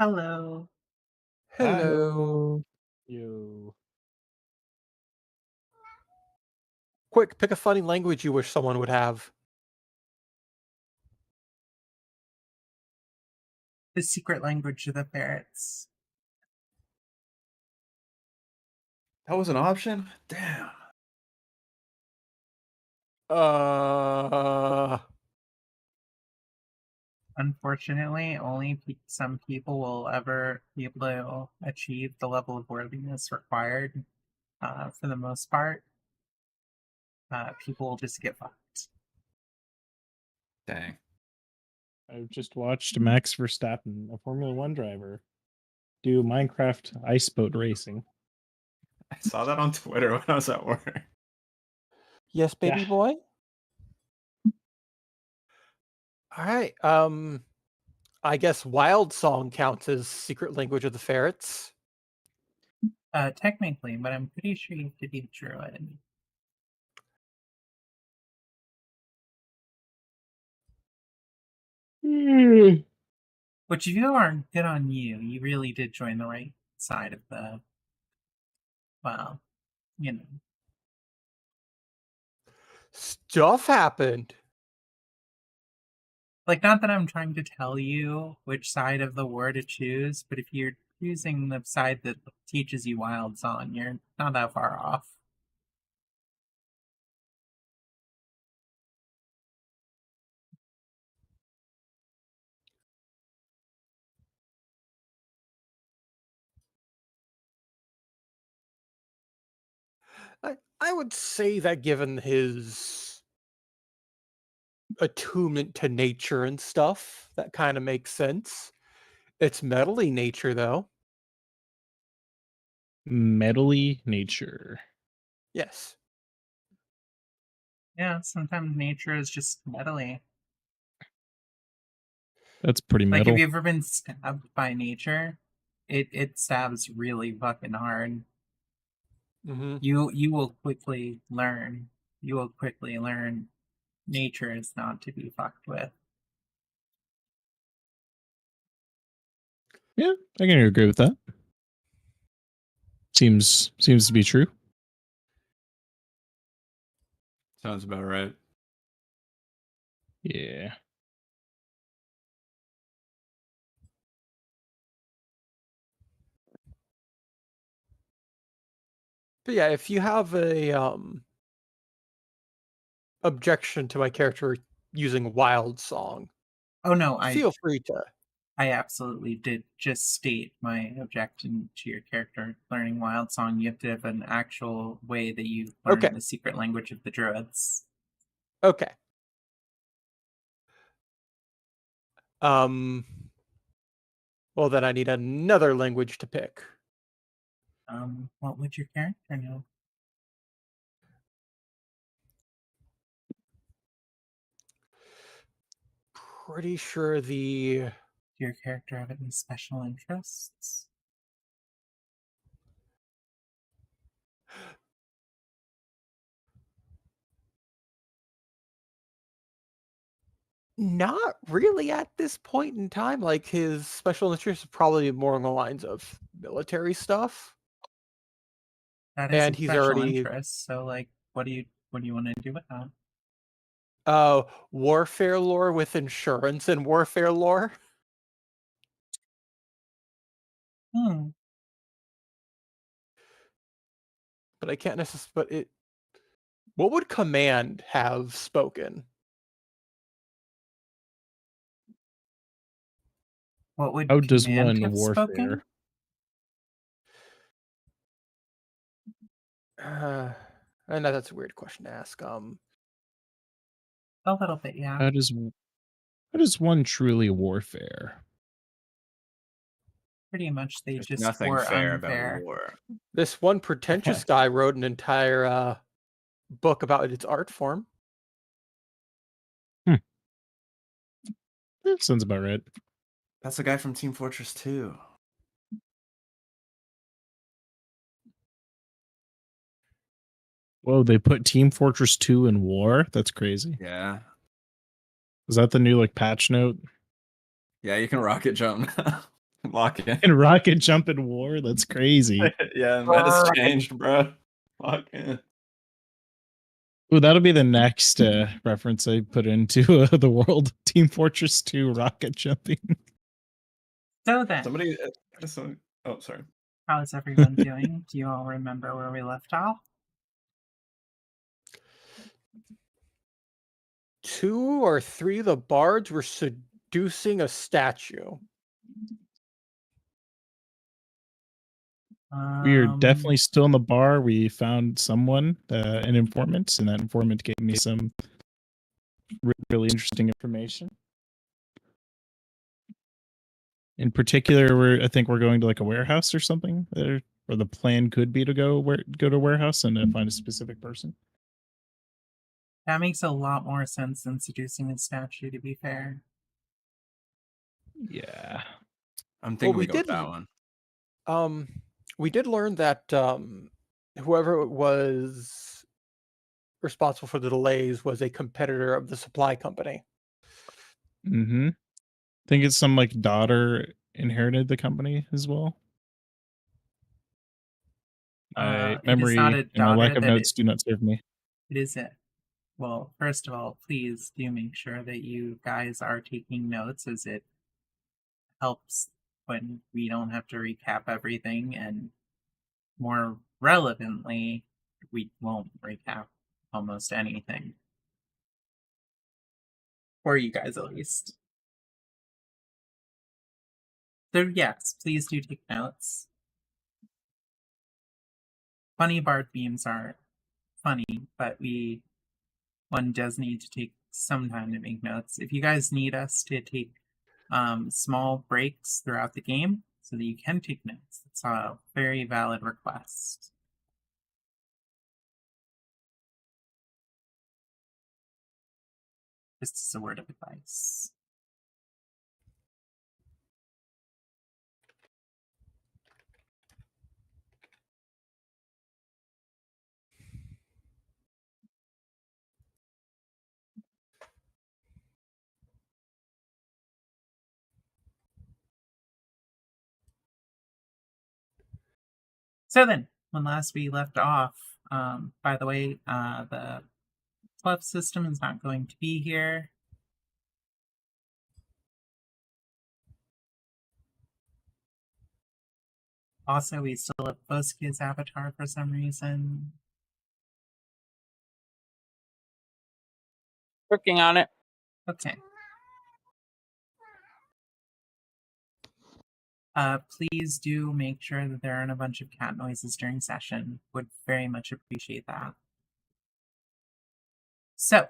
Hello. Hello. Hello. Yo. Quick, pick a funny language you wish someone would have. The secret language of the ferrets. That was an option? Damn. Uh, Unfortunately, only some people will ever be able to achieve the level of worthiness required. For the most part, people will just get fucked. Dang. I've just watched Max Verstappen, a Formula One driver, do Minecraft ice boat racing. I saw that on Twitter when I was at work. yes, baby Yeah. boy. All right. I guess Wild Song counts as secret language of the ferrets. Technically, but I'm pretty sure you have to be a druid. Which, if you are good on you, you really did join the right side of the. Well, you know. Stuff happened. Like, not that I'm trying to tell you which side of the war to choose, but if you're choosing the side that teaches you Wild Song, you're not that far off. I would say that given his attunement to nature and stuff, that kind of makes sense. It's metally nature, though. Metally nature. Yes. Yeah, sometimes nature is just metally. That's pretty Like, metal. have you ever been stabbed by nature? It stabs really fucking hard. Mm-hmm. You will quickly learn. You will quickly learn nature is not to be fucked with. Yeah, I can agree with that. Seems to be true. Sounds about right. Yeah. But yeah, if you have a objection to my character using Wild Song, Oh no, feel free to. I absolutely did just state my objection to your character learning Wild Song. You have to have an actual way that you Okay. learn the secret language of the druids. Okay. Well, then I need another language to pick. What would your character know? Pretty sure the Do your character have any special interests? not really at this point in time. Like his special interest is probably more on the lines of military stuff, That is a and he's special already interest. So, like, what do you want to do with that? warfare lore with insurance and warfare lore. Hmm. But I can't necessarily. But it. What would command have spoken? What would How does command one have spoken? warfare? I know that's a weird question to ask. A little bit, yeah. How does one truly warfare? Pretty much, they There's just nothing were fair unfair. about war. This one pretentious guy wrote an entire book about its art form. That sounds about right. That's the guy from Team Fortress 2. Whoa, they put Team Fortress 2 in war? That's crazy. Yeah. Is that the new like patch note? Yeah, you can rocket jump now. Lock in. And rocket jump in war? That's crazy. Yeah, meta's changed, bro. Lock in. Ooh, that'll be the next reference I put into the world. Team Fortress 2 rocket jumping. So then, Somebody. Oh, sorry. how's everyone doing? Do you all remember where we left off? 2 or 3 of the bards were seducing a statue. We are definitely still in the bar. We found someone, an informant, and that informant gave me some really interesting information. In particular, I think we're going to like a warehouse or something, or the plan could be to go to a warehouse and find a specific person. That makes a lot more sense than seducing a statue, to be fair. Yeah. I'm thinking we we go with did- that one. We did learn that whoever was responsible for the delays was a competitor of the supply company. Mm-hmm. I think it's some like daughter inherited the company as well. My It is memory not a and my lack daughter of that notes do not serve me. It is it. Well, first of all, please do make sure that you guys are taking notes, as it helps when we don't have to recap everything, and more relevantly, we won't recap almost anything. For you guys, at least. So, yes, please do take notes. Funny bard themes are funny, but one does need to take some time to make notes. If you guys need us to take small breaks throughout the game so that you can take notes, it's a very valid request. Just as a word of advice. So then, when last we left off, by the way, the Clef system is not going to be here. Also, we still have Bosque's avatar for some reason. Working on it. Okay. Please do make sure that there aren't a bunch of cat noises during session. Would very much appreciate that. So,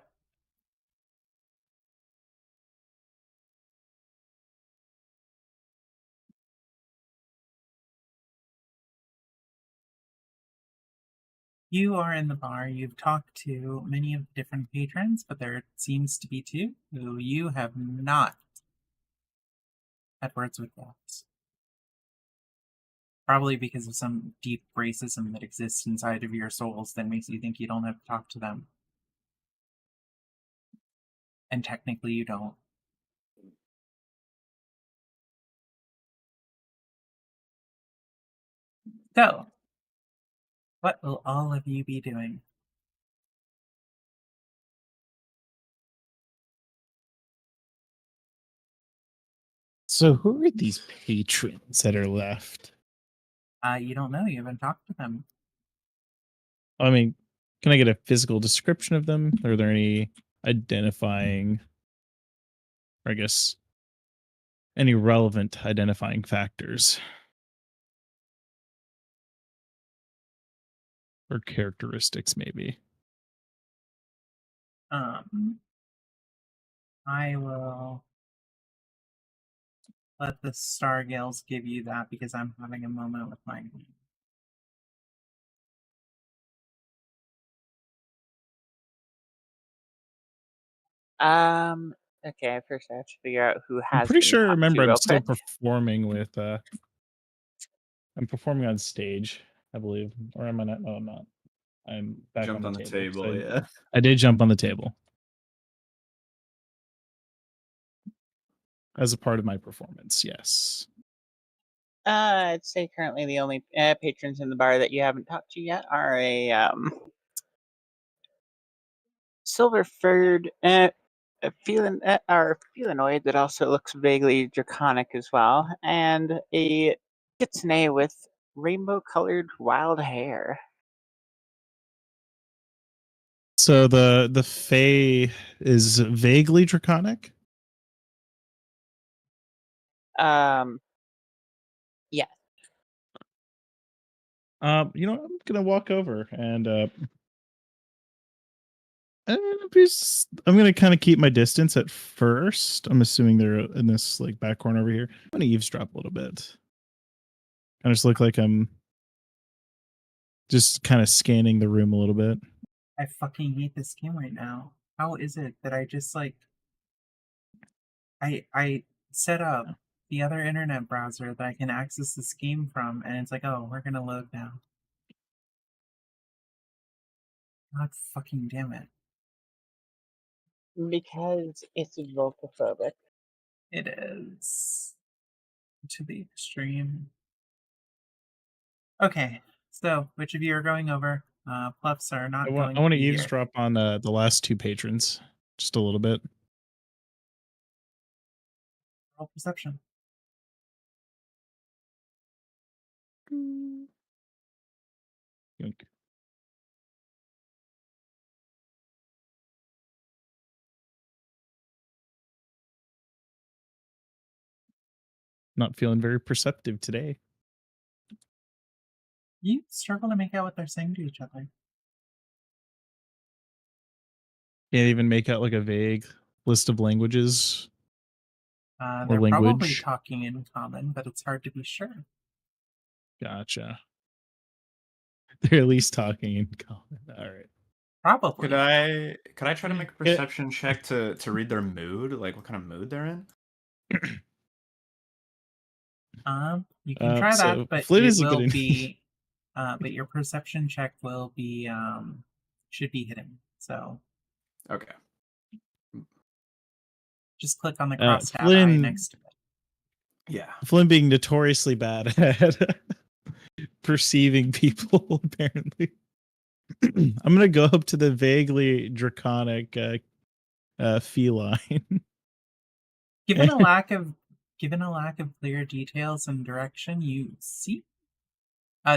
you are in the bar. You've talked to many of the different patrons, but there seems to be two who you have not had words with yet. Probably because of some deep racism that exists inside of your souls that makes you think you don't have to talk to them. And technically you don't. So, what will all of you be doing? So who are these patrons that are left? You don't know. You haven't talked to them. I mean, can I get a physical description of them? Are there any identifying, or I guess, any relevant identifying factors or characteristics, maybe? I will let the Stargales give you that because I'm having a moment with my Okay, at first I have to figure out who has I'm pretty been sure. talked Remember, to I'm real still quick. performing with. I'm performing on stage, I believe, or am I not? No, I'm not. I'm back Jumped on the table. So yeah. I did jump on the table as a part of my performance. Yes. I'd say currently the only patrons in the bar that you haven't talked to yet are a silver-furred or felinoid that also looks vaguely draconic as well, and a kitsune with rainbow-colored wild hair. So the Fae is vaguely draconic. Um, yeah. I'm gonna walk over and I'm gonna kind of keep my distance at first. I'm assuming they're in this like back corner over here. I'm gonna eavesdrop a little bit. I just look like I'm just kind of scanning the room a little bit. I fucking hate this game right now. How is it that I just like I set up the other internet browser that I can access this game from, and it's like, oh, we're gonna load now. God fucking damn it. Because it's vocophobic. It is to the extreme. Okay, so which of you are going over? Pluffs are not going I want to to be here. eavesdrop on the last two patrons just a little bit. Roll perception. Yoink. Not feeling very perceptive today. You struggle to make out what they're saying to each other. Can't even make out like a vague list of languages. Or They're probably language. talking in common, but it's hard to be sure. Gotcha. They're at least talking in common. All right. Probably. Could I try to make a Yeah. perception check to read their mood, like what kind of mood they're in? You can try so that, but Flynn it is a will good be but your perception check will be should be hidden. So Okay. just click on the cross tab eye Flynn next to it. Yeah. Flynn being notoriously bad at perceiving people, apparently. I'm gonna go up to the vaguely draconic feline. Given a lack of clear details and direction, you see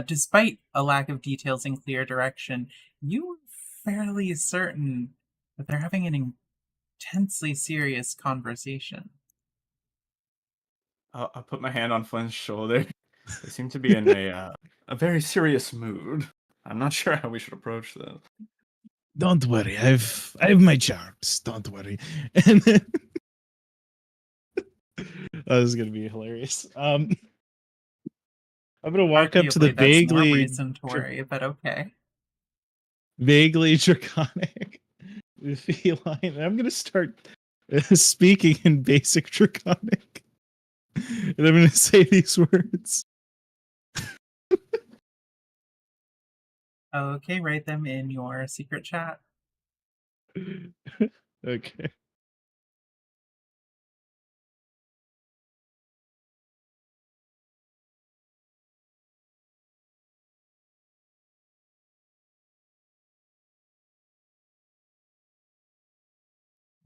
despite a lack of details and clear direction, you are fairly certain that they're having an intensely serious conversation. I'll put my hand on Flynn's shoulder. They seem to be in a very serious mood. I'm not sure how we should approach this. Don't worry, I have my charms. Don't worry. And then this is gonna be hilarious. I'm gonna walk up to the Arguably, that's more vaguely reason to worry, but okay. vaguely draconic feline. And I'm gonna start speaking in basic draconic, and I'm gonna say these words. Okay, write them in your secret chat. Okay.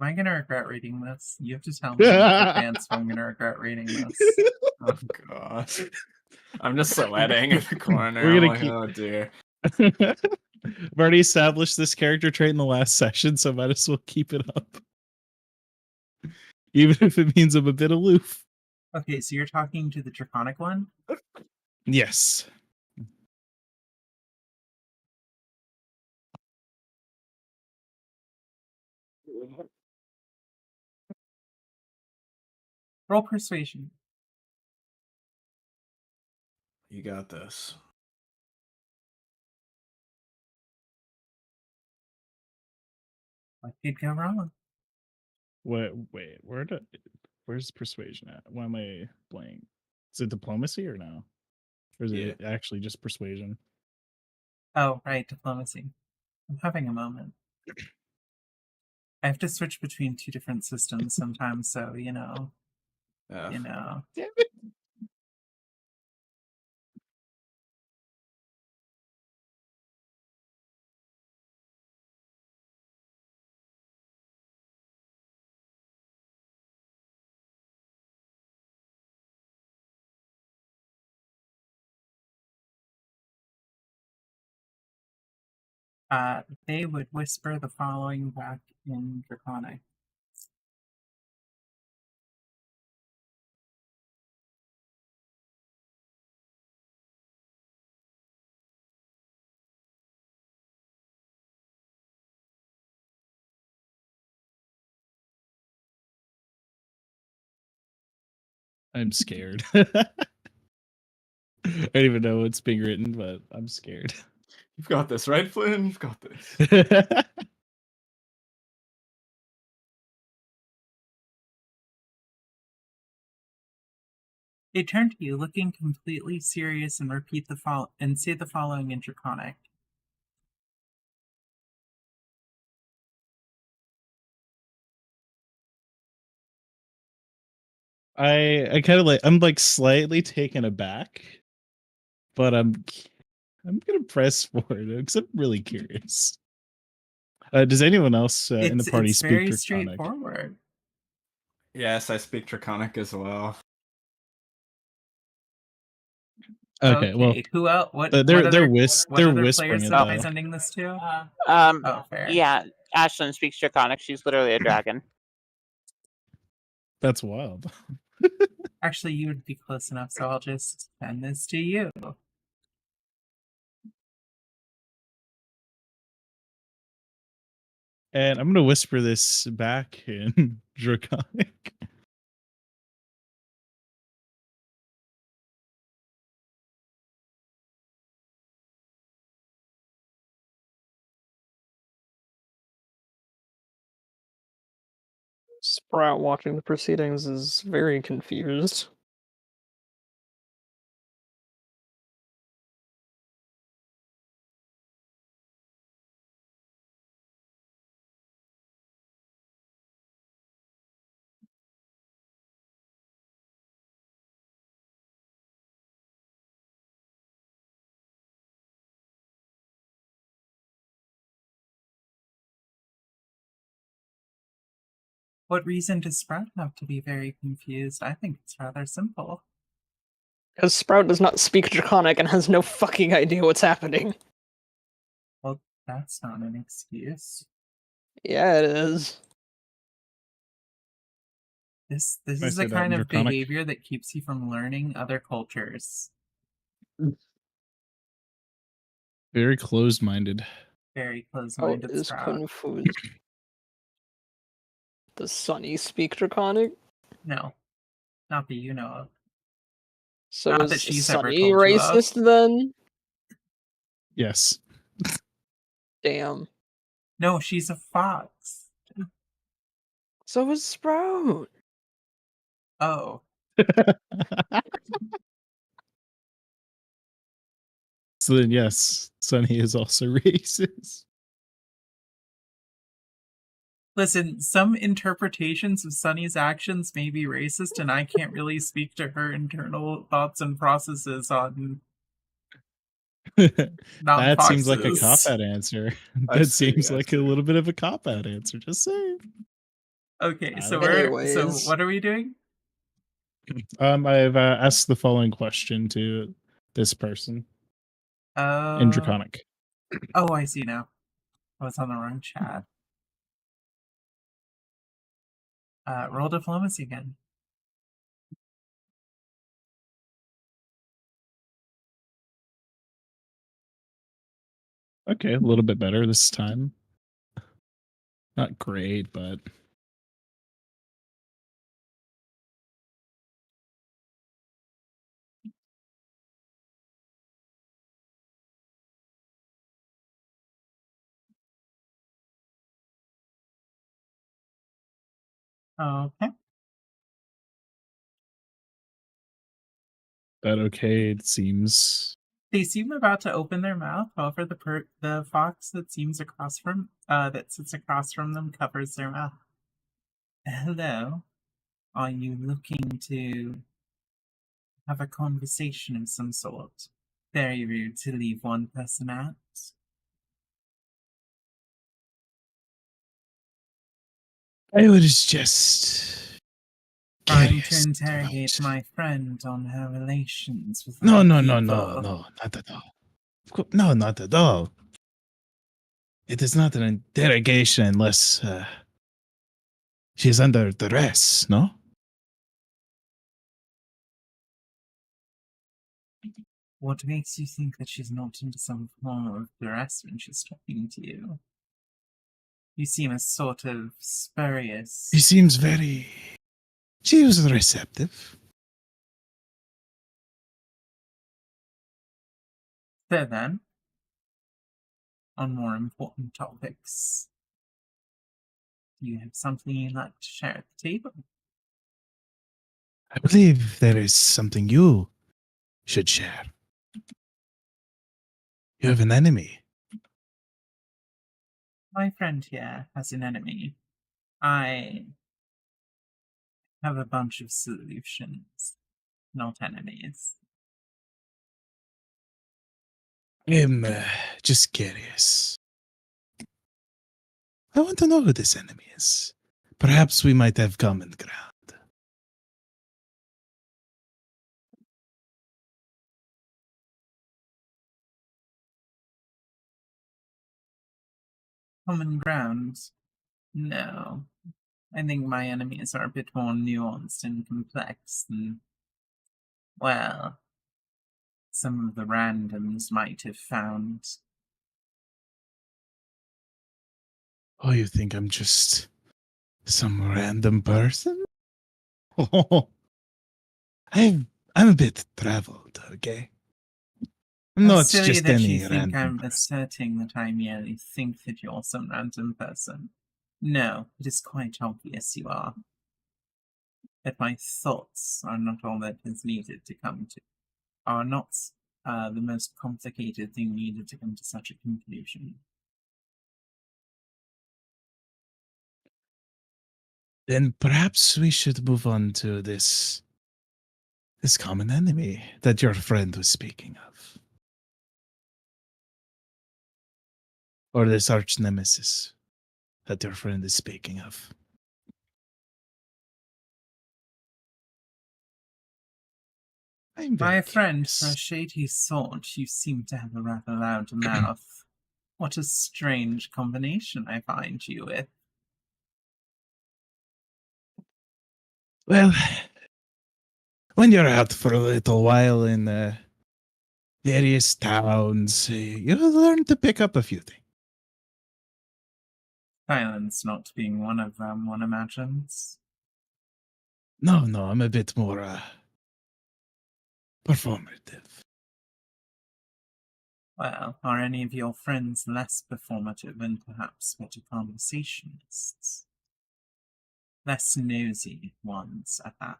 Am I gonna regret reading this? You have to tell me in advance if I'm gonna regret reading this. Oh gosh. I'm just sweating in the corner. We're gonna I'm like, keep- oh dear. I've already established this character trait in the last session, so might as well keep it up. Even if it means I'm a bit aloof. Okay, so you're talking to the draconic one? Yes. Roll persuasion. You got this. What could go wrong? Wait, where's persuasion at? Why am I playing? Is it diplomacy or no? Or is it actually just persuasion? Oh, right, diplomacy. I'm having a moment. I have to switch between two different systems sometimes, so you know. Damn it. They would whisper the following back in Draconic. I'm scared. I don't even know what's being written, but I'm scared. You've got this, right, Flynn? You've got this. They turn to you, looking completely serious, and say the following in Draconic. I kind of I'm like slightly taken aback, but I'm gonna press forward because I'm really curious. Does anyone else in the party It's speak very Draconic? straightforward. Yes, I speak Draconic as well. Okay, well, Who else? What they're other whispering players it am I though. sending this to? Oh, fair. yeah. Ashlyn speaks Draconic. She's literally a dragon. That's wild. Actually, you would be close enough, so I'll just send this to you. And I'm gonna whisper this back in Draconic. Sprout watching the proceedings is very confused. What reason does Sprout have to be very confused? I think it's rather simple. Because Sprout does not speak Draconic and has no fucking idea what's happening. Well, that's not an excuse. Yeah, it is. This Can I is say the that kind in of Draconic? behavior that keeps you from learning other cultures. Very closed-minded. Very Oh, close-minded is Sprout. confused. Does Sunny speak Draconic? No, not that you know of. So Not is that she's ever Sunny told you of. racist then? Yes. Damn. No, she's a fox. So is Sprout. Oh, So then, yes, Sunny is also racist. listen, some interpretations of Sunny's actions may be racist, and I can't really speak to her internal thoughts and processes on That seems like a non-foxes. cop-out answer. I That see, seems I like a see. little bit of a cop-out answer. Just saying. Okay, I so don't know. so Anyways. what are we doing? I've asked the following question to this person in Draconic. Oh, I see now. I was on the wrong chat. Roll diplomacy again. Okay, a little bit better this time. Not great, but Okay. that okay. It seems. They seem about to open their mouth. However, the fox that sits across from them covers their mouth. Hello. Are you looking to have a conversation of some sort? Very rude to leave one person out. I was just Trying curious to interrogate about- my friend on her relations with No, other no, people. no, no, no, not at all. No, not at all. It is not an interrogation unless she is under duress, no? What makes you think that she's not under some form of duress when she's talking to you? You seem a sort of spurious. She seems very. She was receptive. So then, on more important topics, do you have something you'd like to share at the table? I believe there is something you should share. You have an enemy. My friend here has an enemy. I have a bunch of solutions, not enemies. I'm just curious. I want to know who this enemy is. Perhaps we might have common ground. Common ground? No. I think my enemies are a bit more nuanced and complex than, well, some of the randoms might have found. Oh, you think I'm just some random person? Oh, I'm a bit traveled, okay? I'm How not silly just that any you think random I'm person. asserting that I merely think that you're some random person. No, it is quite obvious you are. That my thoughts are not all that is needed to come to, are not the most complicated thing needed to come to such a conclusion. Then perhaps we should move on to this common enemy that your friend was speaking of. Or this arch nemesis that your friend is speaking of. I'm very My friend, curious. for a shady sort, you seem to have a rather loud mouth. What a strange combination I find you with. Well, when you're out for a little while in various towns, you learn to pick up a few things. Silence not being one of them, one imagines. No, I'm a bit more performative. Well, are any of your friends less performative and perhaps better conversationalists? Less nosy ones, at that.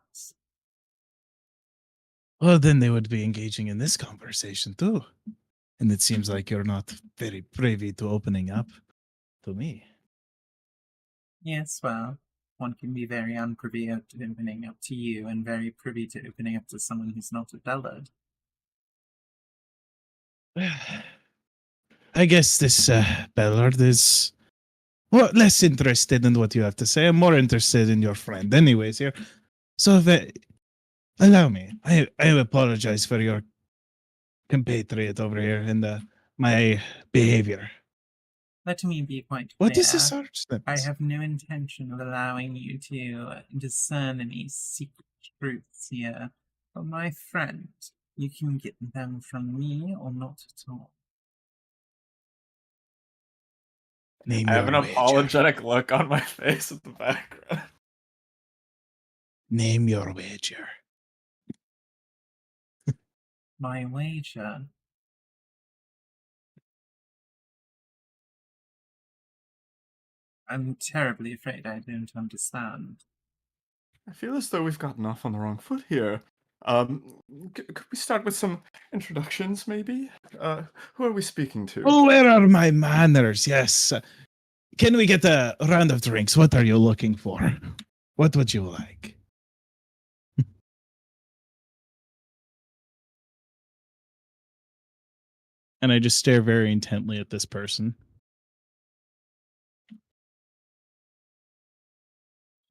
Well, then they would be engaging in this conversation too. And it seems like you're not very privy to opening up to me. Yes, well, one can be very unprivy to opening up to you and very privy to opening up to someone who's not a dullard. I guess this Bellard is less interested in what you have to say. I'm more interested in your friend, anyways. Here, so allow me. I apologize for your compatriot over here and my behavior. Let me be quite What clear. is this arch I nemesis? have no intention of allowing you to discern any secret truths here. But my friend, you can get them from me or not at all. Name I have your an wager. apologetic look on my face at the background. Name your wager. My wager. I'm terribly afraid I don't understand. I feel as though we've gotten off on the wrong foot here. Could we start with some introductions, maybe? Who are we speaking to? Oh, where are my manners? Yes. Can we get a round of drinks? What are you looking for? What would you like? And I just stare very intently at this person.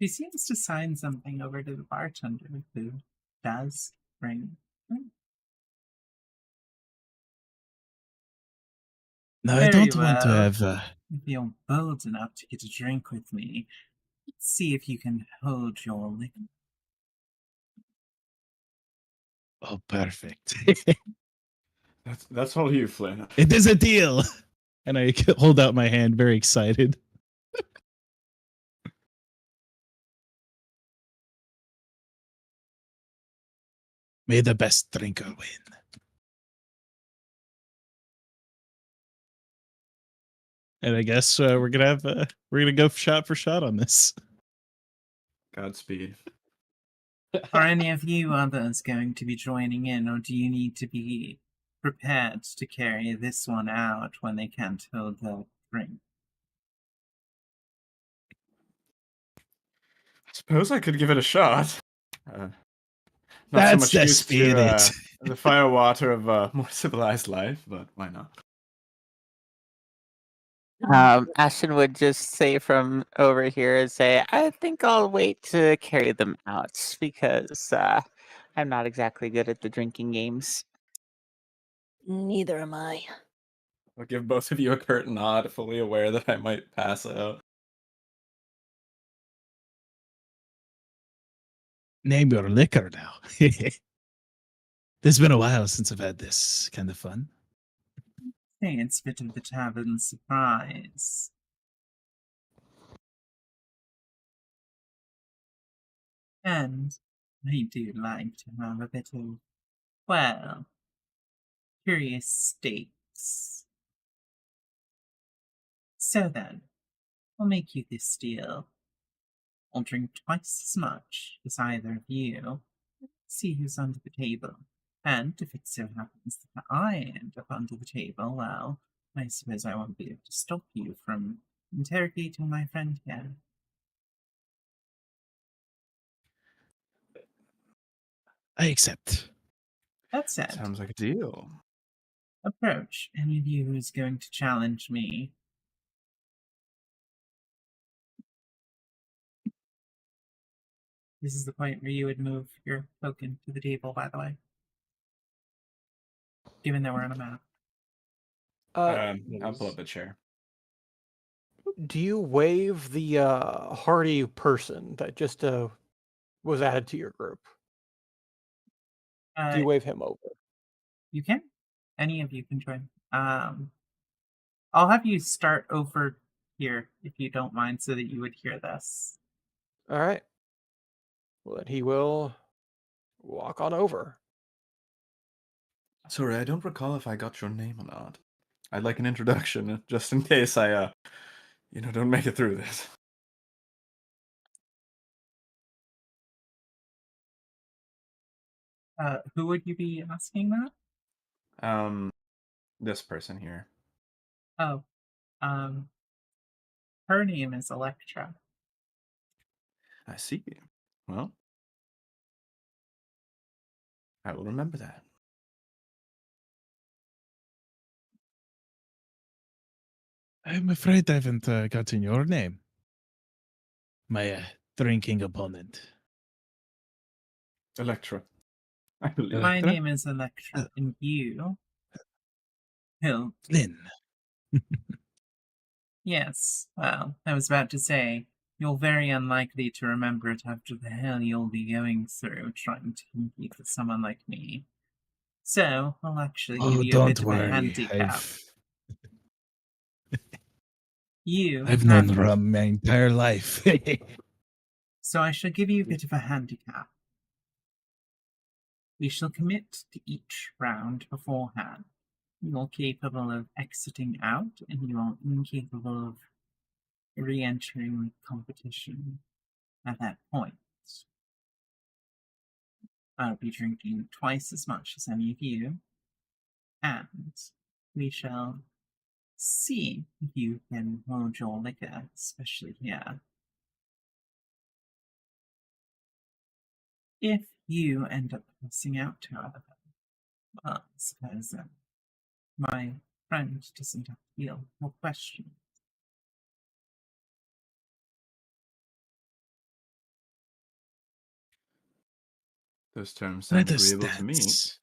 She seems to sign something over to the bartender who does bring. No, I Very don't want to well. have if you're bold enough to get a drink with me, let's see if you can hold your liquor. Oh, perfect. That's all you, Flynn. It is a deal. And I hold out my hand, very excited. May the best drinker win. And I guess we're gonna go shot for shot on this. Godspeed. Are any of you others going to be joining in, or do you need to be prepared to carry this one out when they can't hold their drink? I suppose I could give it a shot. Not That's so the much used spirit. to the fire water of more civilized life, but why not? Ashton would just say from over here, say, I think I'll wait to carry them out because I'm not exactly good at the drinking games. Neither am I. I'll give both of you a curt nod, fully aware that I might pass out. Name your liquor now. It's been a while since I've had this kind of fun. Hey, it's a bit of the tavern surprise. And I do like to have a bit of, well, curious stakes. So then, I'll make you this deal. I'll drink twice as much as either of you. See who's under the table. And if it so happens that I end up under the table, well, I suppose I won't be able to stop you from interrogating my friend here. I accept. That said, Sounds like a deal. approach any of you who's going to challenge me. This is the point where you would move your token to the table, by the way. Given that we're on a map. I'll pull up a chair. Do you waive the hardy person that just was added to your group? Do you wave him over? You can. Any of you can join. I'll have you start over here, if you don't mind, so that you would hear this. All right. Well, then he will walk on over. Sorry, I don't recall if I got your name or not. I'd like an introduction, just in case I, don't make it through this. Who would you be asking that? This person here. Oh, her name is Electra. I see. Well, I will remember that. I'm afraid I haven't gotten your name. My drinking opponent. Electra. I believe. My Electra? name is Electra, and you? Who? Lynn. Yes, well, I was about to say, you're very unlikely to remember it after the hell you'll be going through trying to compete with someone like me. So, I'll actually give Oh, you a bit don't of a worry. handicap. You I've known have rum my entire life. So I shall give you a bit of a handicap. We shall commit to each round beforehand. You're capable of exiting out, and you're incapable of re-entering the competition at that point. I'll be drinking twice as much as any of you, and we shall see if you can hold your liquor, especially here. If you end up passing out, however, well, I suppose my friend doesn't have to feel more questions. Those terms Let sound us agreeable to me. dance.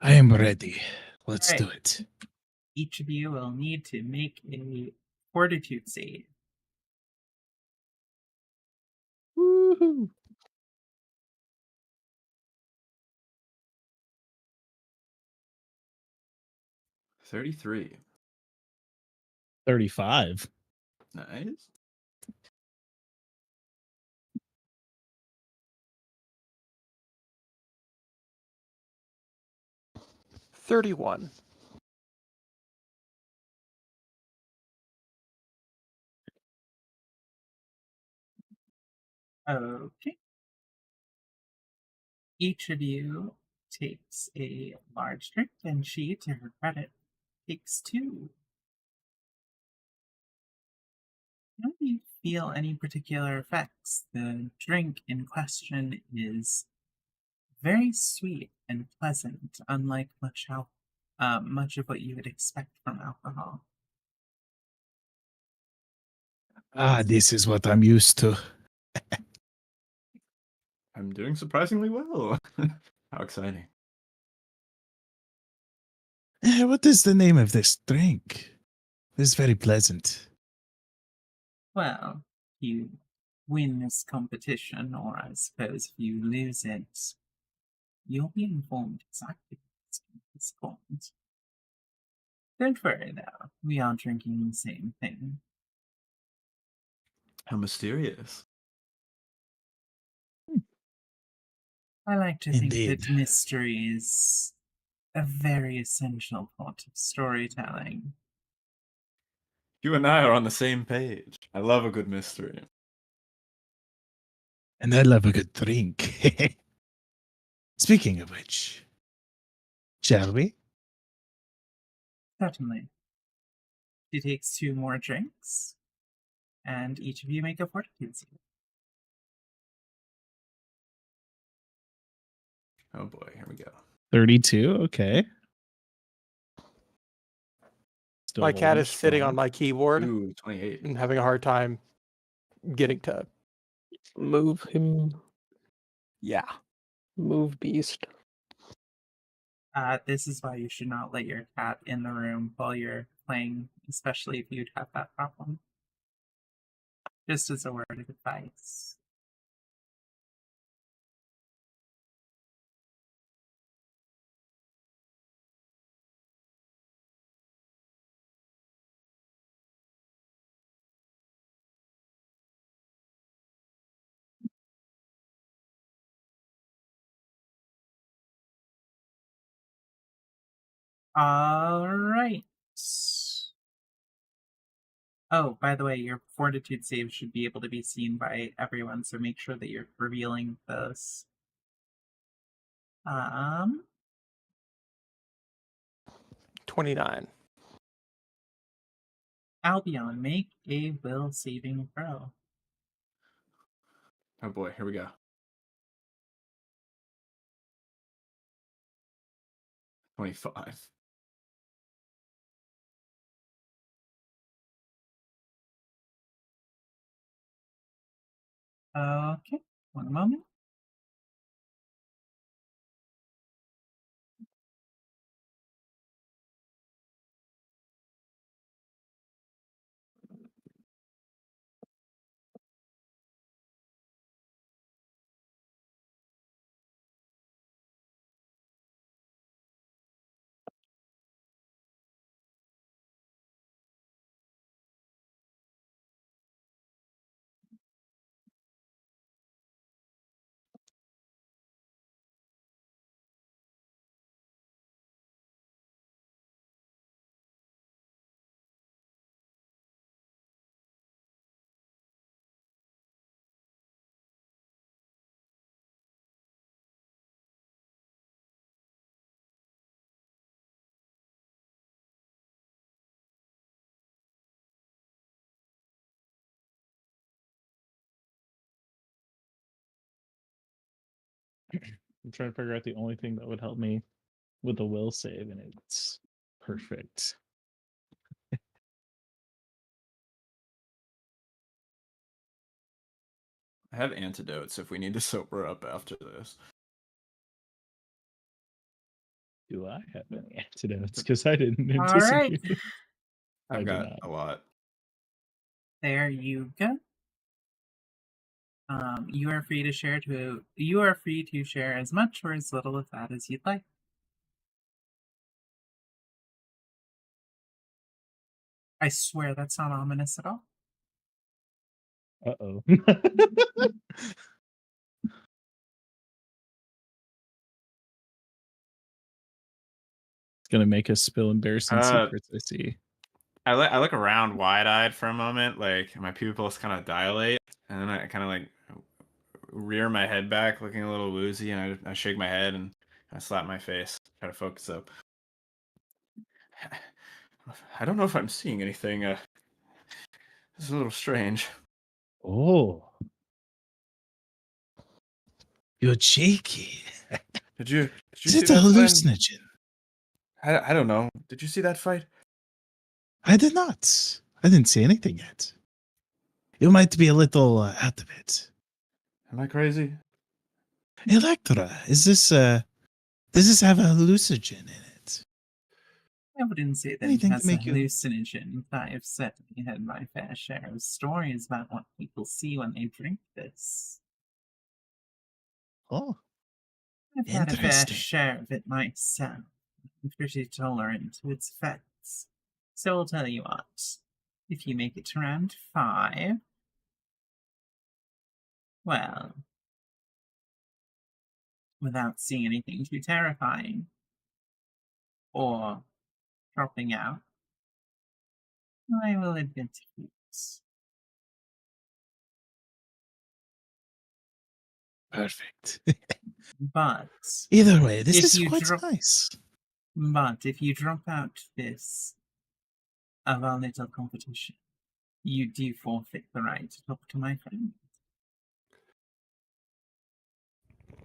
I am ready. Let's Right. do it. Each of you will need to make a fortitude save. Woohoo! 33. 35. Nice. 31. Okay. Each of you takes a large drink, and she, to her credit, takes 2. How do you feel any particular effects? The drink in question is very sweet and pleasant, unlike much of what you would expect from alcohol. Ah, this is what I'm used to. I'm doing surprisingly well. How exciting. What is the name of this drink? This is very pleasant. Well, you win this competition, or I suppose if you lose it, you'll be informed exactly what this drink is called. Don't worry though, we are drinking the same thing. How mysterious. I like to think Indeed. that mystery is a very essential part of storytelling. You and I are on the same page. I love a good mystery. And I love a good drink. Speaking of which, shall we? Certainly. She takes 2 more drinks, and each of you make a fortitude save. Oh boy, here we go. 32. Okay. Still My cat holding is sitting strong. on my keyboard Ooh, 28. and having a hard time getting to. Move him. Yeah. Move beast. This is why you should not let your cat in the room while you're playing, especially if you'd have that problem. Just as a word of advice. All right. Oh, by the way, your fortitude save should be able to be seen by everyone, so make sure that you're revealing those. 29. Albion, make a will saving throw. Oh boy, here we go. 25. Okay, one moment. I'm trying to figure out the only thing that would help me with the will save, and it's perfect. I have antidotes if we need to sober up after this. Do I have any antidotes? Because I didn't All anticipate right. it. I I've do got not. a lot. There you go. You are free to share as much or as little of that as you'd like. I swear that's not ominous at all. Uh-oh. It's gonna make us spill embarrassing secrets, I see. I look around wide-eyed for a moment, like my pupils kind of dilate, and then I kind of like rear my head back, looking a little woozy, and I shake my head and I slap my face, try to focus up. I don't know if I'm seeing anything. This is a little strange. Oh. You're cheeky. Did you Is see it a that fight? hallucinogen? I don't know. Did you see that fight? I did not. I didn't see anything yet. You might be a little out of it. Am I crazy? Electra, does this have a hallucinogen in it? I wouldn't say that Anything it to has a make you- hallucinogen. I've certainly had my fair share of stories about what people see when they drink this. Oh, I've had a fair interesting. share of it myself. I'm pretty tolerant to its effects. So I'll tell you what. If you make it to round 5, well, without seeing anything too terrifying, or dropping out, I will admit defeat. Perfect. But Either way, this If is you quite drop- nice. if you drop out this of our little competition, you do forfeit the right to talk to my friend.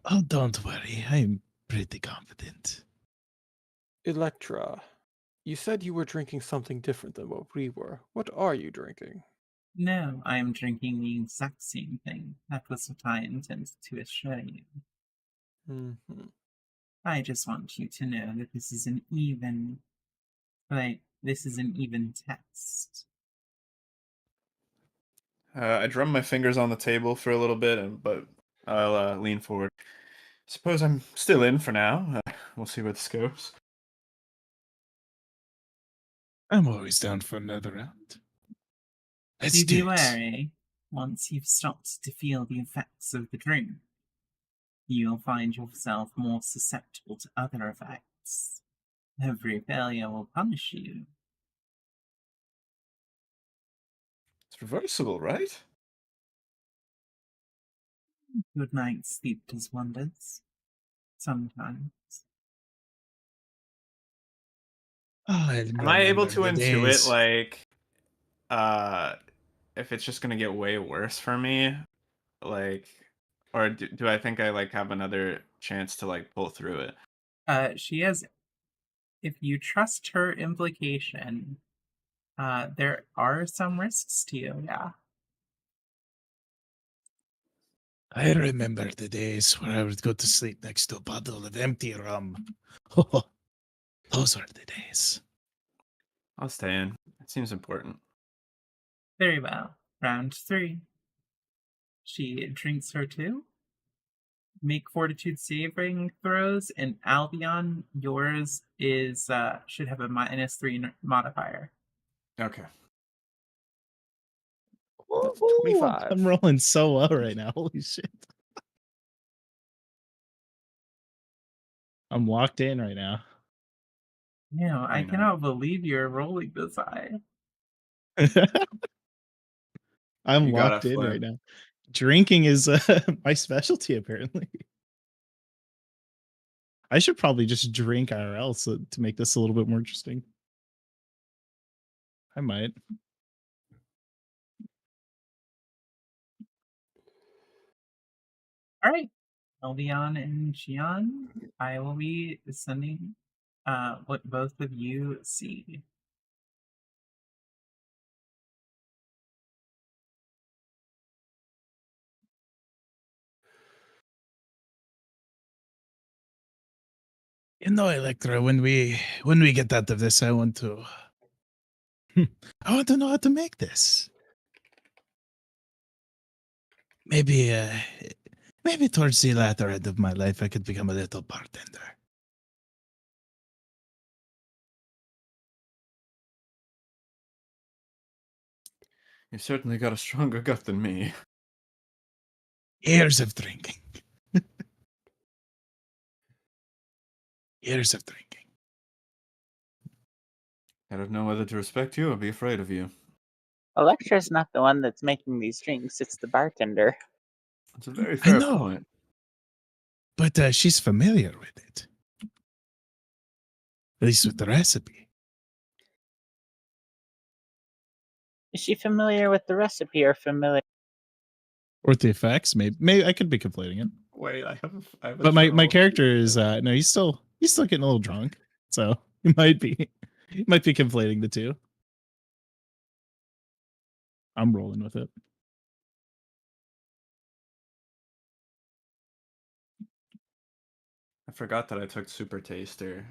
Oh, don't worry. I'm pretty confident. Electra, you said you were drinking something different than what we were. What are you drinking? No, I am drinking the exact same thing. That was what I intended to assure you. Hmm. I just want you to know that this is an even test. I drum my fingers on the table for a little bit, but I'll lean forward. Suppose I'm still in for now. We'll see where this goes. I'm always down for another round. Let's Do do be it. wary. Once you've stopped to feel the effects of the drink, you'll find yourself more susceptible to other effects. Every failure will punish you. It's reversible, right? Good night's sleep does wonders. Sometimes. Oh, I Am I able to remember the intuit days. like if it's just gonna get way worse for me, like, or do I think I like have another chance to like pull through it? She has, if you trust her implication, there are some risks to you, yeah. I remember the days where I would go to sleep next to a bottle of empty rum. Oh, those are the days. I'll stay in. It seems important. Very well. Round 3. She drinks her 2. Make fortitude saving throws, and Albion, yours is should have a -3 modifier. Okay. That's Ooh, 25. I'm rolling so well right now. Holy shit. I'm locked in right now. I 29. cannot believe you're rolling this high. I'm You got locked it, in Flynn. right now. Drinking is my specialty, apparently. I should probably just drink IRL to make this a little bit more interesting. I might. All right, Albion and Xian, I will be sending what both of you see. Electra, when we get out of this, I want to know how to make this. Maybe maybe towards the latter end of my life I could become a little bartender. You've certainly got a stronger gut than me. Years of drinking. Years of drinking. I don't know whether to respect you or be afraid of you. Electra's not the one that's making these drinks, it's the bartender. It's a very I fair know. point. But she's familiar with it. At least with the recipe. Is she familiar with the recipe or familiar? Or with the effects. Maybe I could be conflating it. Wait, I have a But my troll. character is no, he's still getting a little drunk. So he might be conflating the two. I'm rolling with it. I forgot that I took Super Taster.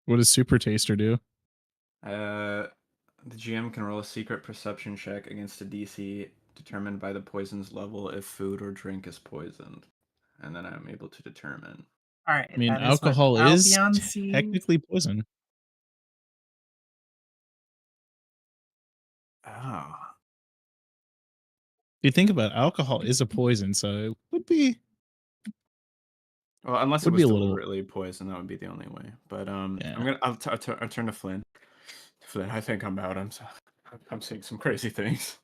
What does Super Taster do? The GM can roll a secret perception check against a DC determined by the poison's level if food or drink is poisoned. And then I'm able to determine. All right. I mean, that is what alcohol is Albion sees. technically poison. Oh. If you think about it, alcohol is a poison, so it would be Well, unless it Would was be a little- deliberately poison, that would be the only way. But Yeah. I'll turn to Flynn. Flynn, I think I'm out. I'm seeing some crazy things.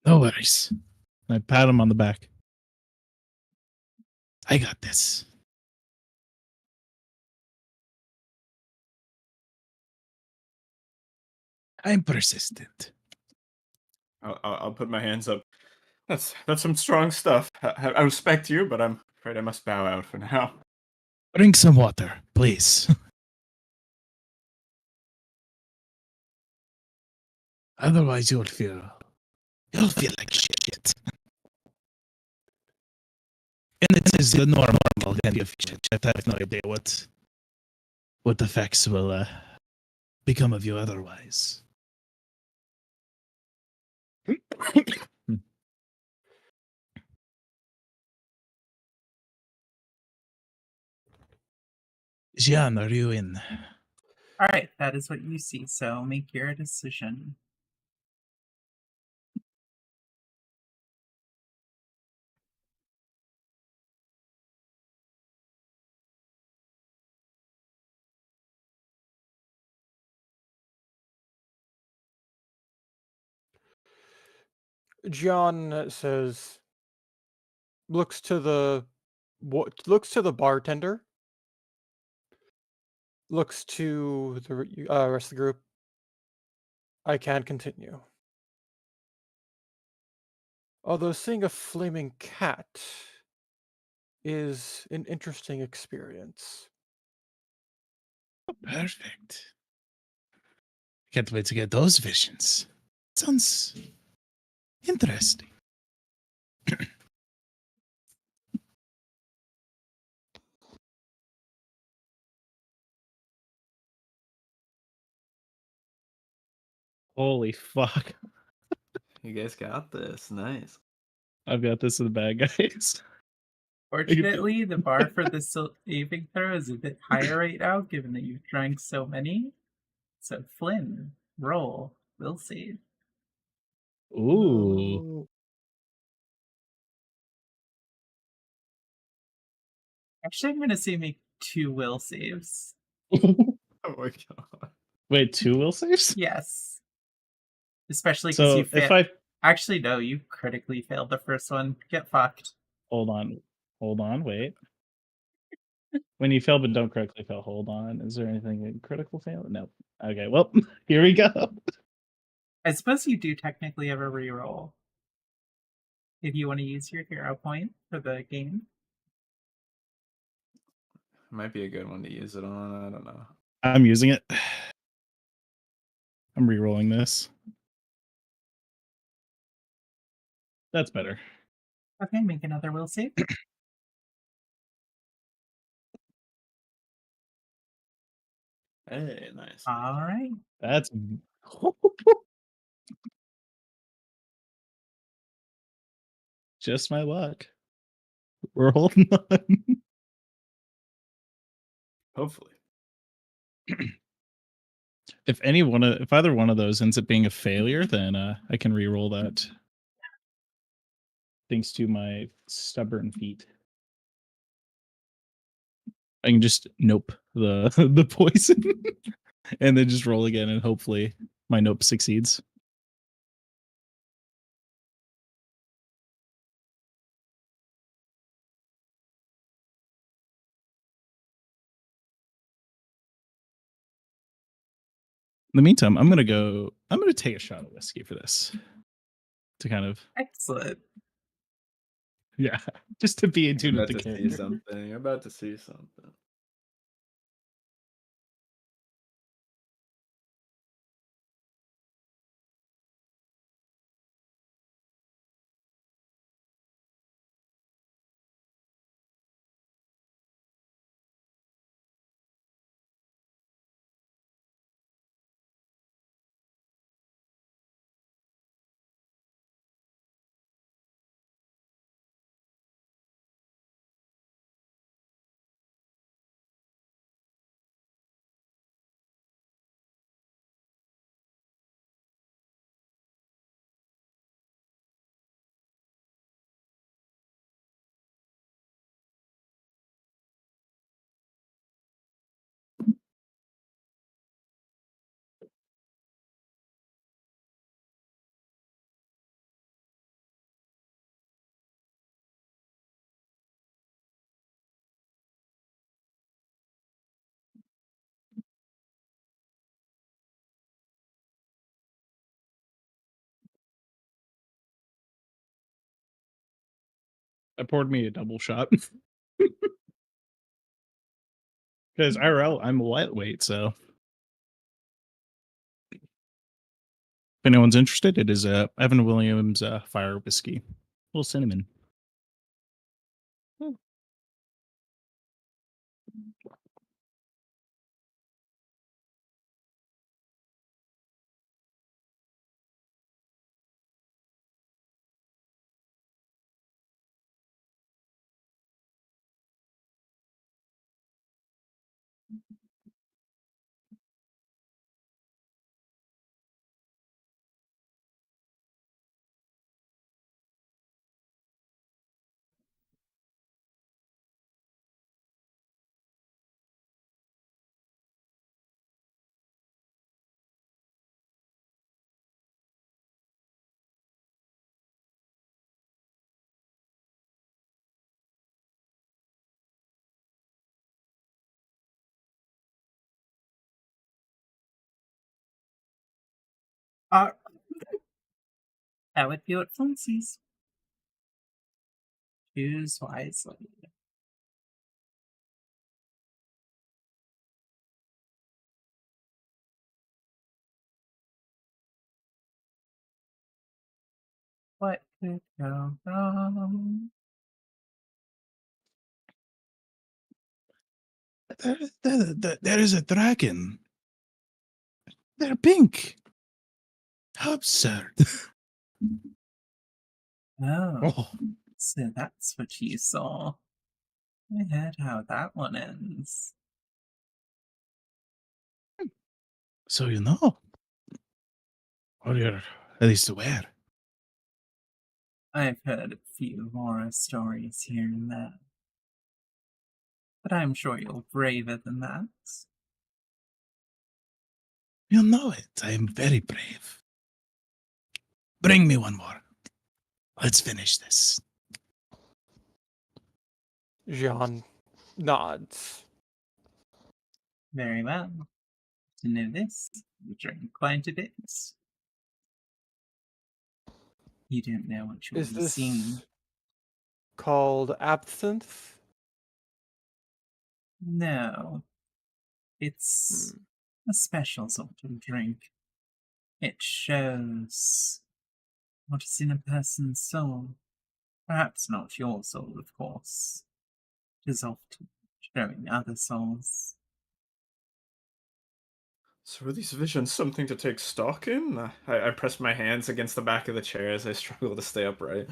no worries. I pat him on the back. I got this. I'm persistent. I'll put my hands up. That's some strong stuff. I respect you, but I'm afraid I must bow out for now. Drink some water, please. Otherwise, you'll feel like shit. And it is the normal kind of shit. I have no idea what effects will become of you otherwise. Jean, are you in? All right, that is what you see. So make your decision. John says, looks to the bartender, looks to the rest of the group. I can continue. Although seeing a flaming cat is an interesting experience. Perfect. Can't wait to get those visions. Sounds interesting. Holy fuck. You guys got this. Nice. I've got this in the bag, guys. Fortunately, the bar for the saving throw is a bit higher right now, given that you've drank so many. So Flynn, roll, will save. Ooh. Actually, I'm gonna say make 2 will saves. Oh my god. Wait, 2 will saves? Yes. Especially because So you if failed. I Actually, no, you critically failed the first one. Get fucked. hold on, wait. When you fail but don't critically fail, hold on. Is there anything in critical fail? No. Okay, well, here we go. I suppose you do technically have a reroll. If you want to use your hero point for the game. Might be a good one to use it on. I don't know. I'm using it. I'm re-rolling this. That's better. Okay, make another will save. Hey, nice. All right. That's just my luck. We're holding on. Hopefully. If either one of those ends up being a failure, then I can re-roll that. Thanks to my stubborn feet. I can just nope the the poison and then just roll again, and hopefully my nope succeeds. In the meantime, I'm gonna take a shot of whiskey for this. To kind of Excellent. just to be in tune I'm with about the to see character. something. I'm about to see something. I poured me a double shot. Because IRL, I'm a lightweight, so if anyone's interested, it is Evan Williams fire whiskey. A little cinnamon. Uh, that would be what fancies. Choose wisely. What could go wrong? There is a dragon. They're pink. How absurd. Oh, Oh, so that's what you saw. I heard how that one ends. so you know. Or you're at least aware. I've heard a few horror stories here and there, but I'm sure you're braver than that. You know it. I am very brave. Bring me one more. Let's finish this. Jean nods. Very well. To know this, you drink quite a bit. You don't know what you'll Is be seeing. this called absinthe? No, it's a special sort of drink. It shows what is in a person's soul. Perhaps not your soul, of course. It is often showing other souls. So are these visions something to take stock in? I press my hands against the back of the chair as I struggle to stay upright.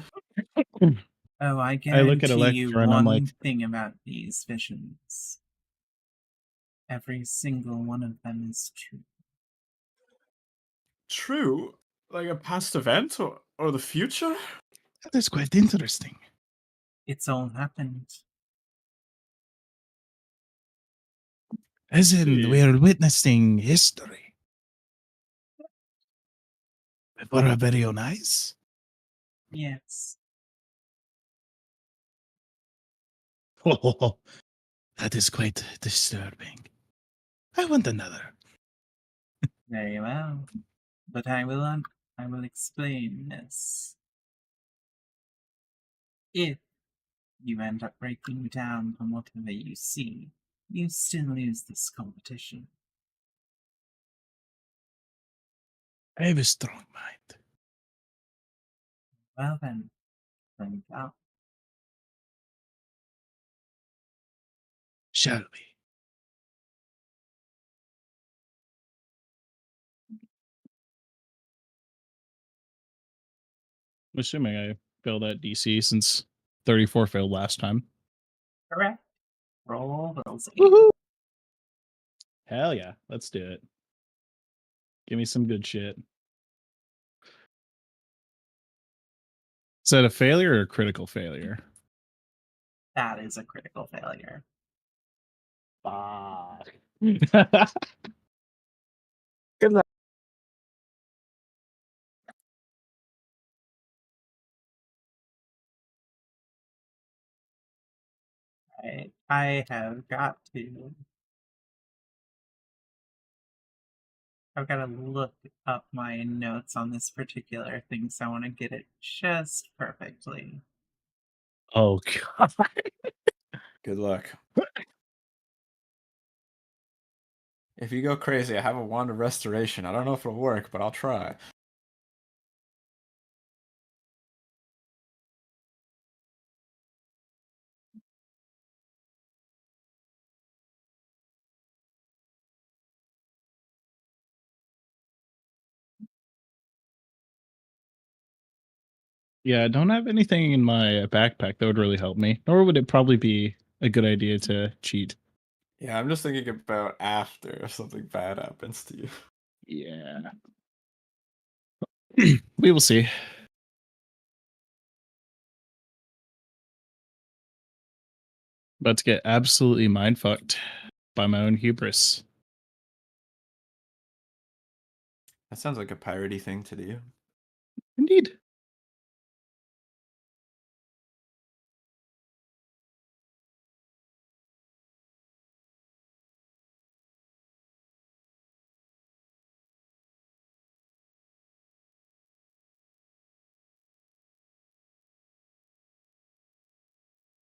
Oh, I I look at guarantee you Electra and I'm one like, thing about these visions. Every single one of them is true. True? Like a past event or the future? that is quite interesting. It's all happened. As in, See. we are witnessing history before our very own eyes. Yes. Oh, that is quite disturbing. I want another. Very well. But I will explain this. If you end up breaking down from whatever you see, you still lose this competition. I have a strong mind. Well then, bring it out. Shall we? I'm assuming I failed that DC since 34 failed last time. Correct. Roll will save. Woohoo! Hell yeah, let's do it. Give me some good shit. Is that a failure or a critical failure? That is a critical failure. Fuck. Good luck. I have got to. I've got to look up my notes on this particular thing, so I want to get it just perfectly. Oh god. Good luck. If you go crazy, I have a wand of restoration. I don't know if it'll work, but I'll try. Yeah, I don't have anything in my backpack that would really help me. Nor would it probably be a good idea to cheat. Yeah, I'm just thinking about after if something bad happens to you. Yeah. We will see. About to get absolutely mind fucked by my own hubris. That sounds like a piratey thing to do. Indeed.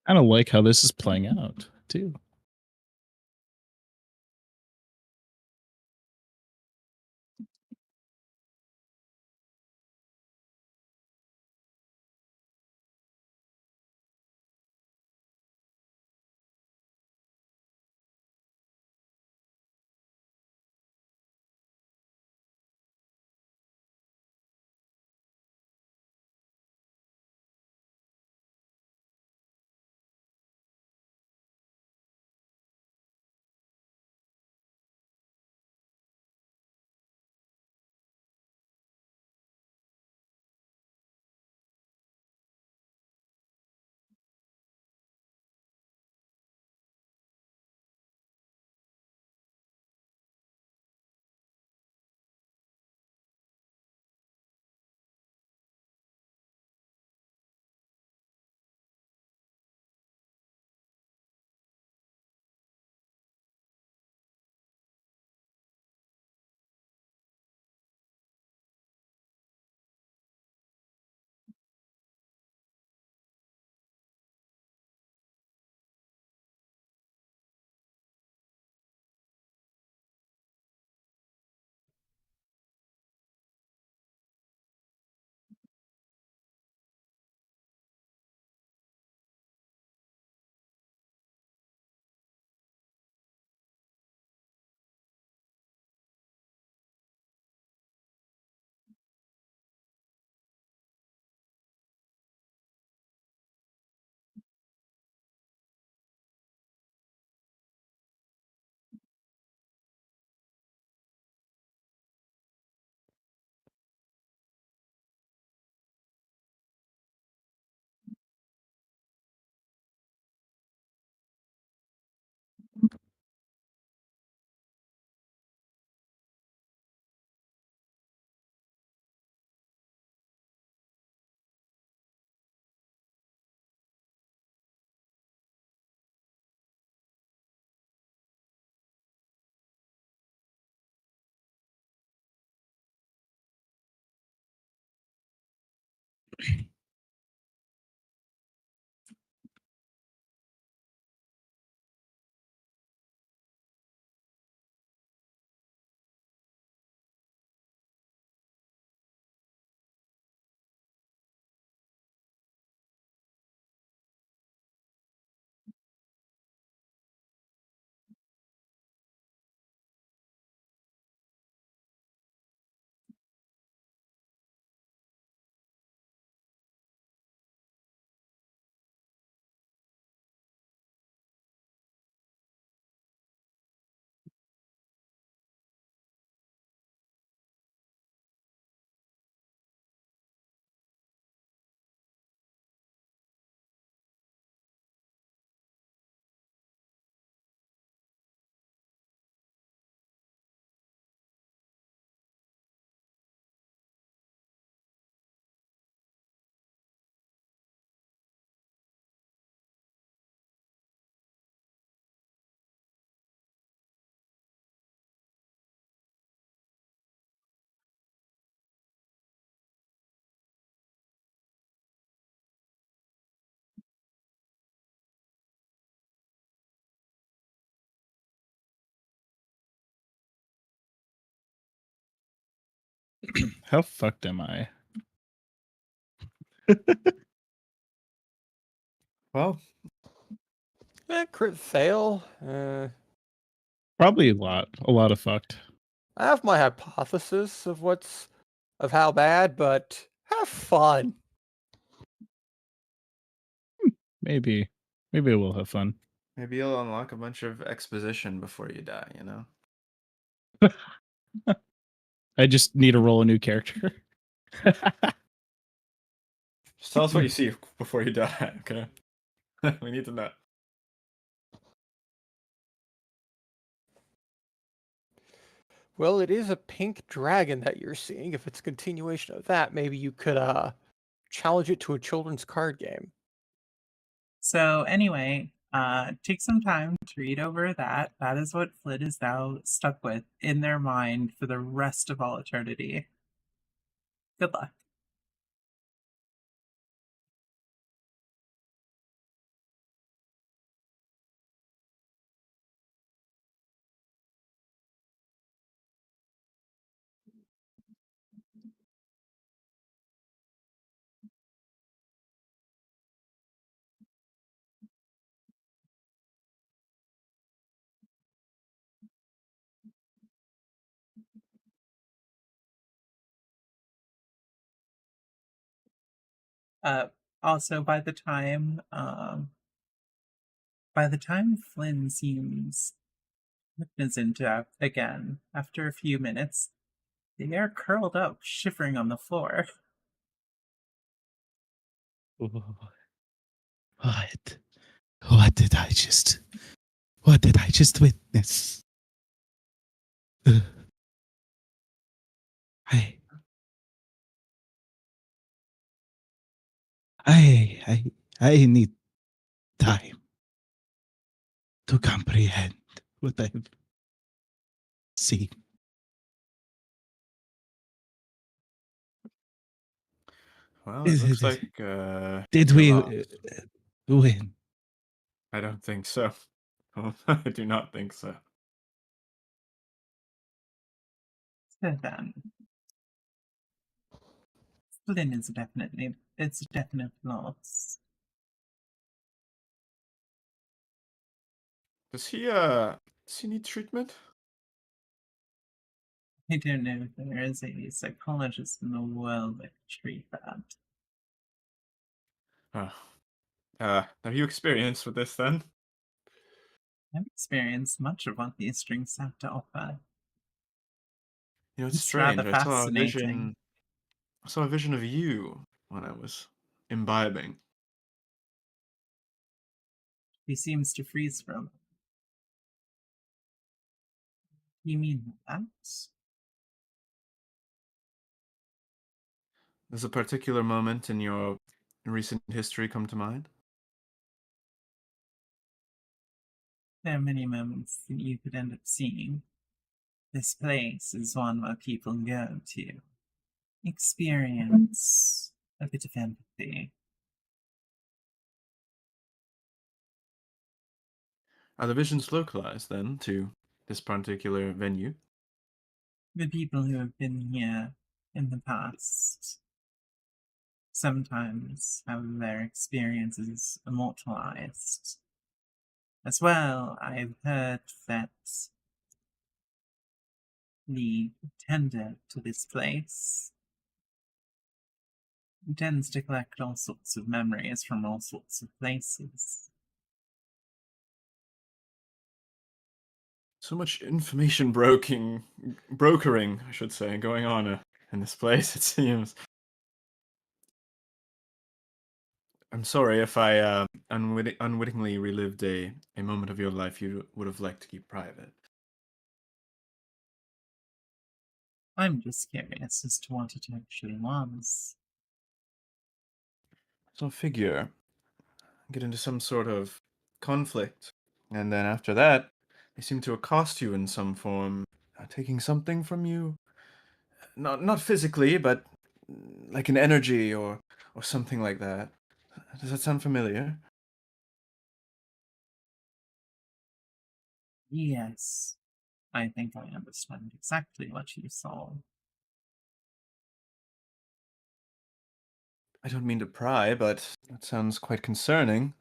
I don't like how this is playing out, too. How fucked am I? Well, Crit fail. Probably a lot of fucked. I have my hypothesis of how bad, but have fun. Maybe I will have fun. maybe you'll unlock a bunch of exposition before you die, you know? I just need to roll a new character. Just tell us what you see before you die, okay? We need to know. Well, it is a pink dragon that you're seeing. If it's a continuation of that, maybe you could challenge it to a children's card game. So anyway, take some time to read over that. That is what Flit is now stuck with in their mind for the rest of all eternity. Good luck. Also, by the time Flynn seems cognizant again, after a few minutes, they are curled up, shivering on the floor. What? What did I just? What did I just witness? Uh, I, I, I, I need time to comprehend what I've seen. Well, it looks like Did you we lost. win? I don't think so. I do not think so. So then, Flynn is it's a definite loss. Does he need treatment? I don't know if there is a psychologist in the world that could treat that. Oh. Have you experienced with this then? I've experienced much of what these drinks have to offer. You know, it's It's rather strange. fascinating. I saw a vision of you when I was imbibing. He seems to freeze from it. You mean that? Does a particular moment in your recent history come to mind? There are many moments that you could end up seeing. This place is one where people go to experience a bit of empathy. Are the visions localized then to this particular venue? The people who have been here in the past sometimes have their experiences immortalized. As well, I've heard that the tender to this place tends to collect all sorts of memories from all sorts of places. So much information brokering, I should say, going on in this place, it seems. I'm sorry if I unwittingly relived a moment of your life you would have liked to keep private. I'm just curious as to what it actually was. So figure, get into some sort of conflict, and then after that, they seem to accost you in some form, taking something from you. Not physically, but like an energy or something like that. Does that sound familiar? Yes, I think I understand exactly what you saw. I don't mean to pry, but that sounds quite concerning.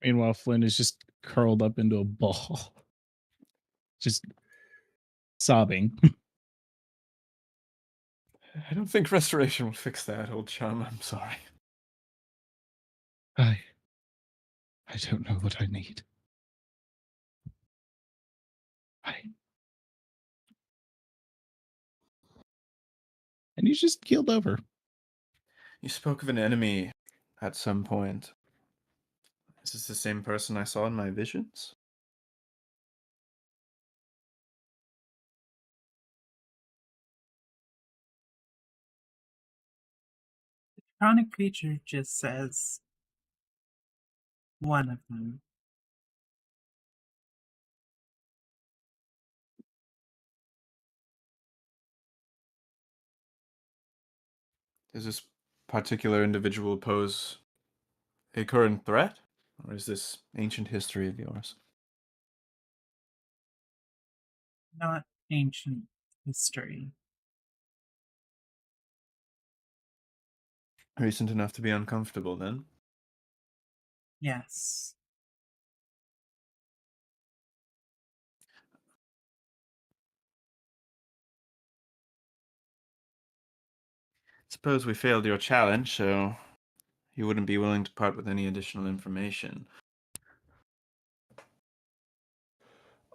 Meanwhile, Flynn is just curled up into a ball, just sobbing. I don't think restoration will fix that, old chum. I'm sorry. I don't know what I need. And he's just keeled over. You spoke of an enemy at some point. Is this the same person I saw in my visions? Chronic creature just says one of them. Does this particular individual pose a current threat? Or is this ancient history of yours? Not ancient history. Recent enough to be uncomfortable, then? Yes. Suppose we failed your challenge, so you wouldn't be willing to part with any additional information.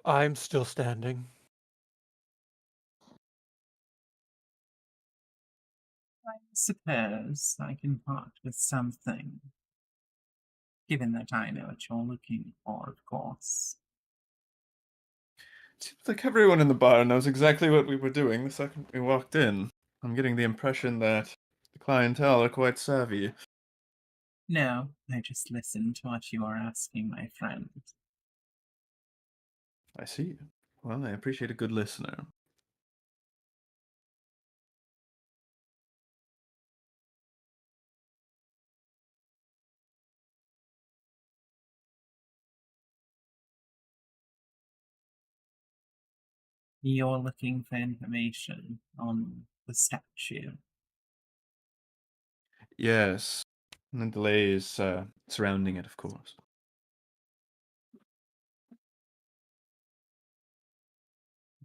I'm still standing. I suppose I can part with something. Given that I know what you're looking for, of course. It seems like everyone in the bar knows exactly what we were doing the second we walked in. I'm getting the impression that the clientele are quite savvy. No, I just listened to what you are asking, my friend. I see. Well, I appreciate a good listener. You're looking for information on the statue. Yes, and the delays surrounding it, of course.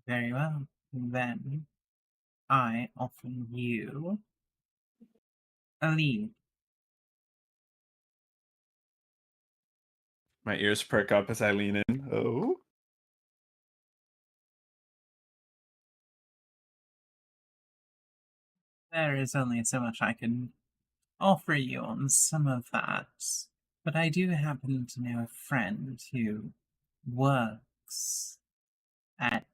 Very well. Then I offer you a lead. My ears perk up as I lean in. Oh? There is only so much I can offer you on some of that, but I do happen to know a friend who works at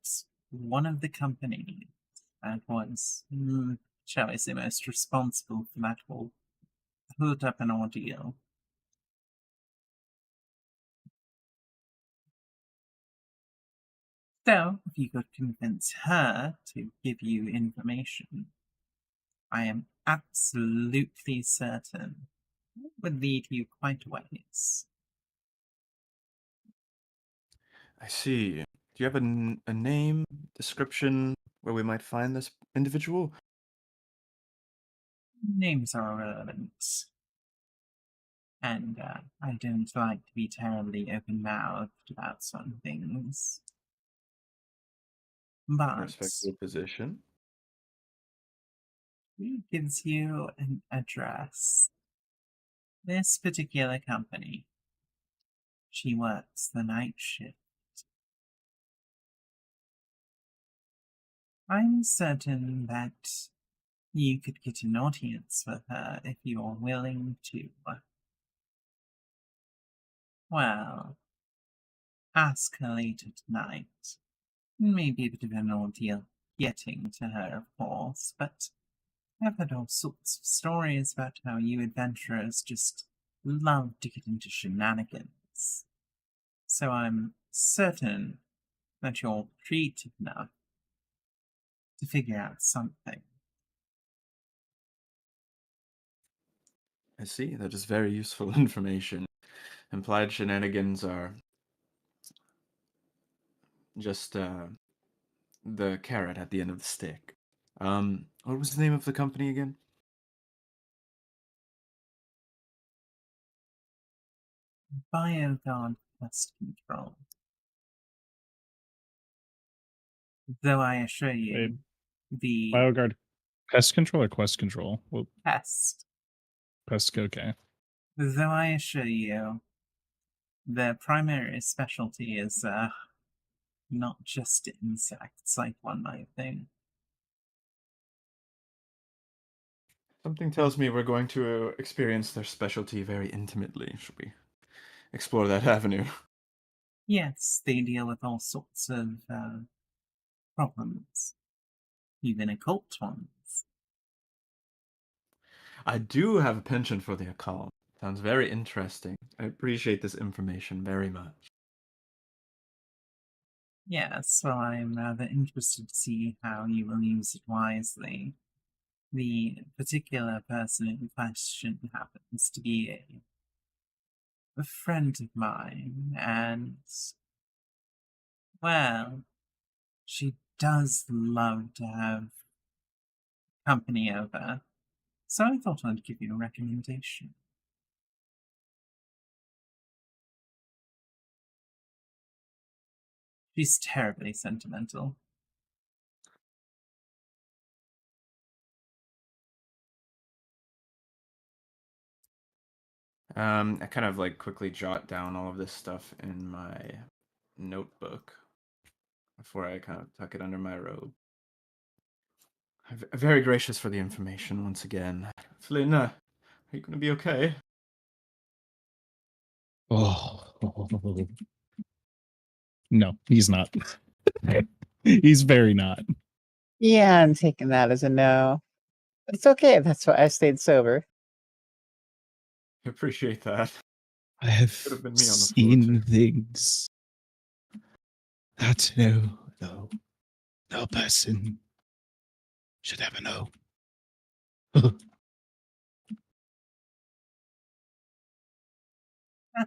one of the companies that was, shall I say, most responsible for that whole hold up an ordeal. So, if you could convince her to give you information, I am absolutely certain it would lead you quite a ways. I see. Do you have a name, description, where we might find this individual? Names are irrelevant. And I don't like to be terribly open-mouthed about some things. But Respectable position. he gives you an address. This particular company, she works the night shift. I'm certain that you could get an audience with her if you're willing to, well, ask her later tonight. Maybe a bit of an ordeal getting to her, of course, but I've heard all sorts of stories about how you adventurers just love to get into shenanigans. So I'm certain that you're creative enough to figure out something. I see. That is very useful information. Implied shenanigans are just the carrot at the end of the stick. What was the name of the company again? Bioguard Pest Control. Though I assure you, Wait, the BioGuard pest control or quest control? Well, pest, pest. Okay. though I assure you, their primary specialty is not just insects like one might think. Something tells me we're going to experience their specialty very intimately. Should we explore that avenue? Yes, they deal with all sorts of problems, even occult ones. I do have a penchant for the occult. Sounds very interesting. I appreciate this information very much. Yes, well, I'm rather interested to see how you will use it wisely. The particular person in question happens to be a friend of mine, and, well, she does love to have company over, so I thought I'd give you a recommendation. She's terribly sentimental. I kind of like quickly jot down all of this stuff in my notebook before I kind of tuck it under my robe. Very gracious for the information once again. Flynn, are you going to be okay? Oh. No, he's not. He's very not. Yeah, I'm taking that as a no. It's okay. That's why I stayed sober. I appreciate that. I have Could have been me on the floor, too. seen things that no person should ever know. That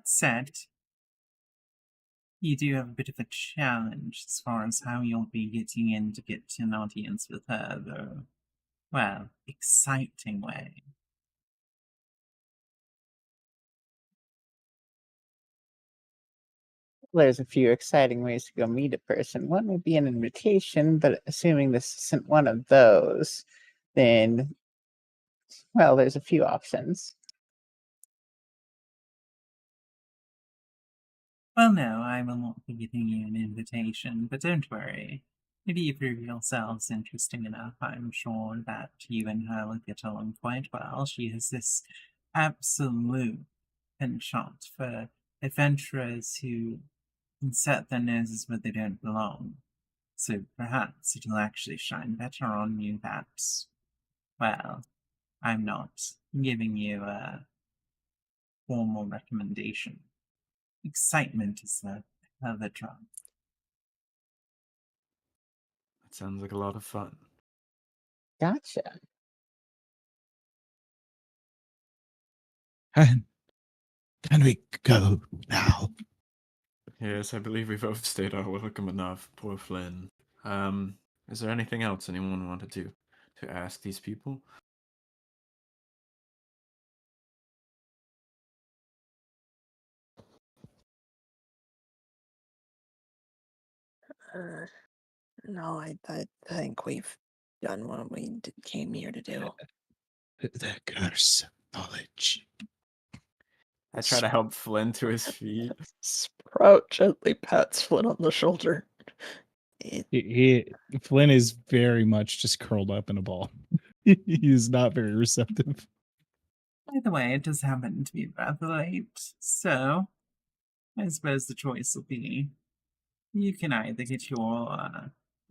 said, you do have a bit of a challenge as far as how you'll be getting in to get an audience with her, though. Well, exciting way. There's a few exciting ways to go meet a person. One would be an invitation, but assuming this isn't one of those, then, well, there's a few options. Well, no, I will not be giving you an invitation, but don't worry. If you prove yourselves interesting enough, I'm sure that you and her will get along quite well. She has this absolute penchant for adventurers who insert their noses where they don't belong. So perhaps it'll actually shine better on you that, well, I'm not giving you a formal recommendation. Excitement is the other drug. That sounds like a lot of fun. Gotcha. Can we go now? Yes, I believe we've overstayed our welcome enough. Poor Flynn. Is there anything else anyone wanted to ask these people? No, I think we've done what we came here to do. The curse of knowledge. I try to help Flynn to his feet. Sprout gently pats Flynn on the shoulder. Flynn is very much just curled up in a ball. He's not very receptive. By the way, it does happen to be rather late, so I suppose the choice will be you can either get your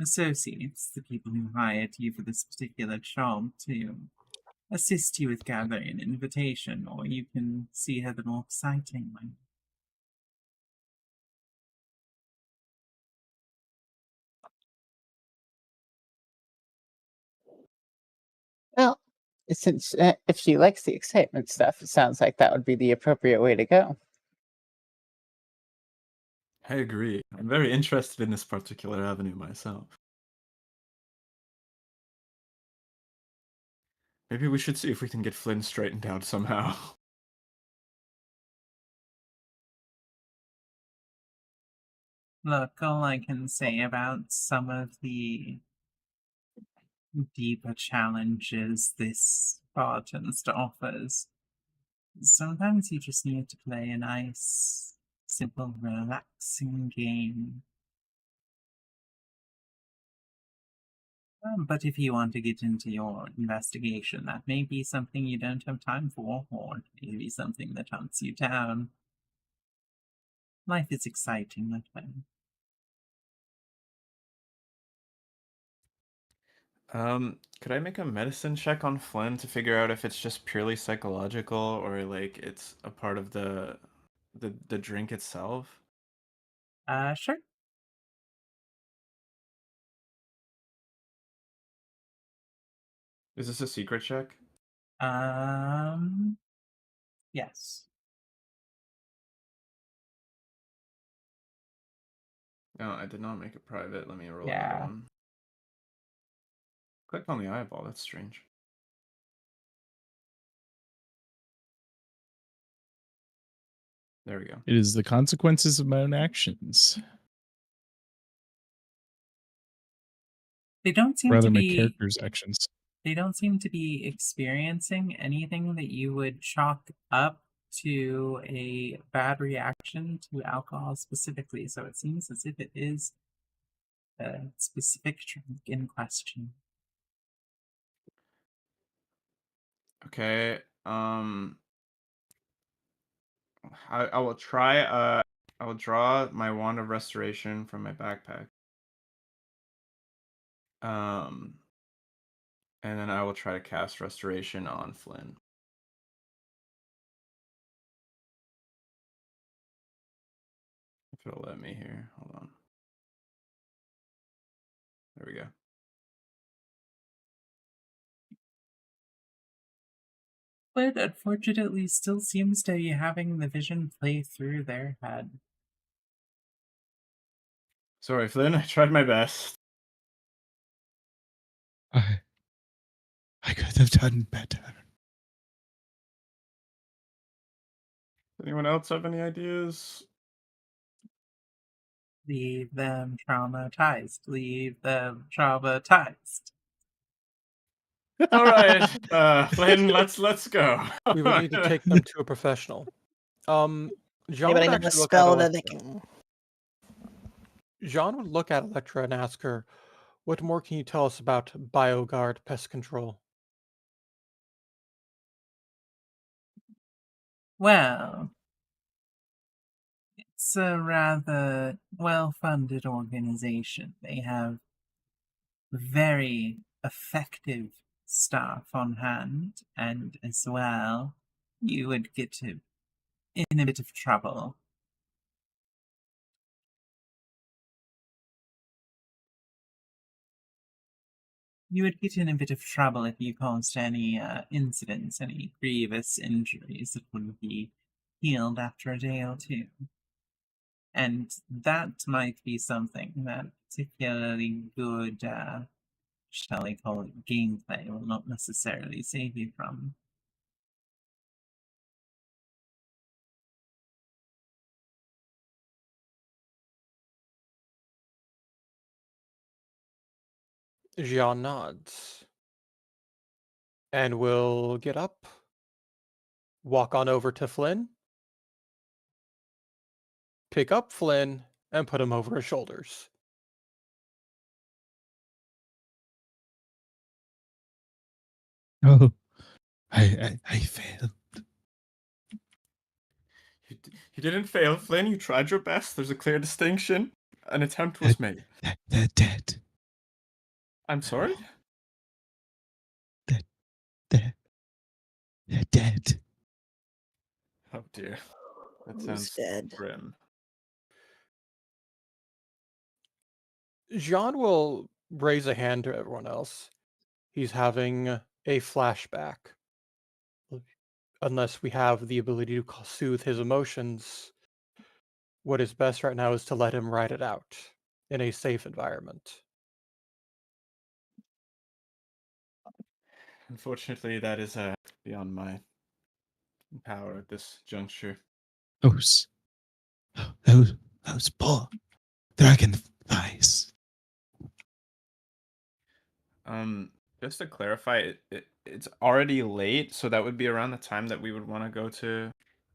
associates, the people who hired you for this particular job, to assist you with gathering an invitation, or you can see her the more exciting way. Well, since if she likes the excitement stuff, it sounds like that would be the appropriate way to go. I agree. I'm very interested in this particular avenue myself. Maybe we should see if we can get Flynn straightened out somehow. Look, all I can say about some of the deeper challenges this botanist offers, sometimes you just need to play a nice, simple, relaxing game. But if you want to get into your investigation, that may be something you don't have time for, or maybe something that hunts you down. Life is exciting that way. Could I make a medicine check on Flynn to figure out if it's just purely psychological or like it's a part of the drink itself? Sure. Is this a secret check? Yes. No, I did not make it private. Let me roll another Yeah. one. Click on the eyeball. That's strange. There we go. It is the consequences of my own actions. They don't seem Rather, to my be. character's actions. They don't seem to be experiencing anything that you would chalk up to a bad reaction to alcohol specifically. So it seems as if it is a specific drink in question. Okay. I will try. I will draw my wand of restoration from my backpack. And then I will try to cast restoration on Flynn. If it'll let me here. Hold on. There we go. But unfortunately, still seems to be having the vision play through their head. Sorry, Flynn. I tried my best. I could have done better. Anyone else have any ideas? Leave them traumatized. Leave them traumatized. All right, Flynn. Let's go. We would need to take them to a professional. John would Anybody got a actually look at spell that they Electra. can? Jean would look at Electra and ask her, "What more can you tell us about BioGuard pest control?" Well, it's a rather well-funded organization. They have very effective staff on hand, and as well, you would get in a bit of trouble. You would get in a bit of trouble if you caused any incidents, any grievous injuries that wouldn't be healed after a day or two. And that might be something that particularly good, shall we call it, gameplay will not necessarily save you from. Jean nods and will get up, walk on over to Flynn, pick up Flynn, and put him over his shoulders. Oh, I failed. You didn't fail, Flynn. You tried your best. There's a clear distinction. An attempt was made. They're dead. I'm sorry? They're dead. Oh dear. That Who's sounds dead? grim. Jean will raise a hand to everyone else. He's having a flashback. Unless we have the ability to soothe his emotions, what is best right now is to let him ride it out in a safe environment. Unfortunately, that is beyond my power at this juncture. Those, those poor dragonflies. Just to clarify, it's already late, so that would be around the time that we would want to go to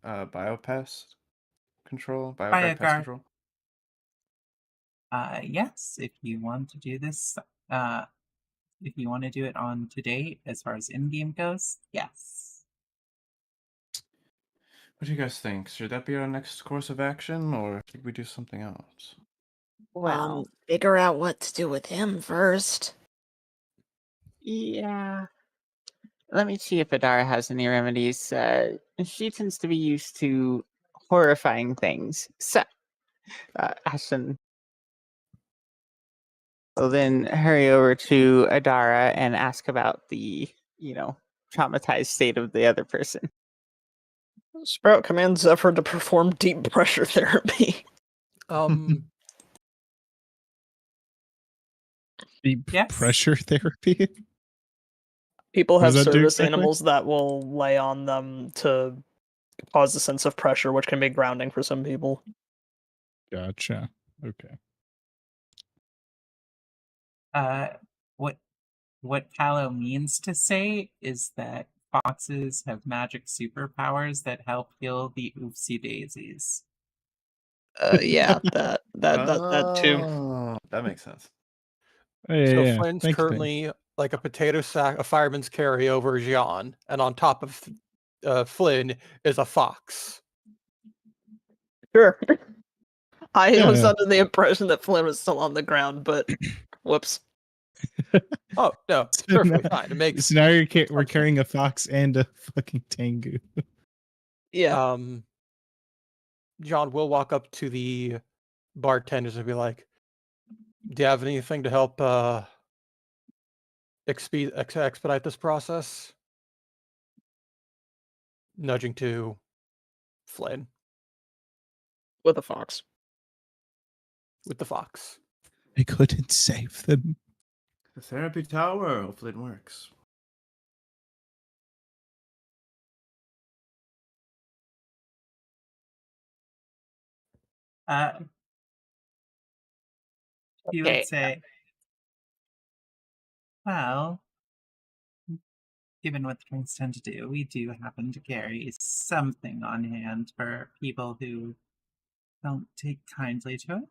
biopest control, bioguard pest Bioguard. control. Yes, if you want to do this, if you want to do it on to date, as far as in-game goes, yes. What do you guys think? Should that be our next course of action, or should we do something else? Well, Figure out what to do with him first. yeah. Let me see if Adara has any remedies. She tends to be used to horrifying things. So, Ashton will then hurry over to Adara and ask about the, traumatized state of the other person. Sprout commands Zephyr to perform deep pressure therapy. Deep Yes. pressure therapy. People What have does that do service exactly? animals that will lay on them to cause a sense of pressure, which can be grounding for some people. Gotcha. Okay. What Palo means to say is that foxes have magic superpowers that help heal the oopsie daisies. Yeah, that too. Oh, that makes sense. Oh, yeah, So yeah. Flynn's Thank you, currently like a potato sack, a fireman's carry over Jean, and on top of Flynn is a fox. Sure. I Yeah, was yeah. under the impression that Flynn was still on the ground, but whoops. Oh no, it's perfectly fine. It makes So now we're sense. carrying a fox and a fucking Tengu. Yeah. John will walk up to the bartenders and be like, "Do you have anything to help expedite this process?" Nudging to Flynn With a fox. with the fox. I couldn't save them. The therapy tower. Hopefully it works. You Okay. would say, well, given what things tend to do, we do happen to carry something on hand for people who don't take kindly to it.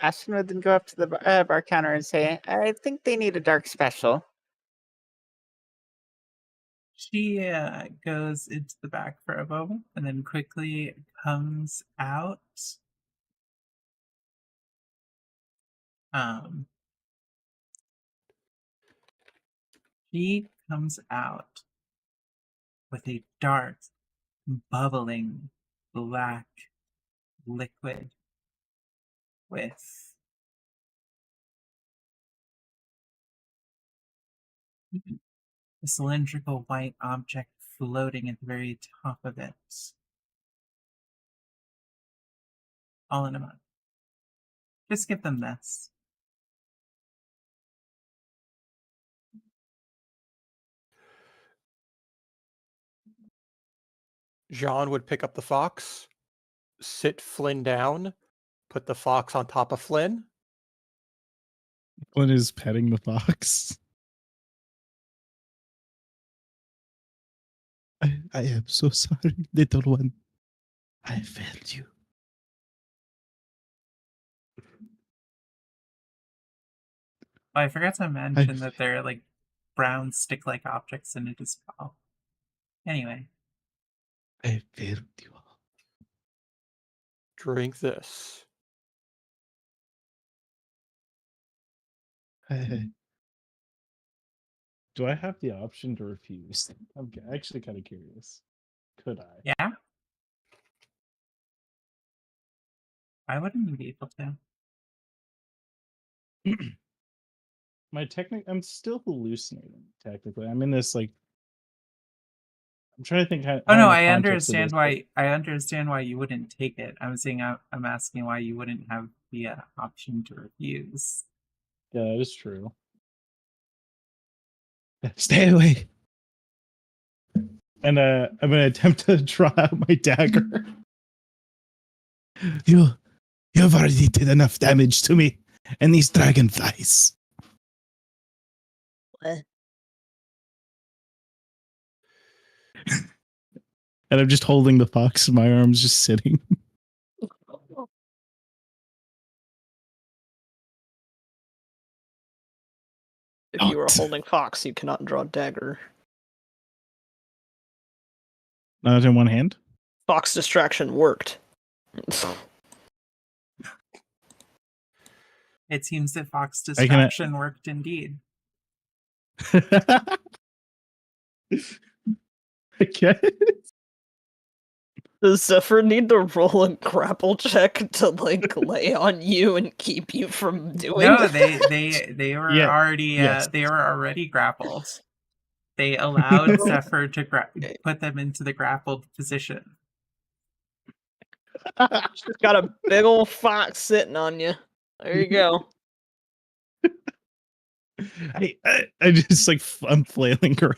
Ashton would then go up to the bar counter and say, I think they need a dark special. She goes into the back for a moment and then quickly comes out. She comes out with a dark, bubbling, black liquid with a cylindrical white object floating at the very top of it. All in a mug. Just give them this. Jean would pick up the fox, sit Flynn down, put the fox on top of Flynn. Flynn is petting the fox. I am so sorry, little one. I failed you. Oh, I forgot to mention that there are like brown stick-like objects in it as well. Anyway. I failed you all. Drink this. Do I have the option to refuse? I'm actually kind of curious. Could I? Yeah? I wouldn't be able to. I'm still hallucinating, technically. I'm in this, like, I'm trying to think how Oh no, in the I context of understand this, I understand why you wouldn't take it. I'm asking why you wouldn't have the option to refuse. yeah, that is true. Stay away. And I'm gonna attempt to draw out my dagger. You've already did enough damage to me and these dragonflies. What? And I'm just holding the fox. My arm's just sitting. If you were Not. holding Fox, you cannot draw dagger. Not in one hand. Fox distraction worked. It seems that Fox can- distraction worked indeed. Okay. Does Zephyr need to roll a grapple check to like lay on you and keep you from doing No, that? they were Yeah, already yes. they were already grappled. They allowed Zephyr to put them into the grappled position. Just got a big old fox sitting on you. There you go. I just like I'm flailing around.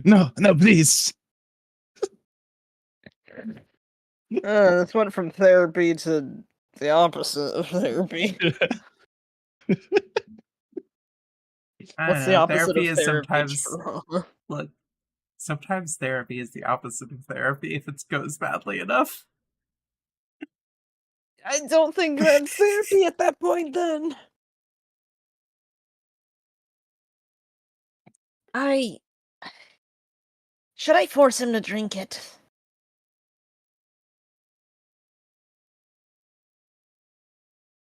No, please. This went from therapy to the opposite of therapy. I What's don't the know, opposite therapy of is therapy? sometimes Jerome? look. Sometimes therapy is the opposite of therapy if it goes badly enough. I don't think that's therapy at that point then. Should I force him to drink it?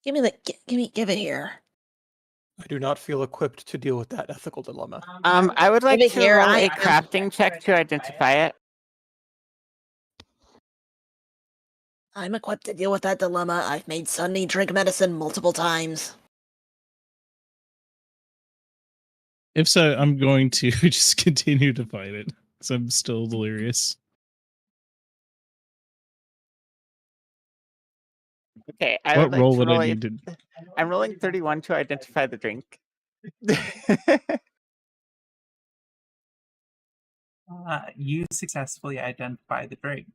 Give it here. I do not feel equipped to deal with that ethical dilemma. I would like Give it to here, roll I- a crafting check to identify it. I'm equipped to deal with that dilemma. I've made Sunny drink medicine multiple times. If so, I'm going to just continue to fight it because I'm still delirious. Okay, I What would like roll to would roll I a- need to? I'm rolling 31 to identify the drink. You successfully identify the drink.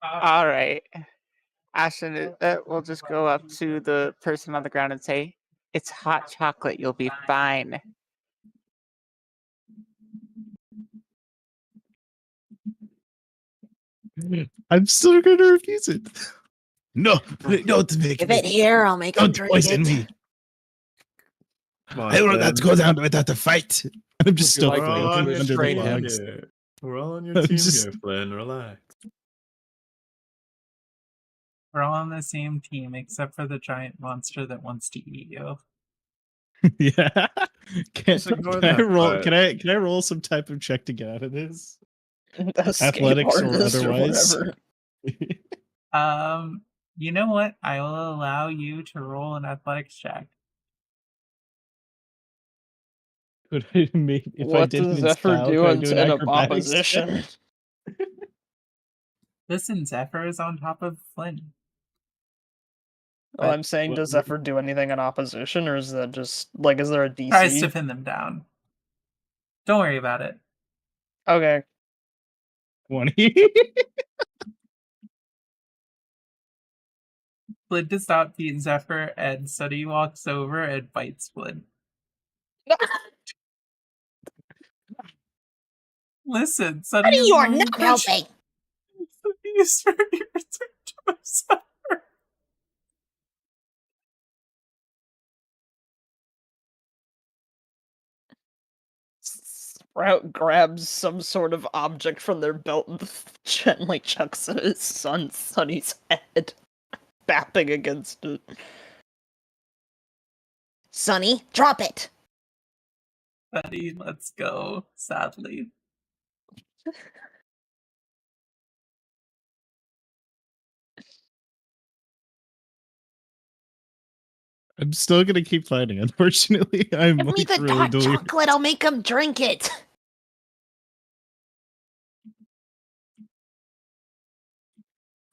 All right. Ashton, we'll just go up to the person on the ground and say, "It's hot chocolate. You'll be fine." I'm still going to refuse it. No, don't make Give me. it here, I'll make him Don't drink poison it. me. Come on, I will not Flynn. go down without a fight. I'm just still like We're all me on to your under the restrain team him? fogs. here. We're all on your I'm team just- here, Flynn. Relax. We're all on the same team except for the giant monster that wants to eat you. Yeah. Can, Just ignore can I that roll? part. Can I roll some type of check to get out of this? Escape Athletics or artist otherwise? whatever. You know what? I will allow you to roll an athletics check. Could I make if I What did it does in Zephyr style? do Could I in do an an acrobatics check? opposition? Listen, Zephyr is on top of Flynn. Well, I'm saying, what- does Zephyr do anything in opposition, or is that just like, is there a DC? Tries to pin them down. Don't worry about it. Okay. 20. Flynn does not beat Zephyr, and Sunny walks over and bites Flynn. Listen, Sunny Honey, is you are very not much- helping. Sunny is very irritated with Zephyr. Sprout grabs some sort of object from their belt and gently chucks at his son Sunny's head, bapping against it. Sunny, drop it. Sunny, let's go, sadly. I'm still gonna keep fighting. Unfortunately, I'm Give me like the really hot delirious. chocolate, I'll make him drink it.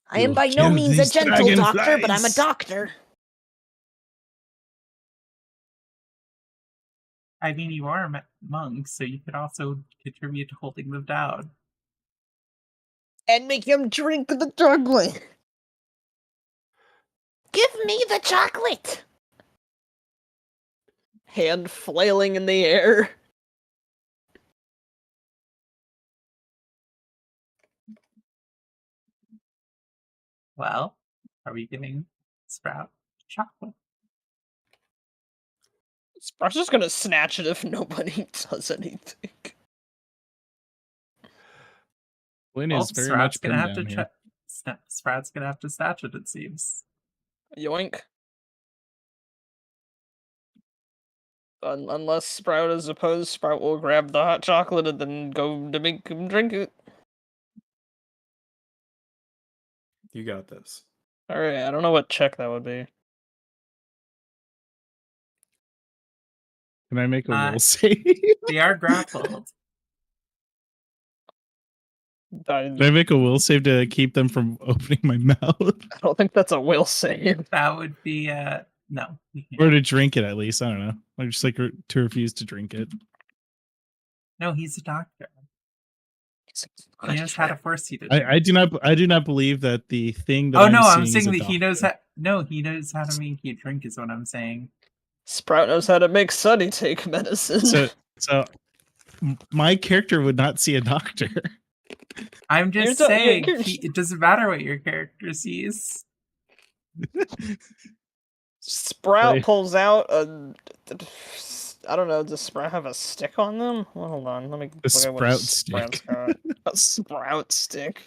I am You'll by no kill means a these gentle doctor, but I'm a dragonflies. doctor. I mean, you are a monk, so you could also contribute to holding them down. And make him drink the chocolate. Give me the chocolate. Hand flailing in the air. Well, are we giving Sprout chocolate? Sprout's just gonna snatch it if nobody does anything. Flynn Well, is very Sprout's much gonna pinned have down to here. Sprout's gonna have to snatch it. It seems. Yoink. Unless Sprout is opposed, Sprout will grab the hot chocolate and then go to make him drink it. You got this. Alright, I don't know what check that would be. Can I make a will save? They are grappled. Can I make a will save to keep them from opening my mouth? I don't think that's a will save. That would be no. You can't. Or to drink it at least. I don't know. I just like to refuse to drink it. No, he's a doctor. He knows how to force you to drink. I do not believe that the thing that I'm seeing saying is that he knows how. No, he knows how to make you drink. Is what I'm saying. Sprout knows how to make Sunny take medicine. So my character would not see a doctor. I'm just saying, it doesn't matter what your character sees. Sprout pulls out a. I don't know. Does Sprout have a stick on them? Well, hold on. Let me A look at what sprout Sprout's stick. got. A sprout stick.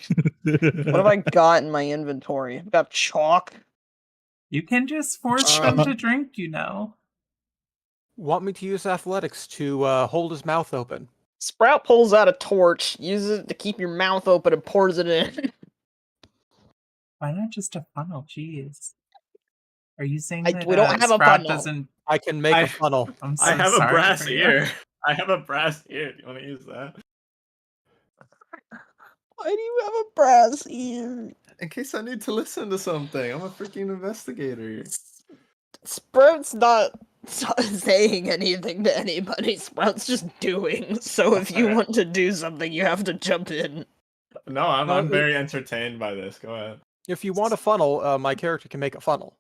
What have I got in my inventory? I've got chalk. You can just force them to drink, you know. Want me to use athletics to hold his mouth open? Sprout pulls out a torch, uses it to keep your mouth open, and pours it in. Why not just a funnel? Jeez. Are you saying that we don't have a Sprout funnel. doesn't? I can make a funnel. I'm so I have a sorry brass for you. ear. I have a brass ear. Do you want to use that? Why do you have a brass ear? In case I need to listen to something. I'm a freaking investigator. Sprout's not saying anything to anybody. Sprout's just doing. So if you want to do something, you have to jump in. No, I'm very entertained by this. Go ahead. If you want a funnel, my character can make a funnel.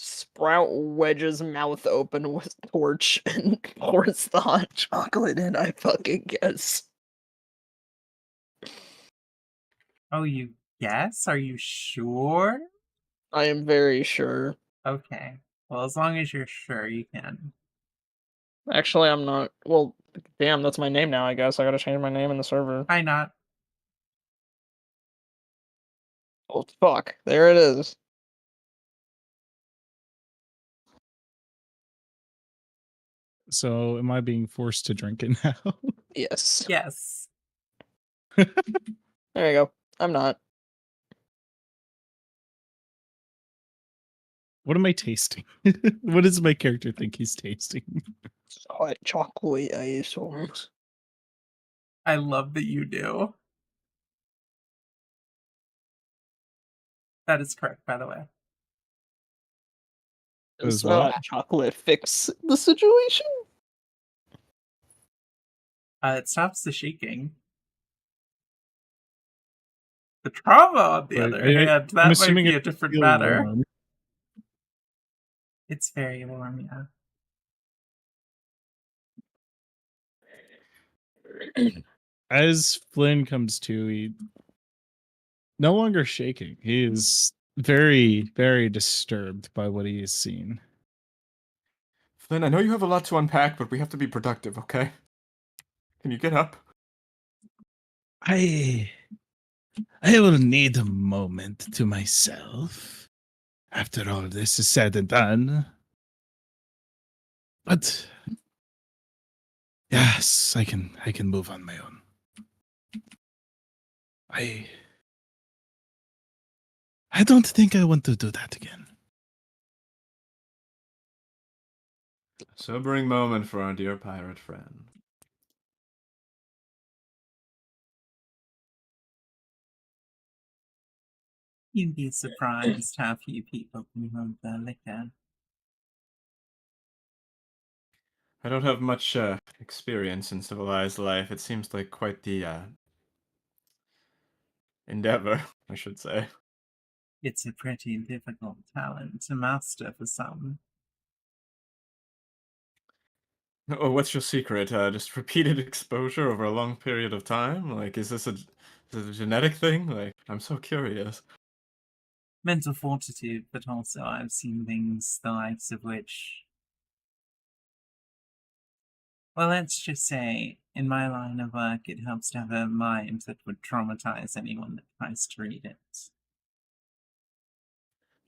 Sprout wedges mouth open with torch and pours the hot chocolate in, I fucking guess. Oh, you guess? Are you sure? I am very sure. Okay. Well, as long as you're sure, you can. Actually, I'm not. Well, damn, that's my name now, I guess. I gotta change my name in the server. Why not? Oh, fuck. There it is. So am I being forced to drink it now? Yes. Yes. There you go. I'm not. What am I tasting? What does my character think he's tasting? Hot chocolate, I assume. I love that you do. That is correct, by the way. Does Does what? hot chocolate fix the situation? It stops the shaking. The trauma, on the other hand, I'm that might assuming be a it's different really matter. warm. It's very warm, yeah. As Flynn comes to, he no longer shaking. He is very, very disturbed by what he has seen. Flynn, I know you have a lot to unpack, but we have to be productive, okay? Can you get up? I will need a moment to myself after all this is said and done. But yes, I can move on my own. I don't think I want to do that again. Sobering moment for our dear pirate friend. You'd be surprised how few people can hold their liquor. I don't have much experience in civilized life. It seems like quite the endeavor, I should say. It's a pretty difficult talent to master for some. Oh, what's your secret? Just repeated exposure over a long period of time? Like, is this a genetic thing? Like, I'm so curious. Mental fortitude, but also I've seen things the likes of which, well, let's just say, in my line of work, it helps to have a mind that would traumatize anyone that tries to read it.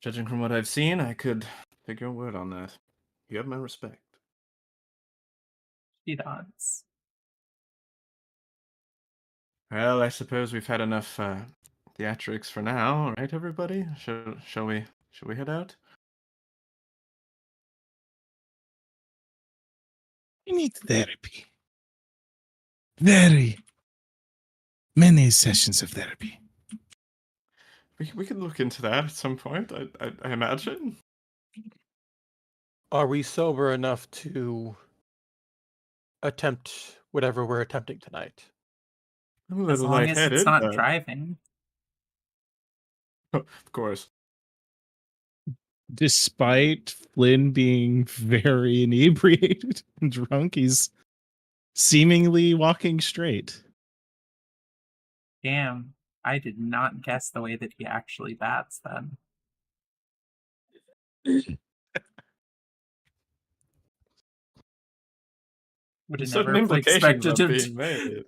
Judging from what I've seen, I could figure a word on that. You have my respect. She does. Well, I suppose we've had enough theatrics for now, right, everybody? Shall we head out? I need therapy. Very many sessions of therapy. We could look into that at some point. I imagine. Are we sober enough to attempt whatever we're attempting tonight? I'm a As little long as it's lightheaded, not but driving. of course. Despite Flynn being very inebriated and drunk, he's seemingly walking straight. Damn, I did not guess the way that he actually bats then. Would have Certain never implications expected are him being made.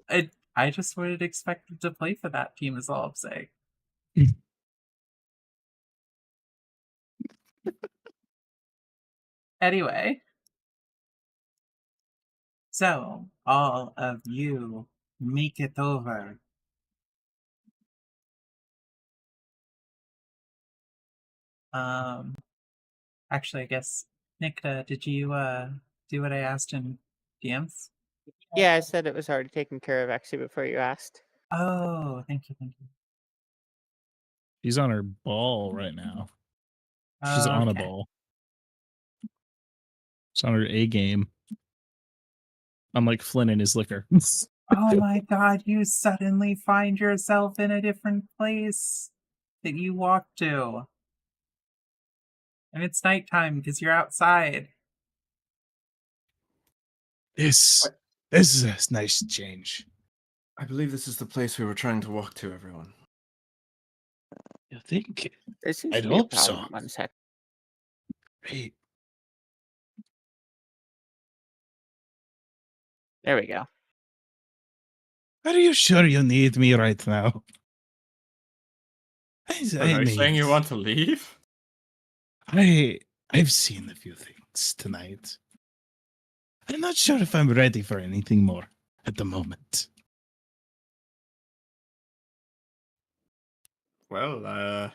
I just would have expected to play for that team, is all I'm saying. Anyway. So, all of you make it over. Actually, I guess, Nick, did you do what I asked in DMs? Yeah, I said it was already taken care of actually before you asked. Oh, thank you. She's on her ball right now. She's on a Okay. ball. She's on her A game. Unlike Flynn and his liquor. Oh my god, you suddenly find yourself in a different place that you walked to. And it's nighttime because you're outside. This is a nice change. I believe this is the place we were trying to walk to, everyone. You think? There seems I'd to be a hope problem. so. 1 sec. Right. There we go. Are you sure you need me right now? Are you saying you want to leave? I've seen a few things tonight. I'm not sure if I'm ready for anything more at the moment. Well, I'm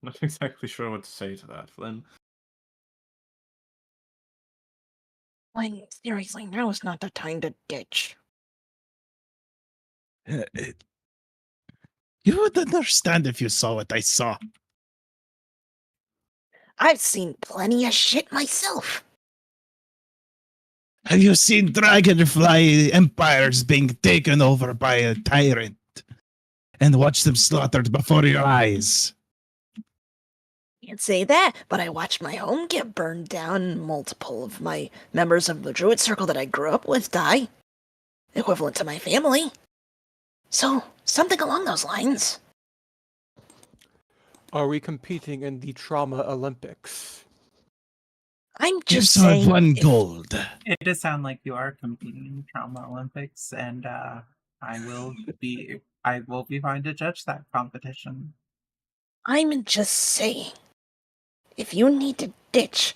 not exactly sure what to say to that, Flynn. Like, seriously, now is not the time to ditch. You would understand if you saw what I saw. I've seen plenty of shit myself. Have you seen dragonfly empires being taken over by a tyrant and watched them slaughtered before your eyes? Can't say that, but I watched my home get burned down and multiple of my members of the druid circle that I grew up with die. Equivalent to my family. So, something along those lines. Are we competing in the Trauma Olympics? I'm You just saw saying. one if- gold. It does sound like you are competing in the Trauma Olympics, and I will be fine to judge that competition. I'm just saying. If you need to ditch,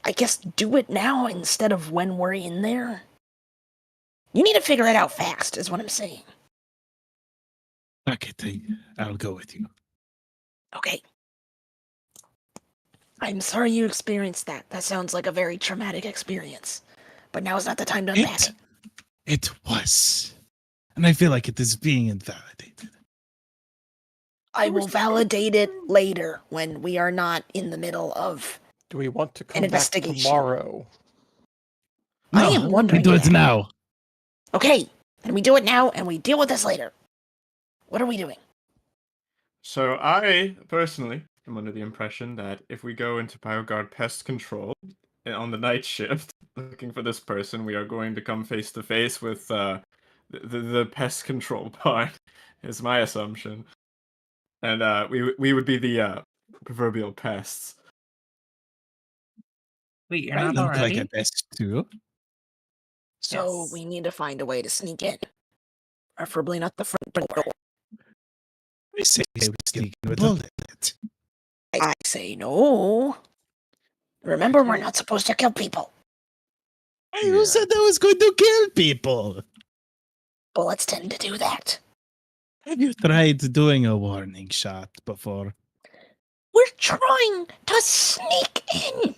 I guess do it now instead of when we're in there. You need to figure it out fast, is what I'm saying. Okay, I'll go with you. Okay. I'm sorry you experienced that. That sounds like a very traumatic experience. But now is not the time to unpack it. It was. And I feel like it is being invalidated. I will validate it later when we are not in the middle of. Do we want to An come back investigation. tomorrow? I No, am wondering. we do it that. now. Okay, then we do it now, and we deal with this later. What are we doing? So I personally am under the impression that if we go into BioGuard pest control on the night shift looking for this person, we are going to come face to face with the pest control part. Is my assumption, and we would be the proverbial pests. Wait, you're I not look like already? a pest too. So Yes. we need to find a way to sneak in. Preferably not the front door. I say we sneak in with a bullet. I say no. Remember, we're not supposed to kill people. Who said I was going to kill people? Bullets tend to do that. Have you tried doing a warning shot before? We're trying to sneak in.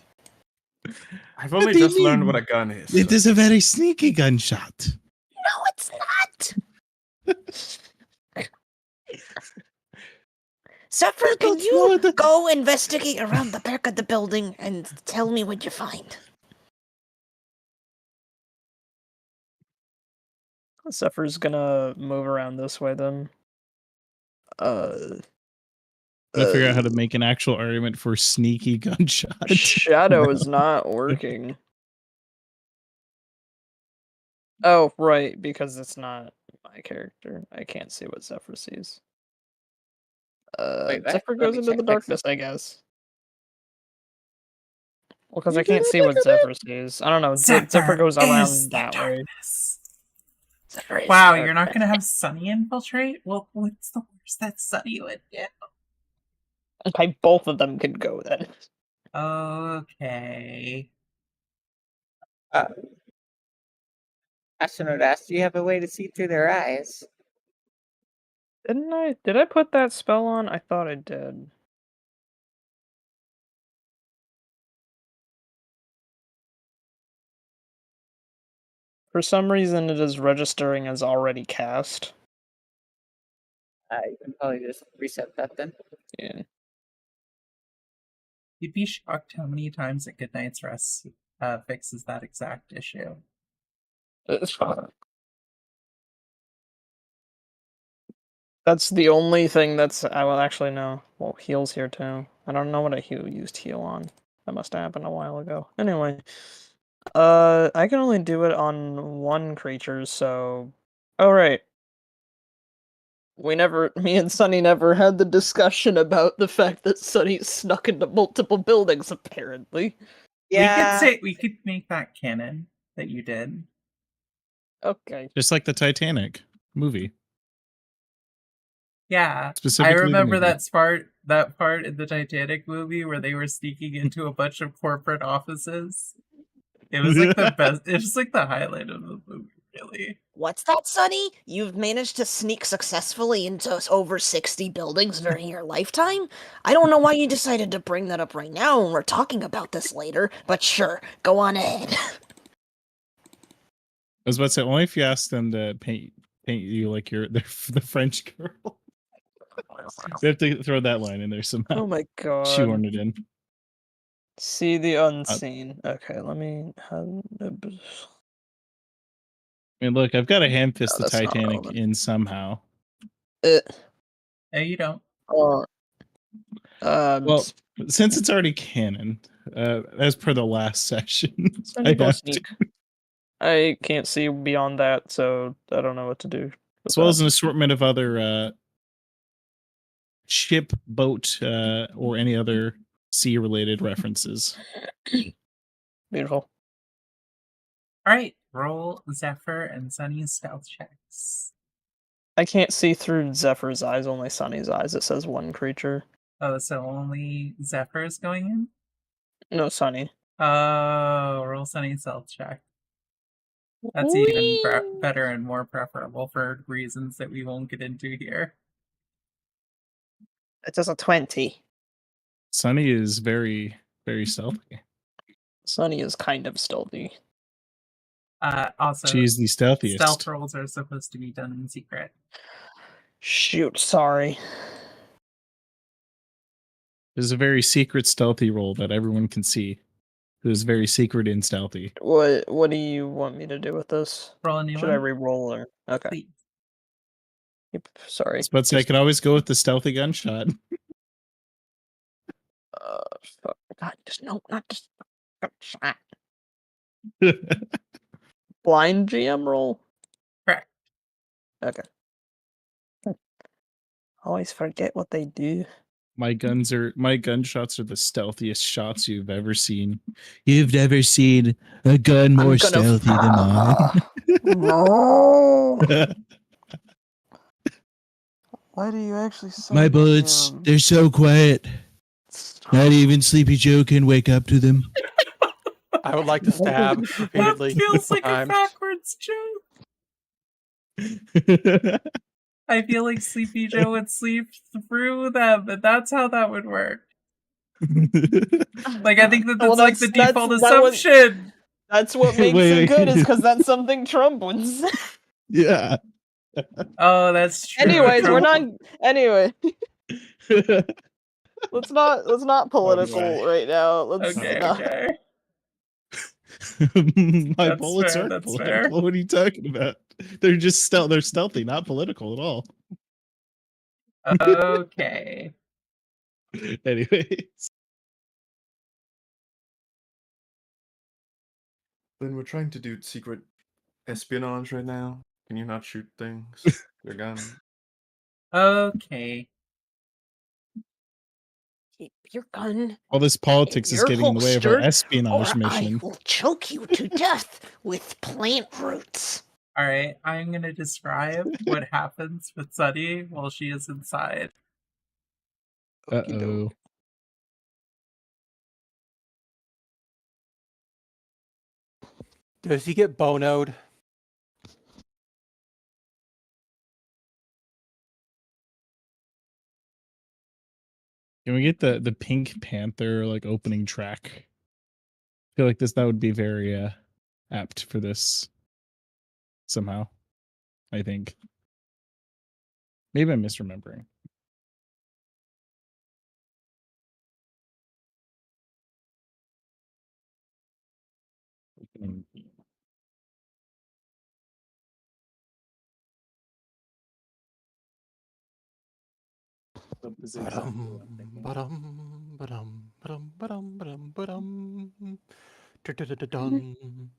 I've What only do you just learned what mean? a gun is. It so- is a very sneaky gunshot. No, it's not. Zephyr, can That's you not- go investigate around the back of the building and tell me what you find? Zephyr's gonna move around this way then. I'm gonna figure out how to make an actual argument for sneaky gunshot. Shadow is not working. Oh, right, because it's not my character. I can't see what Zephyr sees. Wait, what? Zephyr Let goes me into check the my darkness, I guess. Well, because You I can't didn't see what look at it? Zephyr sees. I don't know. Zephyr goes is around the that way. darkness. Zephyr is Wow, dark. you're not gonna have Sunny infiltrate? Well, what's the worst that Sunny would do? Okay, both of them could go then. Okay. Astronaut asked, do you have a way to see through their eyes? Didn't I? Did I put that spell on? I thought I did. For some reason, it is registering as already cast. You can probably just reset that then. Yeah. You'd be shocked how many times a Good Night's Rest fixes that exact issue. That's the only thing that's. I will actually know. Well, heal's here too. I don't know what I used heal on. That must have happened a while ago. Anyway, I can only do it on one creature. So, oh right. Me and Sunny never had the discussion about the fact that Sunny snuck into multiple buildings. Apparently. Yeah. We could make that canon that you did. Okay. Just like the Titanic movie. Yeah, I Specifically the remember movie. that part in the Titanic movie where they were sneaking into a bunch of corporate offices. It was like the best. It was like the highlight of the movie, really. What's that, Sonny? You've managed to sneak successfully into over 60 buildings during your lifetime? I don't know why you decided to bring that up right now when we're talking about this later, but sure, go on ahead. I was about to say, only if you ask them to paint you like you're the French girl. We have to throw that line in there somehow. Oh my god. Shoehorn it in. See the unseen. Okay, let me. I mean, look, I've got to hand fist the that's not Titanic relevant. in somehow. No, you don't. Well, since it's already canon, as per the last session, Sunny, go have sneak. I can't see beyond that, so I don't know what to do. with as well that. as an assortment of other ship, boat, or any other sea-related references. Beautiful. All right, roll Zephyr and Sunny's stealth checks. I can't see through Zephyr's eyes, only Sunny's eyes. It says one creature. Oh, so only Zephyr is going in? No, Sunny. Oh, roll Sunny's stealth check. That's even better and more preferable for reasons that we won't get into here. It says a 20. Sunny is very, very stealthy. Sunny is kind of stealthy. Also, She's the stealthiest. stealth rolls are supposed to be done in secret. Shoot, sorry. There's a very secret, stealthy roll that everyone can see. who's very secret and stealthy. What do you want me to do with this? Roll a new Should one. I re-roll or okay? Please. Yep, sorry. But I could always go with the stealthy gunshot. Fuck. God, just no, not just shot. Blind GM roll. Correct. Okay. Always forget what they do. My gunshots are the stealthiest shots you've ever seen. You've never seen a gun more stealthy than mine. No. Why do you actually say My that, bullets, GM? they're so quiet. Not even Sleepy Joe can wake up to them. I would like to stab That repeatedly. feels like a times. backwards joke. I feel like Sleepy Joe would sleep through them, but that's how that would work. Like, I think that's Well, like the default that was- assumption. That's what makes Wait, it good, is wait. because that's something Trump would say. Yeah. Oh, that's true. Anyways, we're Trump- not. Anyway, let's not political boy. right now. Let's Okay, not. okay. My That's bullets fair, aren't that's political. fair. What are you talking about? They're just they're stealthy, not political at all. Okay. Anyways. Then we're trying to do secret espionage right now. Can you not shoot things? Your gun. Okay. Keep your gun All this politics is your getting in the way of our holster, espionage or mission. I will choke you to death with plant roots. Alright, I'm gonna describe what happens with Sunny while she is inside. Uh-oh. Does he get bonoed? Can we get the Pink Panther like opening track? I feel like that would be very apt for this somehow. I think. Maybe I'm misremembering. Opening theme. The position I'm thinking. Dun.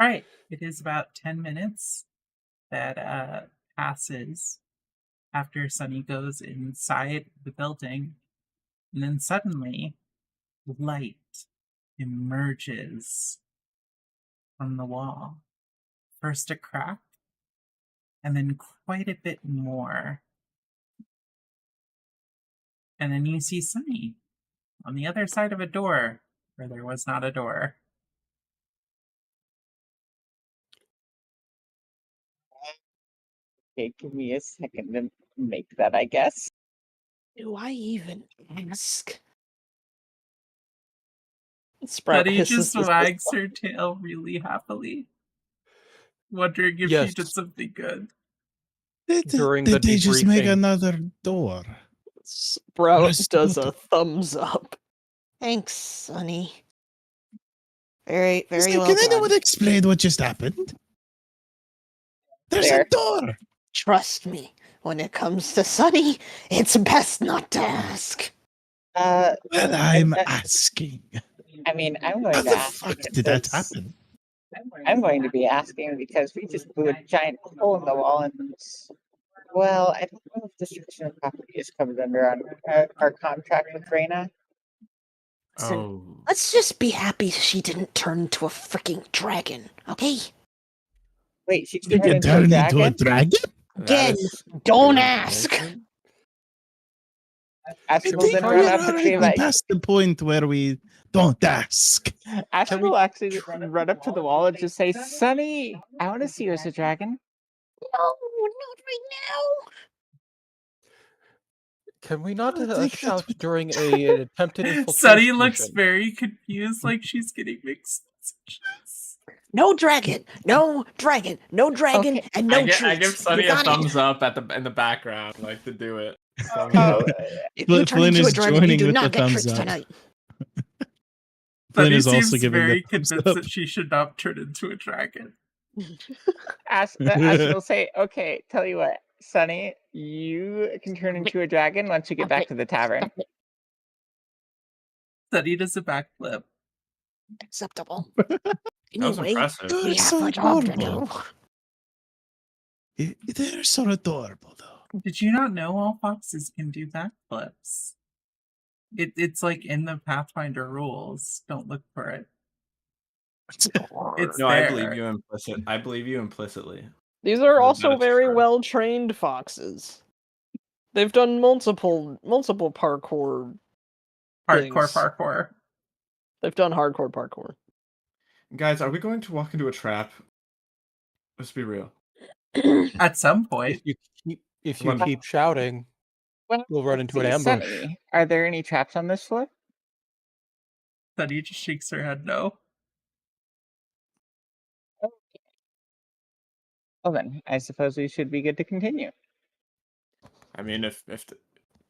Alright, it is about 10 minutes that passes after Sunny goes inside the building, and then suddenly light emerges from the wall. First a crack, and then quite a bit more. And then you see Sunny on the other side of a door where there was not a door. Okay, give me a second to make that, I guess. Do I even ask? Sprout Sunny hisses just this wags her tail really happily, wondering if she Yes. did something good. During Did the they just make debriefing. another door? Sprout Press does a button. thumbs up. Thanks, Sonny. Very, very Listen, well can done. anyone explain what just happened? There's There. a door. Trust me, when it comes to Sonny, it's best not to ask. Well, I'm I- asking. I mean, I'm How going to the ask fuck did that because happen? I'm going to be asking because we just blew a giant hole in the wall, and well, I don't know if destruction of property is covered under our contract with Reyna. Listen, Oh. let's just be happy she didn't turn into a freaking dragon, okay? Wait, she Did turned you into a turn into a dragon? dragon? Again, That is don't good ask. information. I Ashton will think then we're run up and be already like, past the point where we don't ask. Ashton we will actually run up to the wall and just say, Sonny, I want to see you as a dragon. No, not right now. Can we not I think shout that's what- during an attempted infiltration Sunny looks mission? very confused, like she's getting mixed messages. No dragon, no dragon, no dragon, Okay. and no I give treats. Sunny You a got it. thumbs up in the background, like to do it. Thumbs Oh, up. If you turn Flynn into a is dragon, you joining do with the not get thumbs treats up. tonight. Flynn Sunny is also seems giving the very thumbs convinced up. that she should not turn into a dragon. Ashton will say, okay, tell you what, Sonny, you can turn into a dragon once you get back to the tavern. Sunny does a backflip. Acceptable. That was Anyway, impressive. You're we have so a job to adorable. do. They're so adorable, though. Did you not know all foxes can do backflips? It's like in the Pathfinder rules. Don't look for it. It's No, there. I believe you implicitly. These are That also is very true. well trained foxes. They've done multiple parkour. Hardcore things. parkour. They've done hardcore parkour. Guys, are we going to walk into a trap? Let's be real. At some point. If you One- keep shouting, Well, we'll run into an let's ambush. see, Sonny, are there any traps on this floor? Sunny just shakes her head no. Well then, I suppose we should be good to continue. I mean, if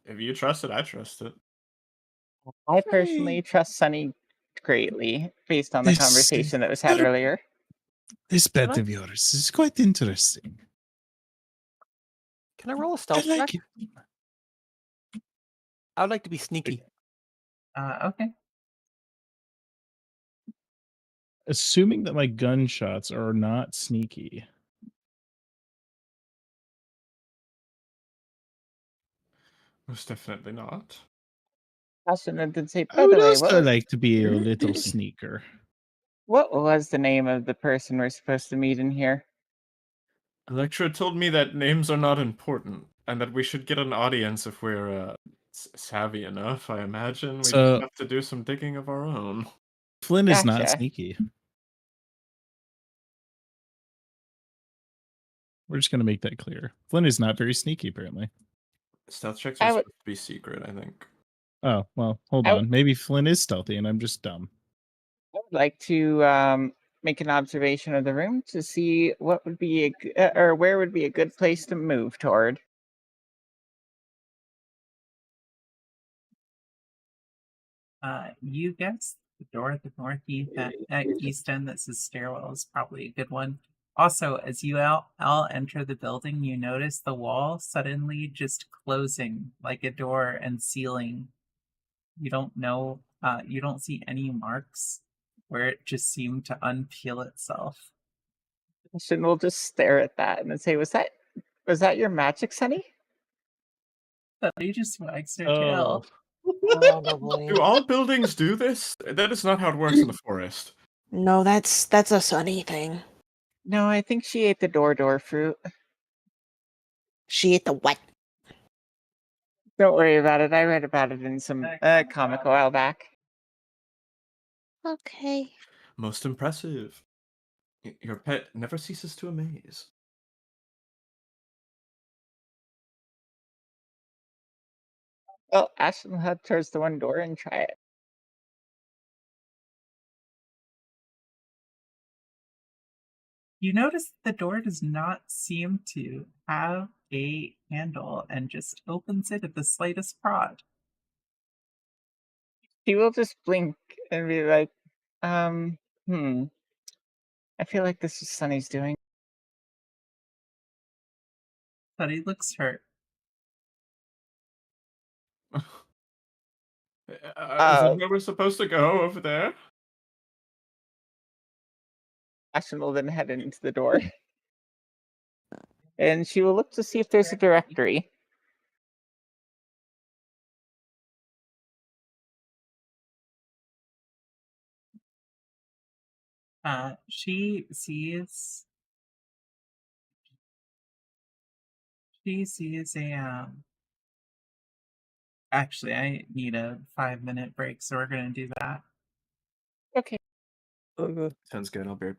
you trust it, I trust it. I personally trust Sonny greatly, based on the This- conversation that was had They're- earlier. This pet of yours is quite interesting. Can I roll a I stealth like check? it. I would like to be sneaky. Okay. Assuming that my gunshots are not sneaky. Most definitely not. Ashton did say, I by would the way, also like to be a little sneaker. what was the name of the person we're supposed to meet in here? Electra told me that names are not important, and that we should get an audience if we're savvy enough. I imagine we So- just have to do some digging of our own. Flynn is not Gotcha. sneaky. We're just going to make that clear. Flynn is not very sneaky, apparently. Stealth checks I are would- supposed to be secret, I think. Oh, well, hold I w- on. Maybe Flynn is stealthy and I'm just dumb. I would like to make an observation of the room to see what would be or where would be a good place to move toward. You guess the door at the northeast at east end that says stairwell is probably a good one. Also, as you all enter the building, you notice the wall suddenly just closing like a door and sealing. You don't know, you don't see any marks where it just seemed to unpeel itself. Ashton will just stare at that and then say, was that your magic, Sonny? But he just wags their Oh. tail. Probably. Do all buildings do this? That is not how it works in the forest. No, that's a Sunny thing. No, I think she ate the door fruit. She ate the what? Don't worry about it. I read about it in some comic a while back. Okay. Most impressive. Your pet never ceases to amaze. Well, Ashton will head towards the one door and try it. You notice the door does not seem to have a handle and just opens it at the slightest prod. She will just blink and be like, hmm. I feel like this is Sunny's doing. But he looks hurt. Is that where we're supposed to go over there? Ashen will then head into the door. And she will look to see if there's a directory. She sees a actually I need a 5-minute break, so we're gonna do that. Okay. Sounds good. I'll be.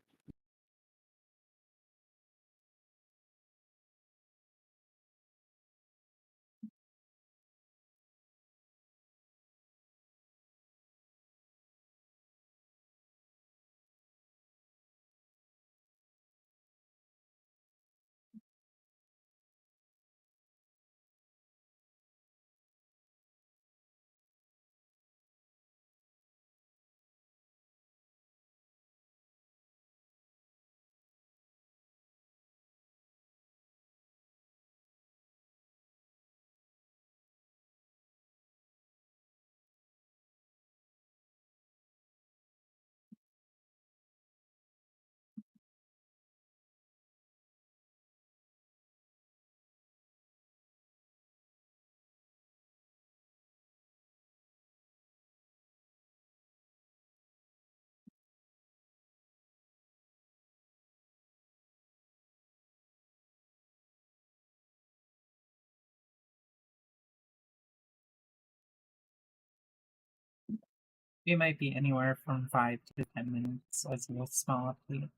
We might be anywhere from 5 to 10 minutes as we'll small up the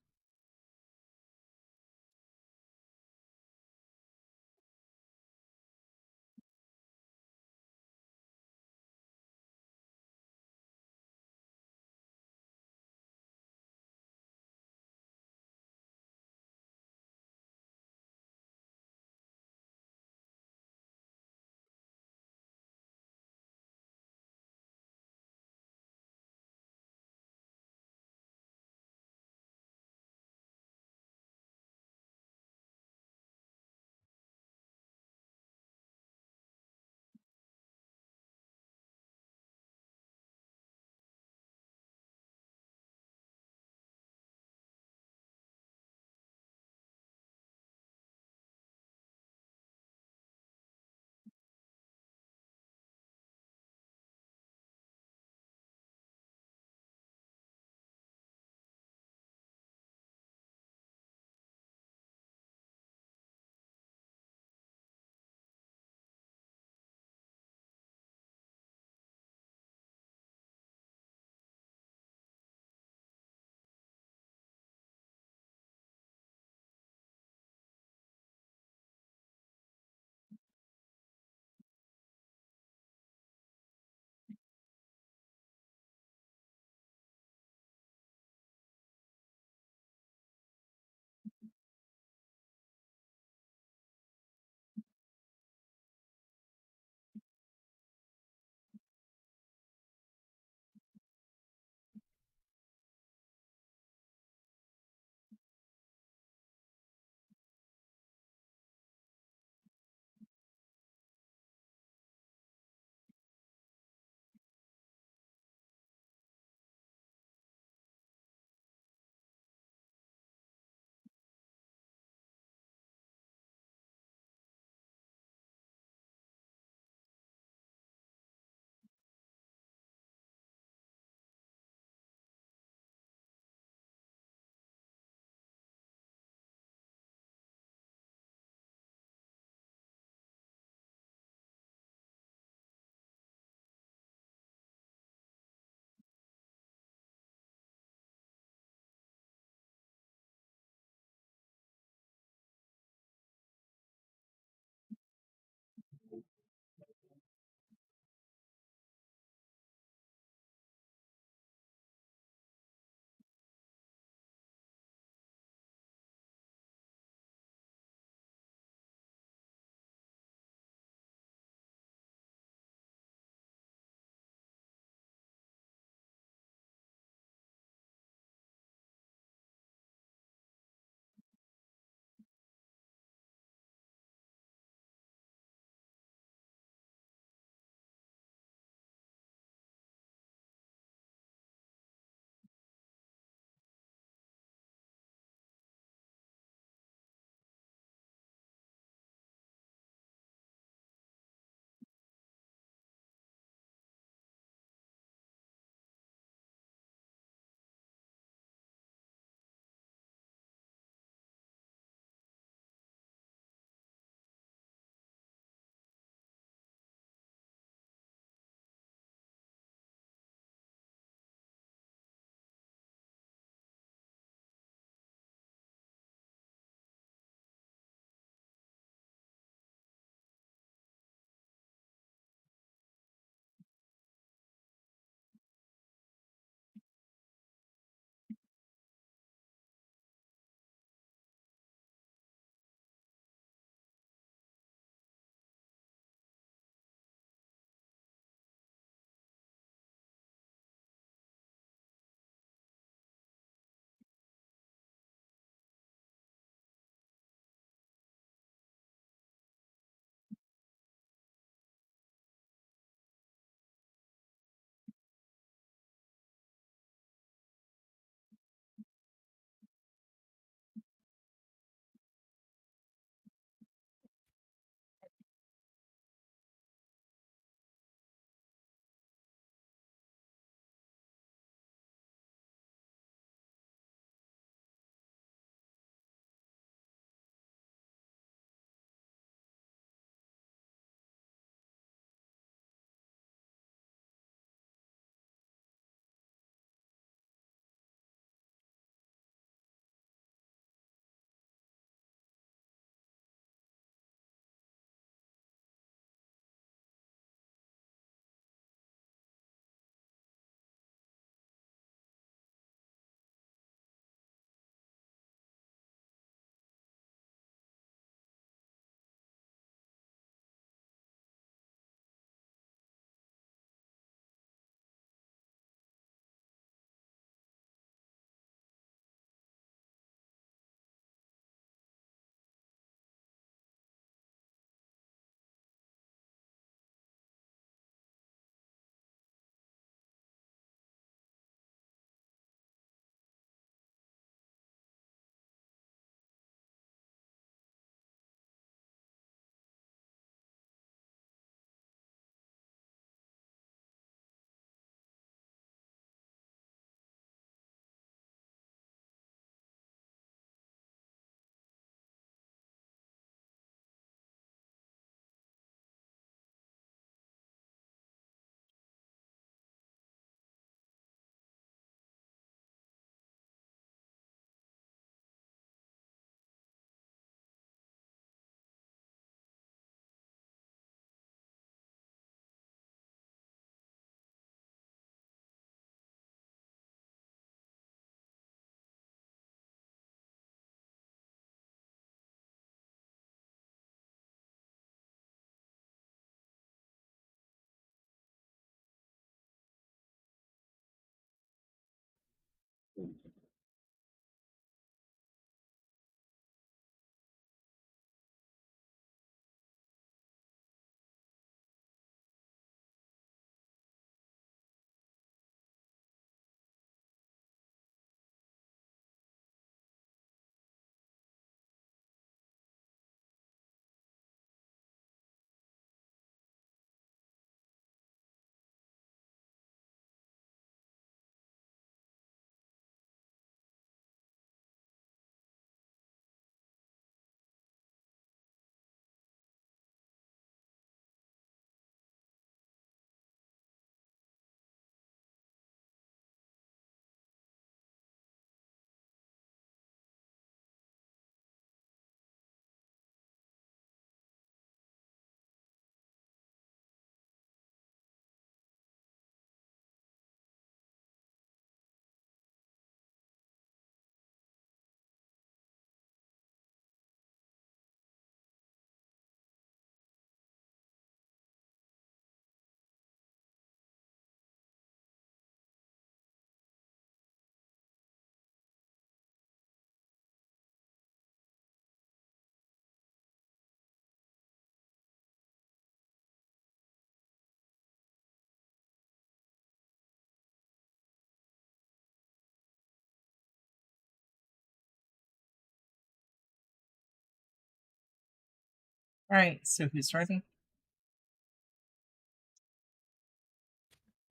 Alright, so who's starting?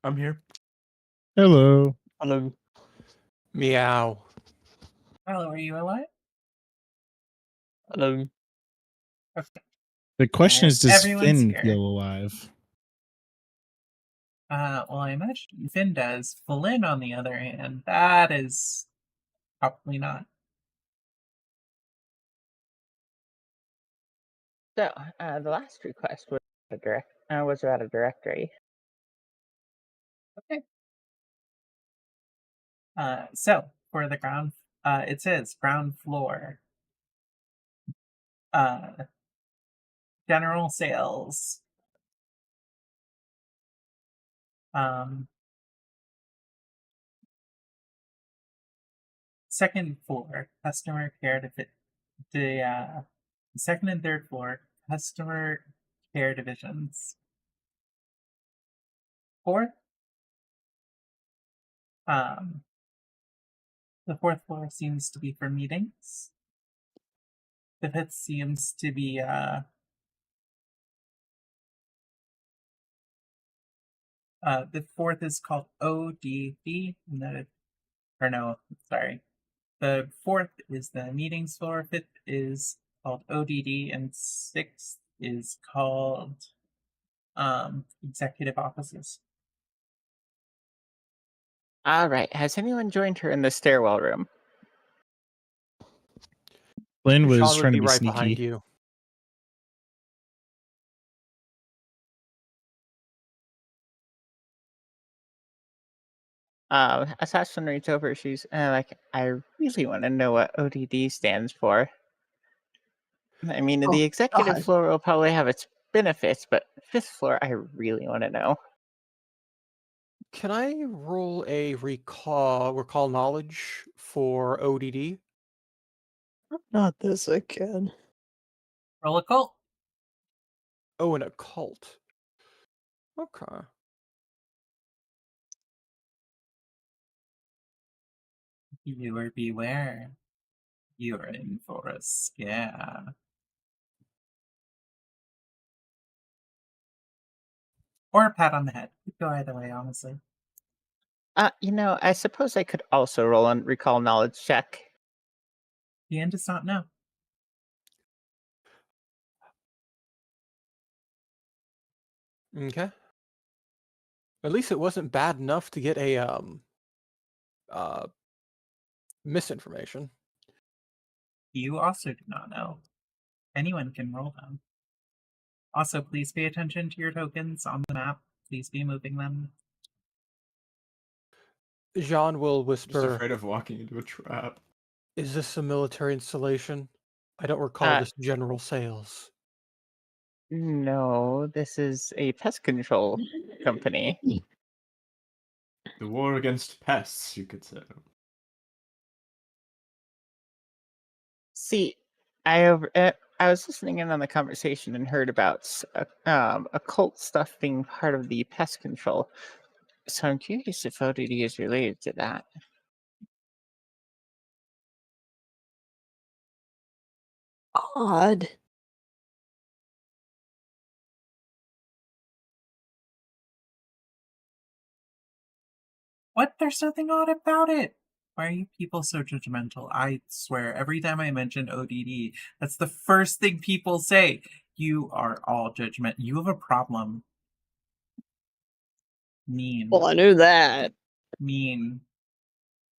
I'm here. Hello. Hello. Meow. Hello, are you alive? Hello. Okay. The question And is, does everyone's Finn here. feel alive? Well, I imagine Finn does. Flynn, on the other hand, that is probably not. So, the last request was was about a directory. Okay. So for the ground, it says ground floor. General sales. Second floor, customer care the second and third floor, customer care divisions. Fourth, the fourth floor seems to be for meetings. The fifth seems to be the fourth is called ODD, or no, sorry. The fourth is the meetings floor, fifth is called ODD, and sixth is called executive offices. All right. Has anyone joined her in the stairwell room? Flynn was Sean would trying to be be right sneaky. behind you. Assassin reads over. She's like, I really want to know what ODD stands for. I mean, Oh, the executive God. floor will probably have its benefits, but fifth floor, I really want to know. Can I roll a recall knowledge for ODD? Not this again. Roll a cult. Oh, an occult. Okay. Viewer beware. You're in for a scare. Or a pat on the head. Could go either way, honestly. I suppose I could also roll a recall knowledge check. The end does not know. Okay. At least it wasn't bad enough to get a misinformation. You also do not know. Anyone can roll them. Also, please pay attention to your tokens on the map. Please be moving them. Jean will I'm just whisper, afraid of walking into a trap. "Is this a military installation? I don't recall this general sales." No, this is a pest control company. The war against pests, you could say. See, I was listening in on the conversation and heard about occult stuff being part of the pest control. So I'm curious if ODD is related to that. Odd. What? There's nothing odd about it. Why are you people so judgmental? I swear, every time I mention ODD, that's the first thing people say. You are all judgment. You have a problem. Mean. Well, I knew that. Mean.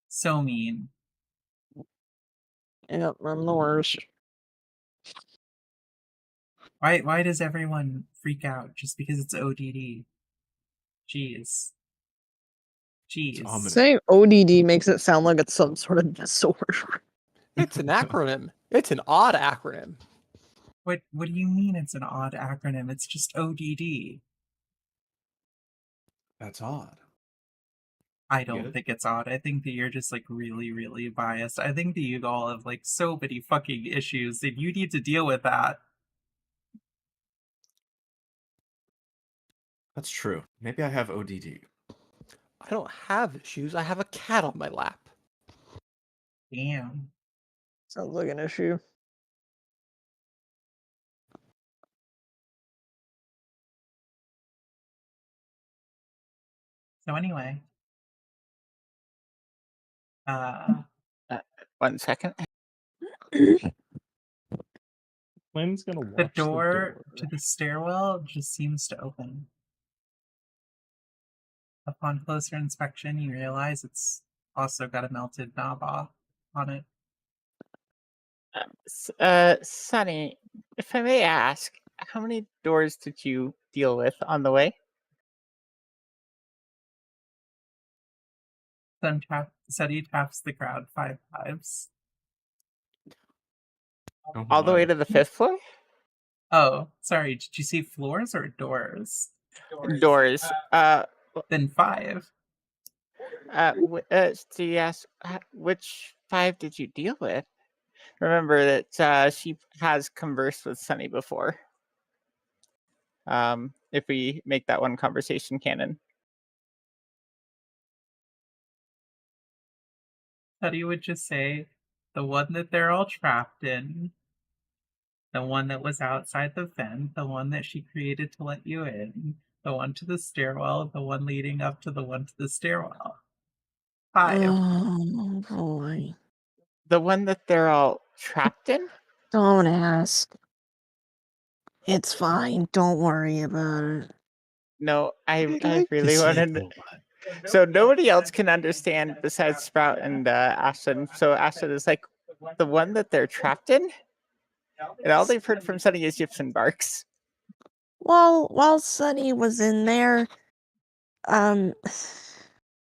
So mean. Yep, I'm the worst. Why does everyone freak out just because it's ODD? Jeez. It's Jeez. ominous. Saying ODD makes it sound like it's some sort of disorder. It's an acronym. It's an odd acronym. What do you mean it's an odd acronym? It's just ODD. That's odd. I Get don't it? think it's odd. I think that you're just like really, really biased. I think that you all have like so many fucking issues and you need to deal with that. That's true. Maybe I have ODD. I don't have issues. I have a cat on my lap. Damn. Sounds like an issue. So anyway, 1 second. Flynn's gonna the watch door to the stairwell just seems to open. Upon closer inspection, you realize it's also got a melted knob off on it. Sunny, if I may ask, how many doors did you deal with on the way? Seti taps the crowd 5 times. Oh All the way my. to the 5th floor? Oh, sorry. Did you see floors or doors? Doors. Then 5. So you asked, which 5 did you deal with? Remember that she has conversed with Sunny before. If we make that one conversation canon. Seti would just say, the one that they're all trapped in, the one that was outside the vent, the one that she created to let you in, the one to the stairwell, the one leading up to the one to the stairwell. 5. Oh boy. The one that they're all trapped in? Don't ask. It's fine. Don't worry about it. No, I I'd like to really see want to. the one. So nobody else can understand besides Sprout and Ashton. So Ashton is like, the one that they're trapped in? And all they've heard from Sunny is yips and barks. Well, while Sunny was in there,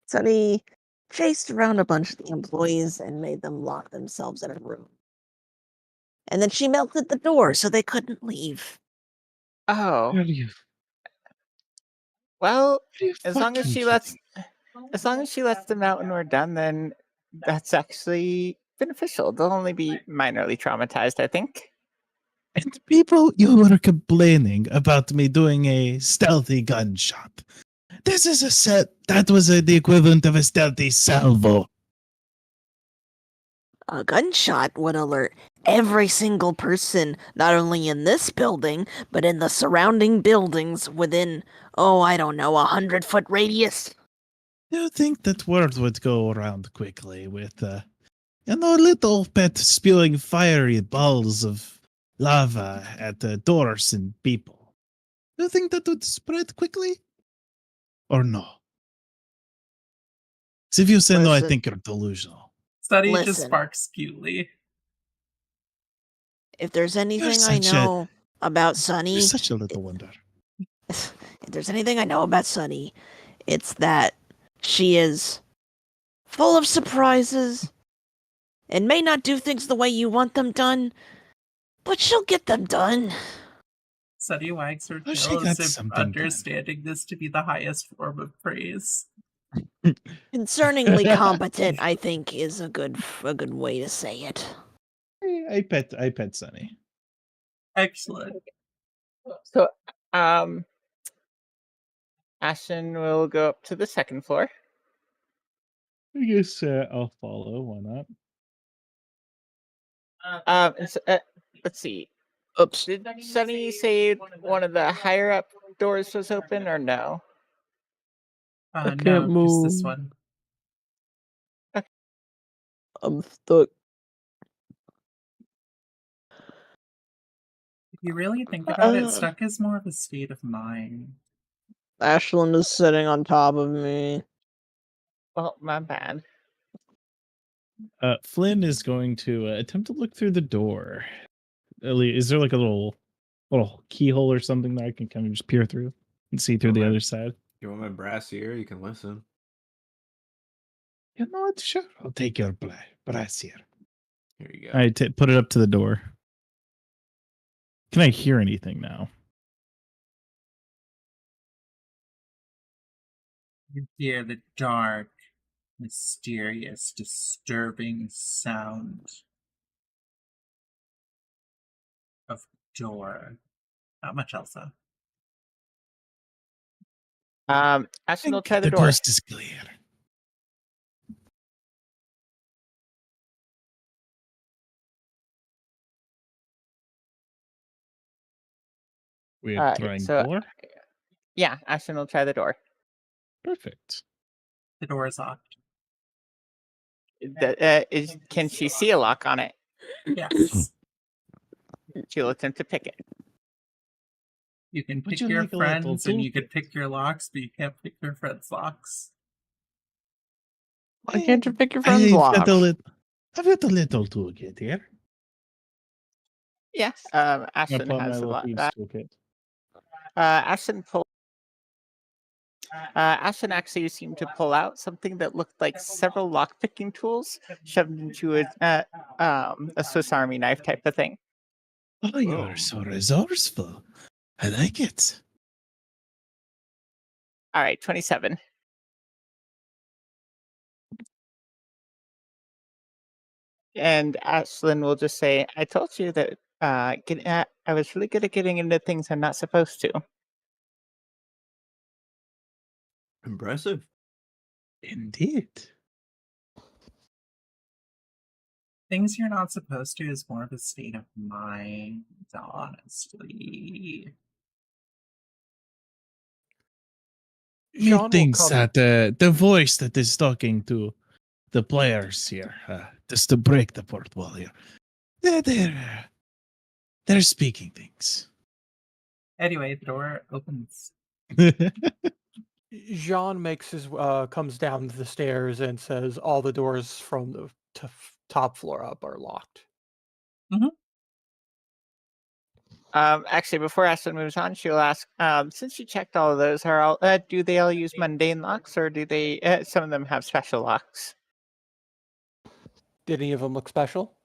Sunny chased around a bunch of the employees and made them lock themselves in a room. And then she melted the door so they couldn't leave. Oh, Are you, well, are you as long as fucking she lets kidding? them out when we're done, then that's actually beneficial. They'll only be minorly traumatized, I think. And people, you were complaining about me doing a stealthy gunshot. This is a set that was the equivalent of a stealthy salvo. A gunshot would alert every single person, not only in this building, but in the surrounding buildings within, I don't know, 100-foot radius. Do you think that word would go around quickly with, little pet spewing fiery balls of lava at doors and people? Do you think that would spread quickly? Or no? So if you say no, I Listen. think you're delusional. Seti just Listen. sparks cutely. If there's anything I such a- know about You're Sunny, such a little wonder. if there's anything I know about Sunny, it's that she is full of surprises and may not do things the way you want them done, but she'll get them done. Seti wags her Oh, she tail as got if something done. understanding this to be the highest form of praise. Concerningly competent, I think, is a good way to say it. I pet Sunny. Excellent. So, Ashton will go up to the 2nd floor. I guess I'll follow. Why not? Let's see. Oops. Did Sunny say one of the higher up doors was open or no? I No, can't just this move. one. I'm stuck. If you really think about it, stuck is more of a state of mind. Ashland is sitting on top of me. Well, my bad. Flynn is going to attempt to look through the door. Is there like a little keyhole or something that I can kind of just peer through and see through the Okay. other side? You want my brass ear? You can listen. You know what? Sure, I'll take your brass here. Here you go. I put it up to the door. Can I hear anything now? You hear the dark, mysterious, disturbing sound of door. Not much else, though. Ashton will try the The door. coast is clear. We're trying door. Yeah, Ashton will try the door. Perfect. The door is locked. Can she see a lock on it? Yes. She'll attempt to pick it. You can Would pick you your like a little friends and you can toolkit? pick your locks, but you can't pick your friends' locks. Why can't you pick your I've friend's got locks? I've got a little toolkit here. Yeah. I Ashton pull out my has a little lot. thieves toolkit. Ashton actually seemed to pull out something that looked like several lock-picking tools shoved into a Swiss Army knife type of thing. Oh, you're so resourceful. I like it. All right, 27. And Ashlyn will just say, "I told you that I was really good at getting into things I'm not supposed to." Impressive. Indeed. Things you're not supposed to is more of a state of mind, honestly. Methinks that the voice that is talking to the players here, just to break the fourth wall here, they're speaking things. Anyway, the door opens. Jean makes his comes down the stairs and says all the doors from the top floor up are locked. Actually, before Ashlyn moves on, she'll ask, since you checked all of those, do they all use mundane locks, or do they? Some of them have special locks. Did any of them look special?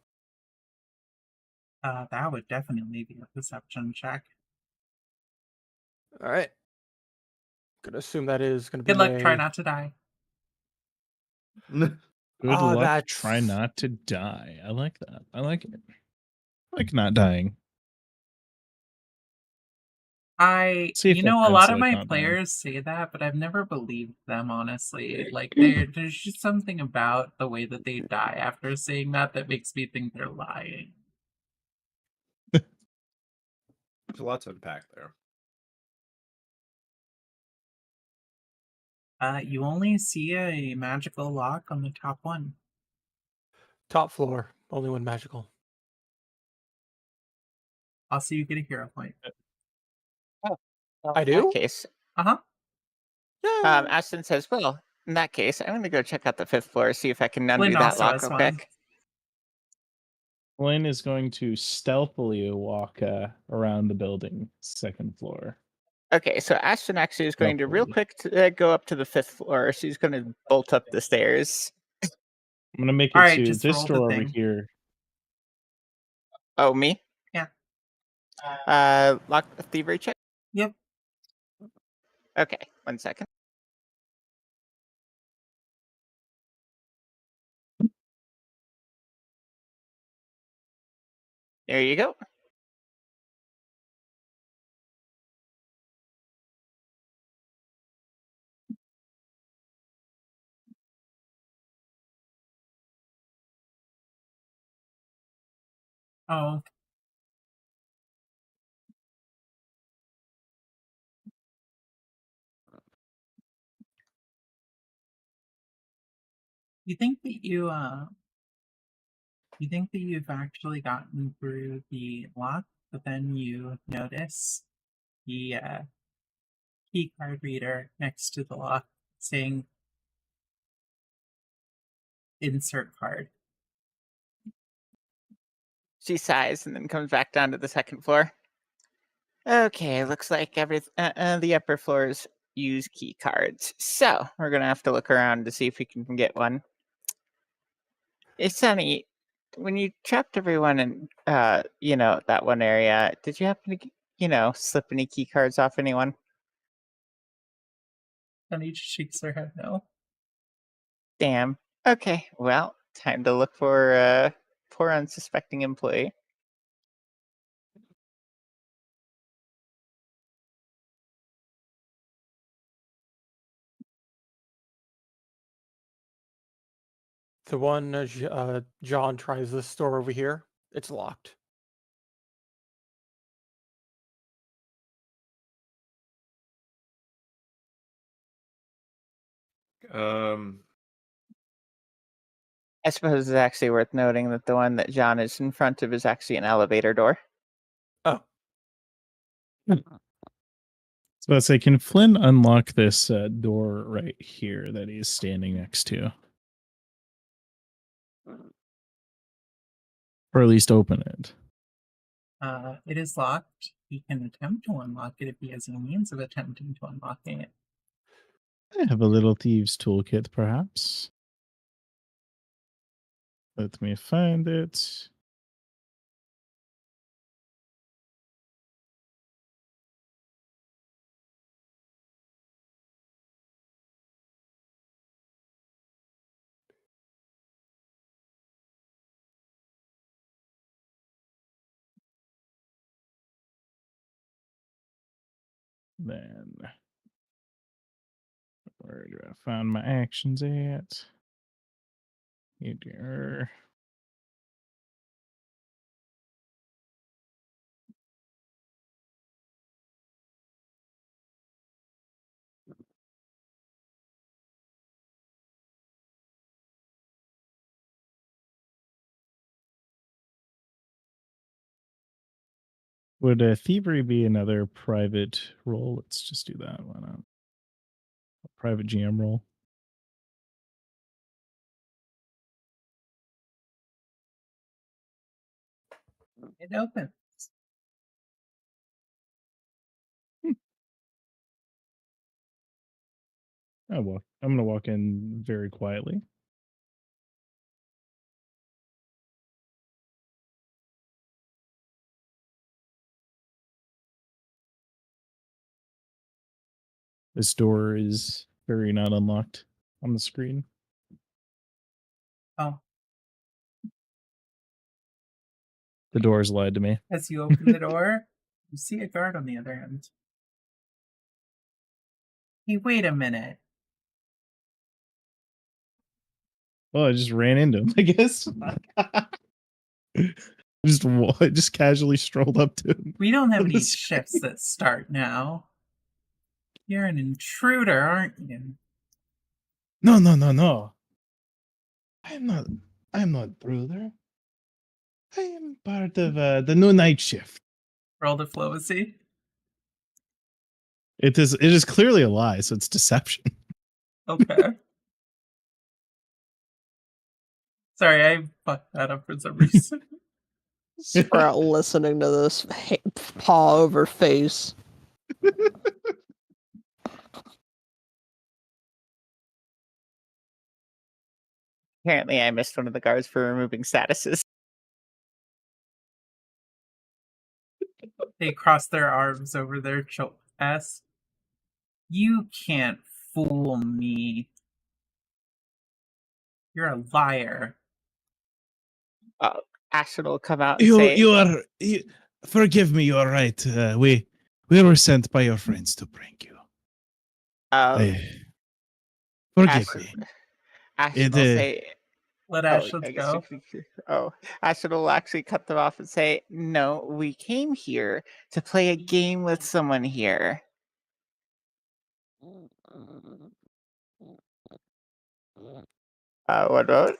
That would definitely be a perception check. All right. Gonna assume that is gonna be Good luck, try not to die. Good Oh, luck. that's- Try not to die. I like that. I like it. I like not dying. See if You that know, a lot of translates my not dying. players say that, but I've never believed them, honestly. Like, there's just something about the way that they die after saying that makes me think they're lying. There's a lot to unpack there. You only see a magical lock on the top one. Top floor, only one magical. Also, you get a hero point. I In do? that case, Uh-huh. Ashton says, "Well, in that case, I'm going to go check out the 5th floor, see if I can undo Flynn that also lock has real one. quick." Flynn is going to stealthily walk around the building, 2nd floor. Okay, so Ashton actually is going to real quick go up to the 5th floor. She's going to bolt up the stairs. I'm going to make it Alright, to just this roll the door over thing. here. Oh, me? Yeah. Lock thievery check. Yep. Okay, 1 second. There you go. Oh. You think that you think that you've actually gotten through the lock, but then you notice the key card reader next to the lock saying insert card. She sighs and then comes back down to the 2nd floor. Okay, looks like the upper floors use key cards. So we're gonna have to look around to see if we can get one. Hey, Sunny, when you trapped everyone in, that one area, did you happen to, slip any key cards off anyone? Honey just shakes her head no. Damn. Okay, well, time to look for a poor unsuspecting employee. The one John tries this door over here. It's locked. I suppose it's actually worth noting that the one that John is in front of is actually an elevator door. Oh, So let's say, can Flynn unlock this door right here that he's standing next to? Or at least open it. It is locked. He can attempt to unlock it if he has any means of attempting to unlocking it. I have a little thieves toolkit, perhaps. Let me find it. Then, where do I find my actions at? Here. Would thievery be another private role? Let's just do that. Why not? A private GM role. It opens. I'm gonna walk in very quietly. This door is very not unlocked on the screen. Oh, The door has lied to me. as you open the door, you see a guard on the other end. Hey, wait a minute. Well, I just ran into him, I guess. just casually strolled up to him. We don't have on the any screen. shifts that start now. You're an intruder, aren't you? No, no, no, no. I'm not brother. I am part of the new night shift. Roll diplomacy. It is clearly a lie, so it's deception. Okay. Sorry, I fucked that up for some reason. Sprout listening to this, paw over face. Apparently, I missed one of the guards for removing statuses. They cross their arms over their chest. You can't fool me. You're a liar. Ashton will come out and say, Forgive me. You are right. We were sent by your friends to prank you. Forgive Ashton, me. Ashton It, will say, Let oh, Ashland I guess go. Ashton will actually cut them off and say, no, we came here to play a game with someone here. What about?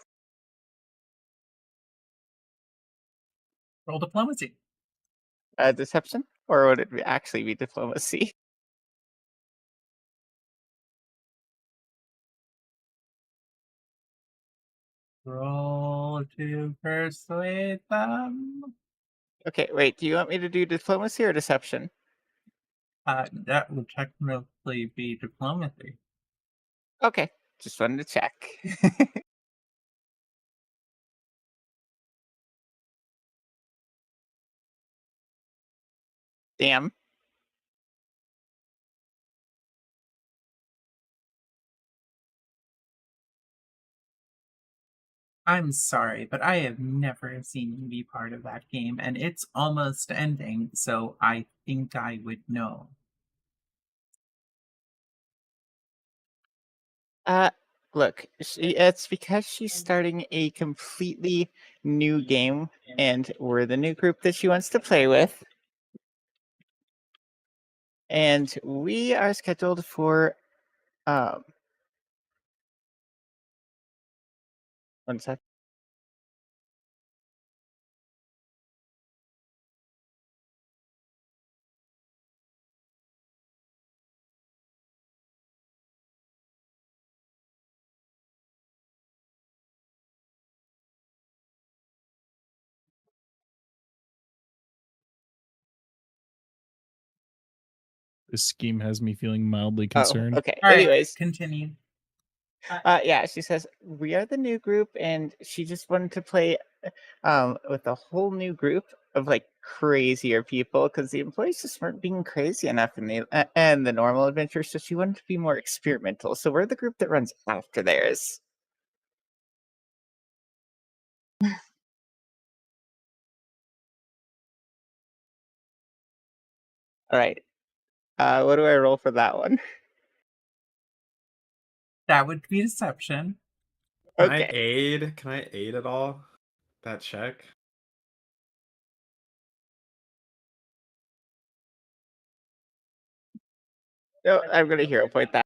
Roll diplomacy. Deception? Or would it actually be diplomacy? Roll to persuade them. Okay, wait, do you want me to do diplomacy or deception? That would technically be diplomacy. Okay, just wanted to check. Damn. I'm sorry, but I have never seen you be part of that game, and it's almost ending, so I think I would know. Look, it's because she's starting a completely new game, and we're the new group that she wants to play with. And we are scheduled for One sec. This scheme has me feeling mildly Oh, concerned. okay. All right, Anyways, continue. yeah, she says we are the new group, and she just wanted to play with a whole new group of like crazier people because the employees just weren't being crazy enough in the normal adventure, so she wanted to be more experimental. So we're the group that runs after theirs. All right. What do I roll for that one? That would be deception. Can I Okay. aid? Can I aid at all? That check? No, I'm gonna hero point that.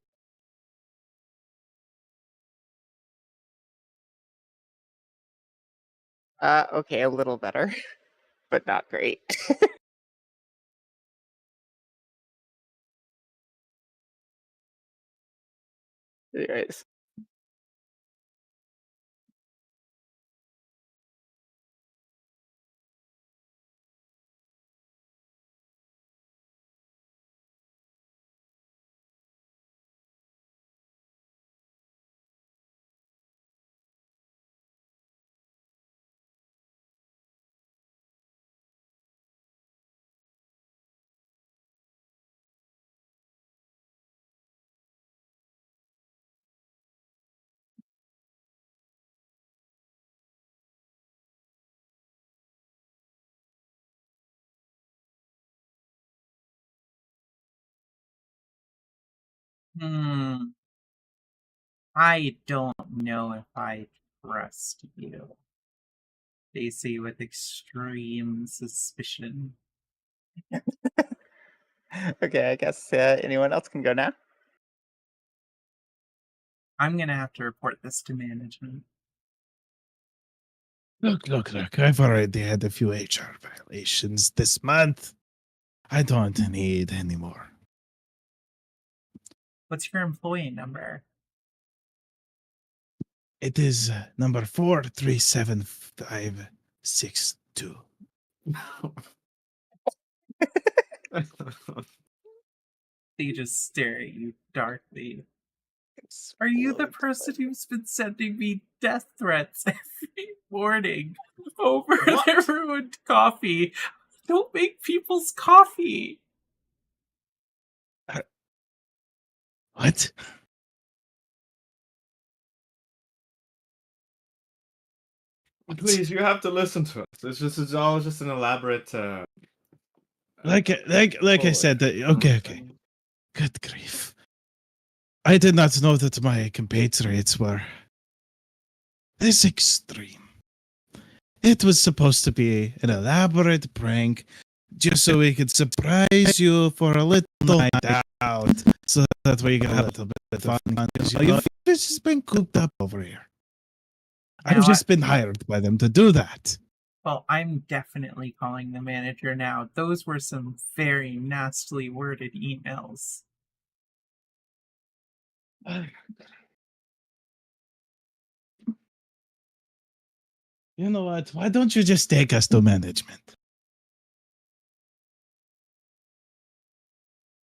Okay, a little better, but not great. Anyways. I don't know if I trust you. They say with extreme suspicion. Okay, I guess anyone else can go now. I'm gonna have to report this to management. Look. I've already had a few HR violations this month. I don't need any more. What's your employee number? It is number 437-562. They just stare at you darkly. Are you the person who's been sending me death threats every morning over their ruined coffee? Don't make people's coffee. What? Please, you have to listen to us. It's all just an elaborate. Like I said, okay. Good grief. I did not know that my compatriots were this extreme. It was supposed to be an elaborate prank just so we could surprise you for a little night out so that we could have a little bit of fun. You've just been cooped up over here. I've Now just been hired by them to do that. Well, I'm definitely calling the manager now. Those were some very nastily worded emails. You know what? Why don't you just take us to management?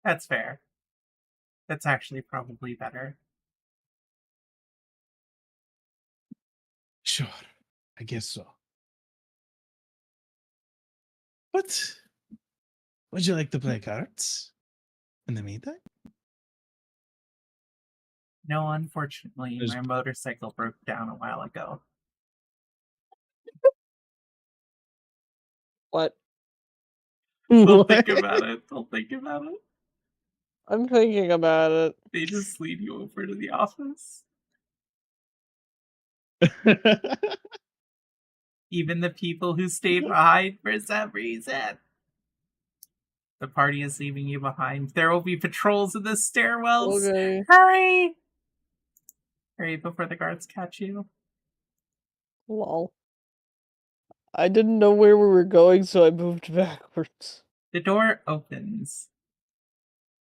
That's fair. That's actually probably better. Sure, I guess so. But would you like to play cards in the meantime? No, unfortunately, There's- my motorcycle broke down a while ago. What? Don't think about it. Don't think about it. I'm thinking about it. They just lead you over to the office. Even the people who stayed behind for some reason. The party is leaving you behind. There will be patrols in the stairwells. Okay. Hurry! Hurry before the guards catch you. Lol. I didn't know where we were going, so I moved backwards. The door opens,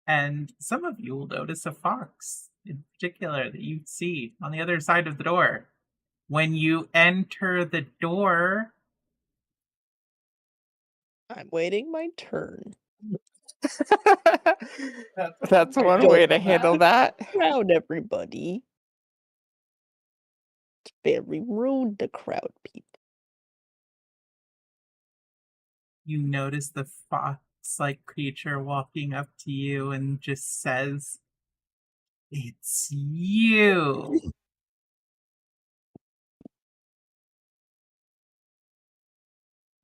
and some of you will notice a fox in particular that you see on the other side of the door. When you enter the door, I'm waiting my turn. That's one way to handle that. Crowd everybody. It's very rude to crowd people. you notice the fox-like creature walking up to you and just says, "It's you."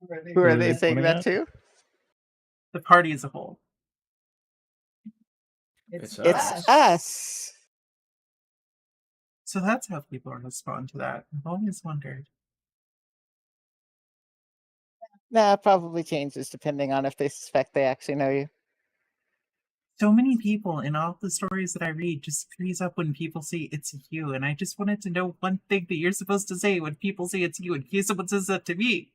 Who are Who they is it saying pointing that at? to? The party as a whole. It's It's us. So that's how people respond to that. I've always wondered. That probably changes depending on if they suspect they actually know you. So many people in all the stories that I read just freeze up when people say it's you, and I just wanted to know one thing that you're supposed to say when people say it's you in case someone says that to me.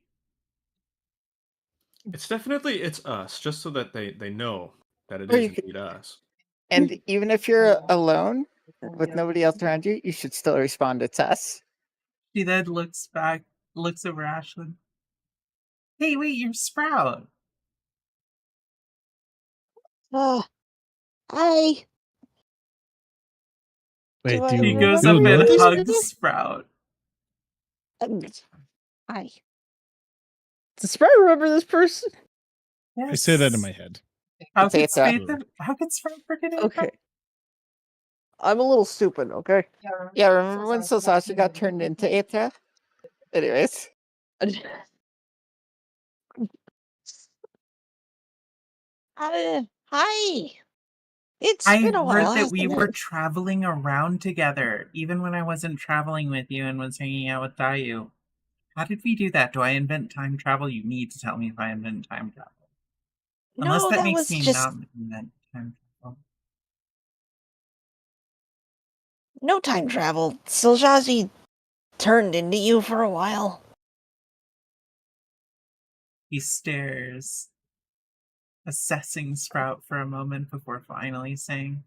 It's definitely it's us, just so that they know that it Or is you could- indeed us. And even if you're alone with nobody else around you, you should still respond, it's us. She then looks back, looks over Ashlyn. Hey, wait, you're Sprout. Hi. Wait, Do I do He you, goes do up you know and this? hugs Sprout. Hi. Does Sprout remember this person? Yes. I say that in my head. How It's could Aether. How could Sprout forget it? Okay. I'm a little stupid, okay? Yeah, remember when Sasha got turned into Aether? Anyways. Hi. It's I been a while. heard that we hasn't were it? traveling around together, even when I wasn't traveling with you and was hanging out with Dayu. How did we do that? Do I invent time travel? You need to tell me if I invent time travel. Unless No, that that makes was me just not invent time travel. no time travel. Siljazi turned into you for a while. He stares, assessing Sprout for a moment before finally saying,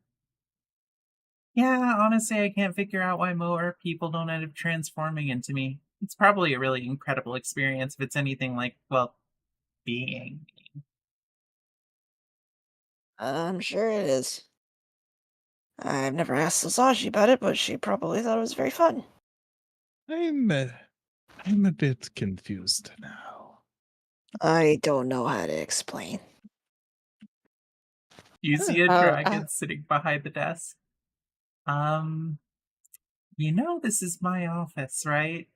"Yeah, honestly, I can't figure out why more people don't end up transforming into me. It's probably a really incredible experience if it's anything like, well, being me." I'm sure it is. I've never asked Sasashi about it, but she probably thought it was very fun. I'm a bit confused now. I don't know how to explain. You see a Oh, dragon sitting behind the desk. You know this is my office, right?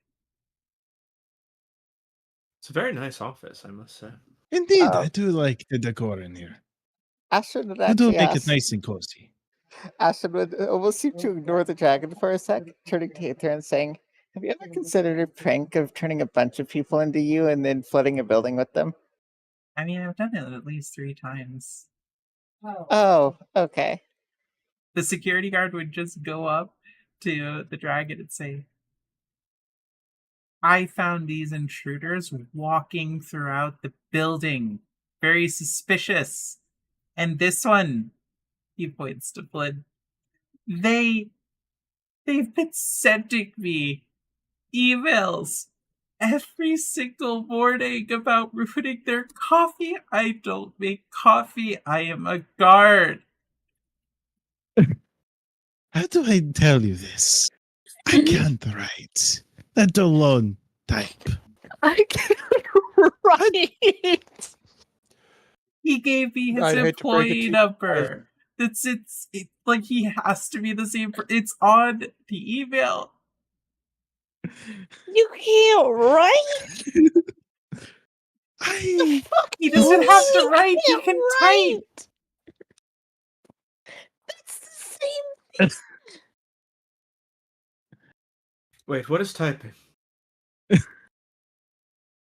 It's a very nice office, I must say. Indeed, Oh. I do like the decor in here. Ashton would You do actually make ask. it nice and cozy. Ashton would almost seem to ignore the dragon for a sec, turning to Aether and saying, "Have you ever considered a prank of turning a bunch of people into you and then flooding a building with them?" I mean, I've done it at least 3 times. Oh, okay. The security guard would just go up to the dragon and say, "I found these intruders walking throughout the building. Very suspicious. And this one," he points to Flynn, they've been sending me emails every single morning about ruining their coffee. I don't make coffee. I am a guard." How do I tell you this? I can't write, let alone type. I can't write. He gave me his I'd hate to break it to employee you, number. It's like he has to be the same. It's on the email. You can't write? I Fuck He you doesn't mean have to you write. He can't can write? type. That's the same. Wait, what is typing?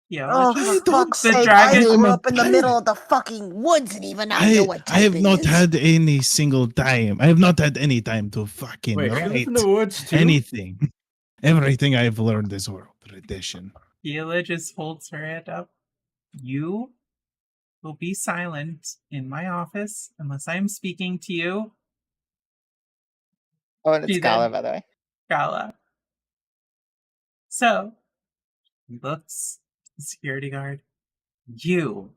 Yeah, Oh, let's I just. for don't- fuck's the sake, dragon- I I'm grew a up in the pirate. middle of the fucking woods and even I know what I have typing not is. had any single time. I have not had any time to fucking Wait, you live write in the woods too? anything. Everything I've learned is oral tradition. Gila just holds her hand up. You will be silent in my office unless I'm speaking to you. Oh, and it's She Gala, then- by the way. Gala. So, he looks at the security guard. You,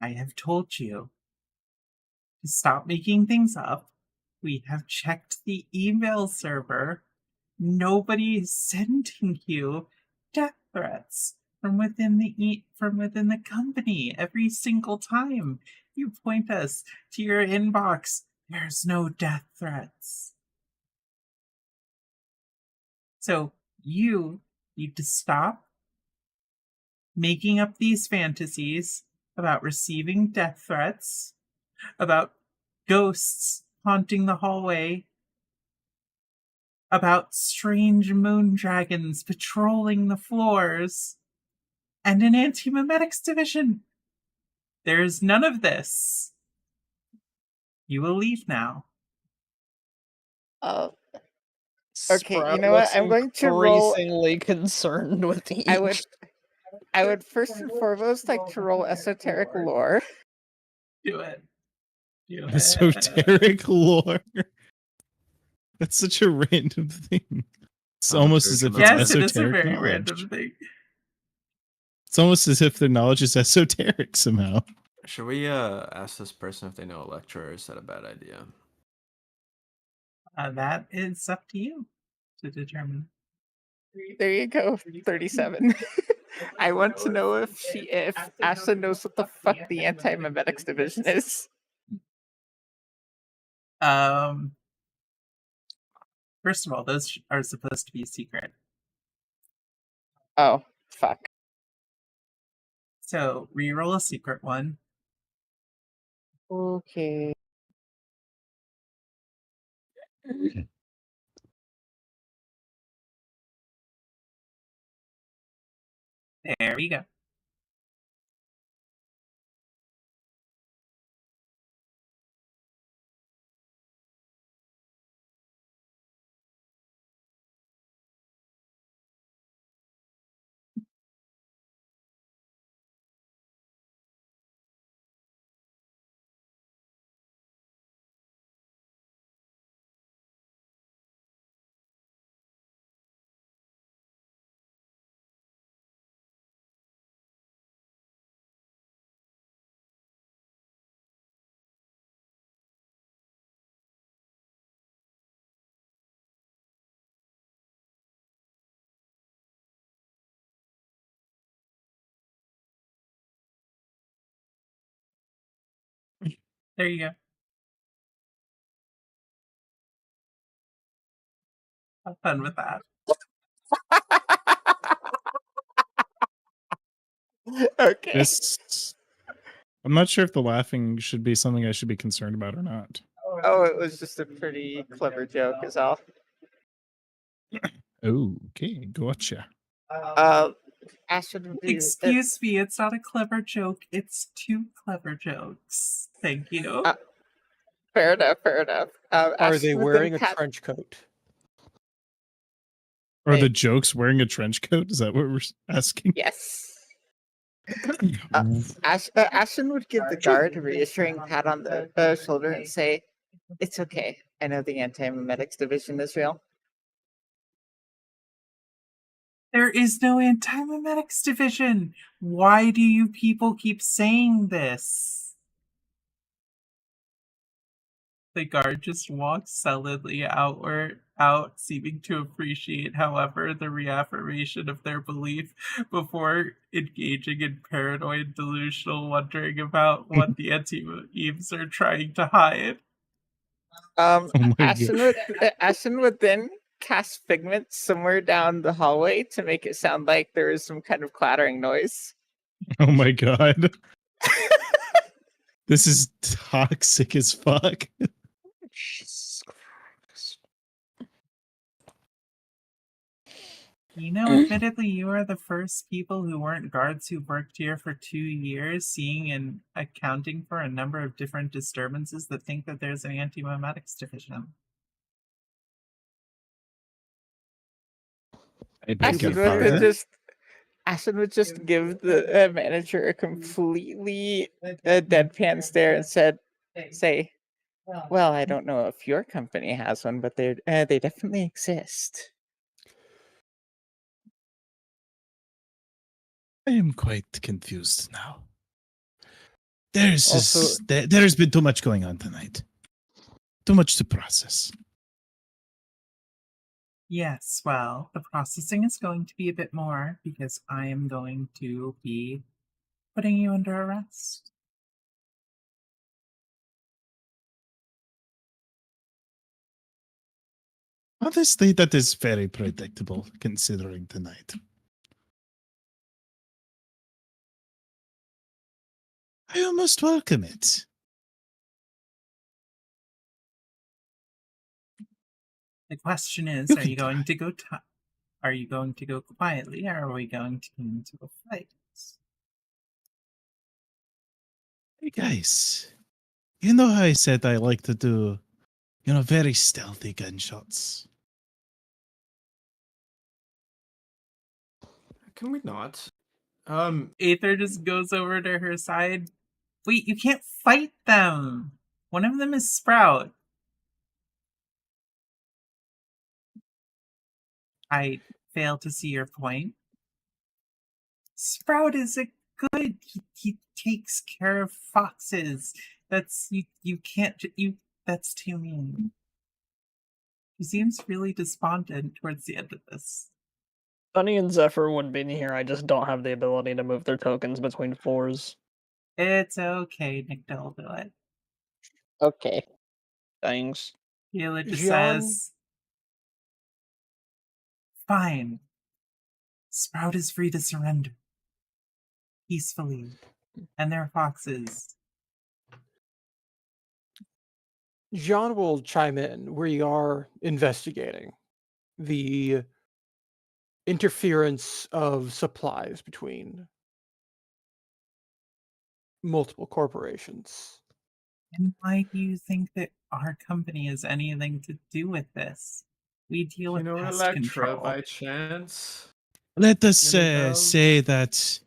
I have told you to stop making things up. We have checked the email server. Nobody is sending you death threats from within the company every single time you point us to your inbox. There's no death threats. So you need to stop making up these fantasies about receiving death threats, about ghosts haunting the hallway, about strange moon dragons patrolling the floors, and an anti-memetics division. There's none of this. You will leave now. Oh, okay. You know what? looks I'm going to roll. increasingly concerned with each. I would first and foremost like to roll esoteric lore. Do it. Do it. Esoteric lore. That's such a random thing. It's almost as if it's Yes, it esoteric is a very knowledge. random thing. It's almost as if their knowledge is esoteric somehow. Should we ask this person if they know Electra, or is that a bad idea? That is up to you to determine. There you go. 37. I want to know if Ashlyn knows what the fuck the anti-memetics division is. First of all, those are supposed to be secret. Oh, fuck. So reroll a secret one. Okay. There we go. There you go. Have fun with that. Okay. This, I'm not sure if the laughing should be something I should be concerned about or not. Oh, it was just a pretty clever joke, is all. Oh, okay, gotcha. Ashlyn would be. Excuse me, it's not a clever joke. It's two clever jokes. Thank you. Fair enough. Fair enough. Are Ashlyn they would wearing then a trench coat? Are Hey. the jokes wearing a trench coat? Is that what we're asking? Yes. Ashton would give the guard a reassuring pat on the shoulder and say, "It's okay. I know the anti-memetics division is real." There is no anti-memetics division. Why do you people keep saying this? The guard just walks sullenly out, seeming to appreciate, however, the reaffirmation of their belief before engaging in paranoid delusional wondering about what the anti-Eves are trying to hide. Oh my Ashton would then cast Figment somewhere down the hallway to make it sound like there is some kind of clattering noise. Oh my god. This is toxic as fuck. Jesus Christ. You know, admittedly, you are the first people who weren't guards who worked here for 2 years, seeing and accounting for a number of different disturbances that think that there's an anti-memetics division. I beg your Ashton would pardon. just give the manager a completely deadpan stare and say, "Well, I don't know if your company has one, but they definitely exist." I am quite confused now. Also- There's been too much going on tonight. Too much to process. Yes, well, the processing is going to be a bit more because I am going to be putting you under arrest. Honestly, that is very predictable considering tonight. I almost welcome it. The question is, You are can you going to go are you going to go quietly or are we going to get into a fight? Hey guys, you know how I said I like to do, very stealthy gunshots? Can we not? Aether just goes over to her side. Wait, you can't fight them! One of them is Sprout. I fail to see your point. Sprout is a good. He takes care of foxes. That's you can't you. That's too mean. He seems really despondent towards the end of this. Sunny and Zephyr would be here. I just don't have the ability to move their tokens between floors. It's okay, Nick. Will do it. Okay. Thanks. Hila just Jean? says, "Fine. Sprout is free to surrender peacefully, and they're foxes." Jean will chime in. We are investigating the interference of supplies between multiple corporations. And why do you think that our company has anything to do with this? We deal with pest Electra control. by chance? Let us Any bells? say that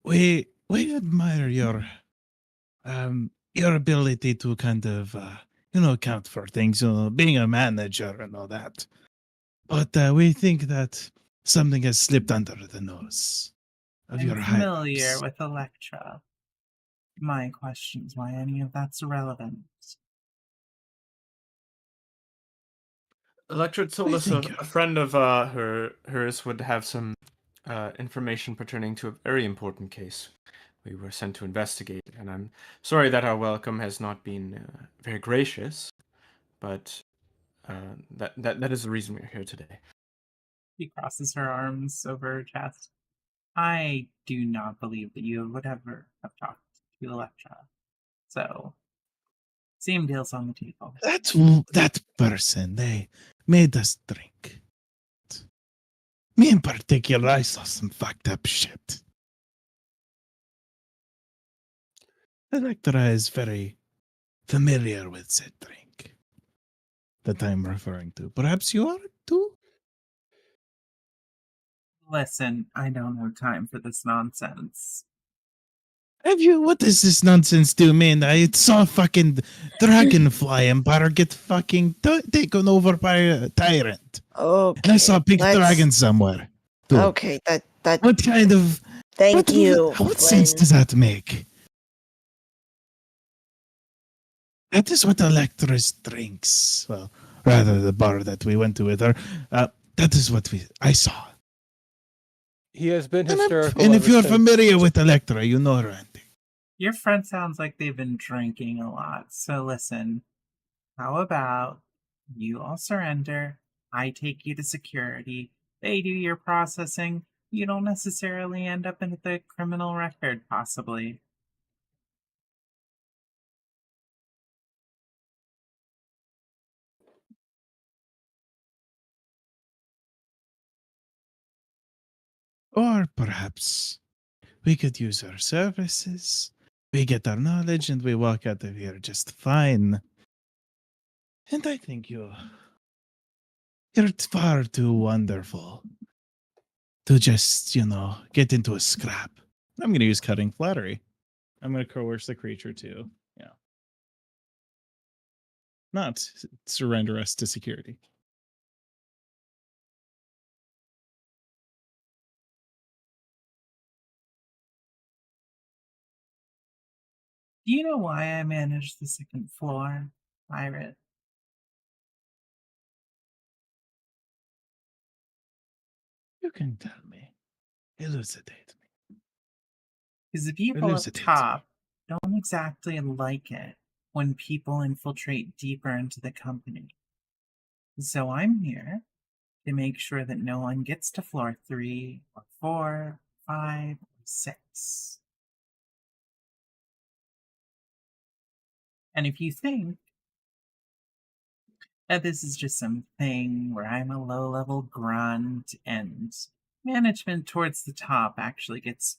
we admire your ability to kind of account for things, being a manager and all that. But we think that something has slipped under the nose of I'm your familiar higher-ups. with Electra. My question is why any of that's relevant. Electra told I us think a friend of hers would have some information pertaining to a very important case. We were sent to investigate, and I'm sorry that our welcome has not been very gracious, but that is the reason we're here today. She crosses her arms over her chest. I do not believe that you would ever have talked to Electra. So, same deal's on the table. That person, they made us drink. Me in particular, I saw some fucked up shit. Electra is very familiar with said drink that I'm referring to. Perhaps you are too? Listen, I don't have time for this nonsense. What does this nonsense do, man? I saw a fucking dragonfly empire get fucking taken over by a tyrant. Okay. And I saw a big let's- dragon somewhere. Too. Okay, that. What kind of... Thank you. What sense Flynn. does that make? That is what Electra's drinks. Well, rather the bar that we went to with her. That is what I saw. He has been And, hysterical. and if ever you're since. familiar with Electra, you know her ending. Your friend sounds like they've been drinking a lot, so listen. How about you all surrender? I take you to security. They do your processing. You don't necessarily end up in the criminal record, possibly. Or perhaps we could use our services. We get our knowledge and we walk out of here just fine. And I think you You're far too wonderful to just, get into a scrap. I'm going to use cutting flattery. I'm going to coerce the creature to, not surrender us to security. Do you know why I managed the second floor, Pirate? You can tell me. Elucidate me. Because the people up Elucidate me. top don't exactly like it when people infiltrate deeper into the company. So I'm here to make sure that no one gets to floor 3 or 4, 5, or 6. And if you think that this is just some thing where I'm a low level grunt and management towards the top actually gets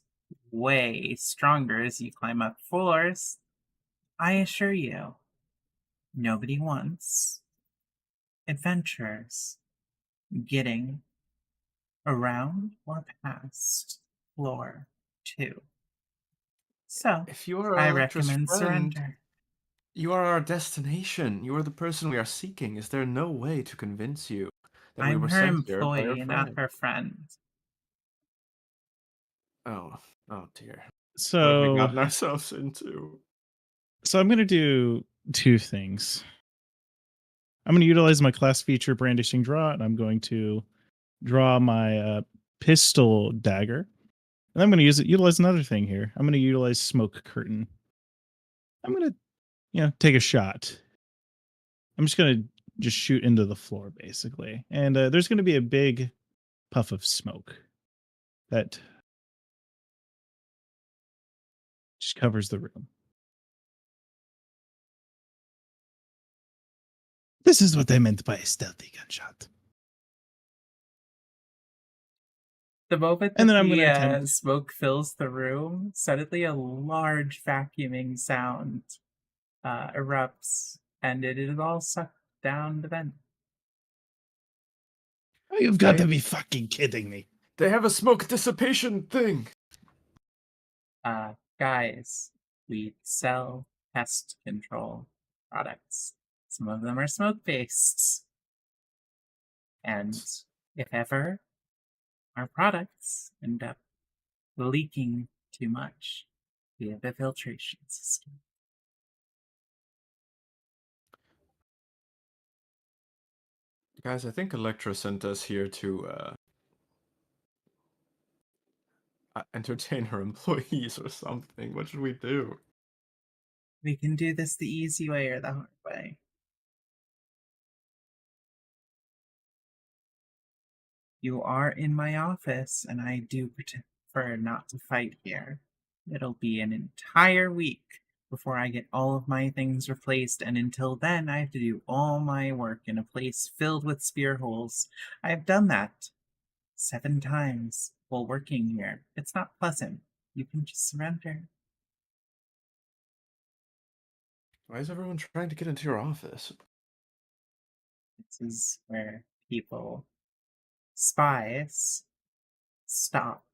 way stronger as you climb up floors, I assure you, nobody wants adventurers getting around or past floor 2. So, If you are I Electra's recommend friend, surrender. you are our destination. You are the person we are seeking. Is there no way to convince you that we I'm were her sent here by your employee, not friend? her friend. Oh, oh dear. What have we So, gotten ourselves into? so I'm going to do two things. I'm going to utilize my class feature brandishing draw, and I'm going to draw my pistol dagger. And I'm going to utilize another thing here. I'm going to utilize smoke curtain. I'm going to, take a shot. I'm just going to just shoot into the floor, basically. And there's going to be a big puff of smoke that just covers the room. This is what I meant by a stealthy gunshot. The moment And that then I'm going the to attempt. smoke fills the room, suddenly a large vacuuming sound erupts, and it is all sucked down the vent. Oh, you've got to be fucking kidding me. They have a smoke dissipation thing. Guys, we sell pest control products. Some of them are smoke based. And if ever our products end up leaking too much, we have a filtration system. Guys, I think Electra sent us here to entertain her employees or something. What should we do? We can do this the easy way or the hard way. You are in my office, and I do prefer not to fight here. It'll be an entire week before I get all of my things replaced, and until then, I have to do all my work in a place filled with spear holes. I've done that 7 times while working here. It's not pleasant. You can just surrender. Why is everyone trying to get into your office? This is where people, spies, stop.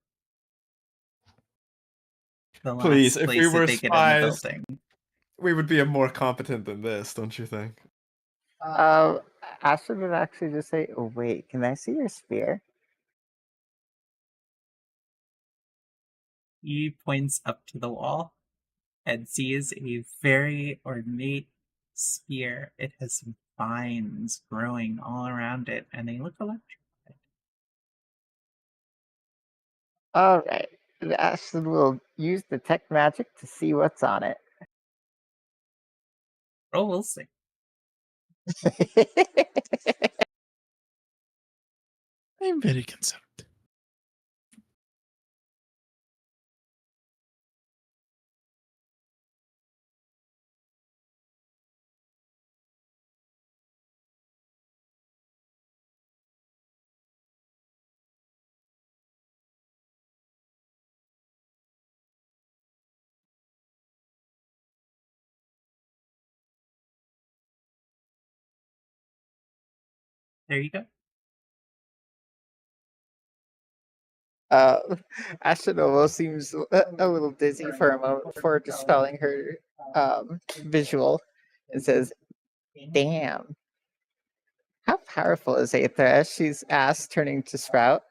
The Please, last if we place that were they get in the spies, building. we would be more competent than this, don't you think? Astrid would actually just say, "Oh wait, can I see your spear?" He points up to the wall and sees a very ornate spear. It has vines growing all around it, and they look electrified. All right, Astrid will use detect magic to see what's on it. Oh, we'll see. I'm very concerned. There you go. Astronovo seems a little dizzy for a moment before dispelling her visual and says, "Damn. How powerful is Aethra?" She's asked, turning to Sprout.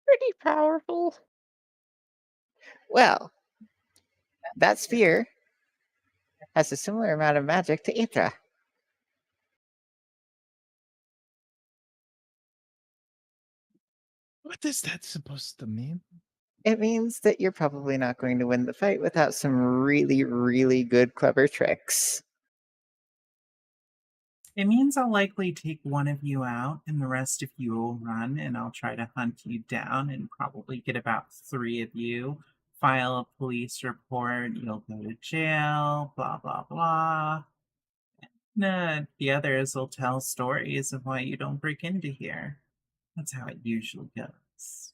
Pretty powerful. Well, that sphere has a similar amount of magic to Aethra. What is that supposed to mean? It means that you're probably not going to win the fight without some really, really good, clever tricks. It means I'll likely take one of you out, and the rest of you will run, and I'll try to hunt you down and probably get about 3 of you. File a police report, you'll go to jail, blah, blah, blah. The others will tell stories of why you don't break into here. That's how it usually goes.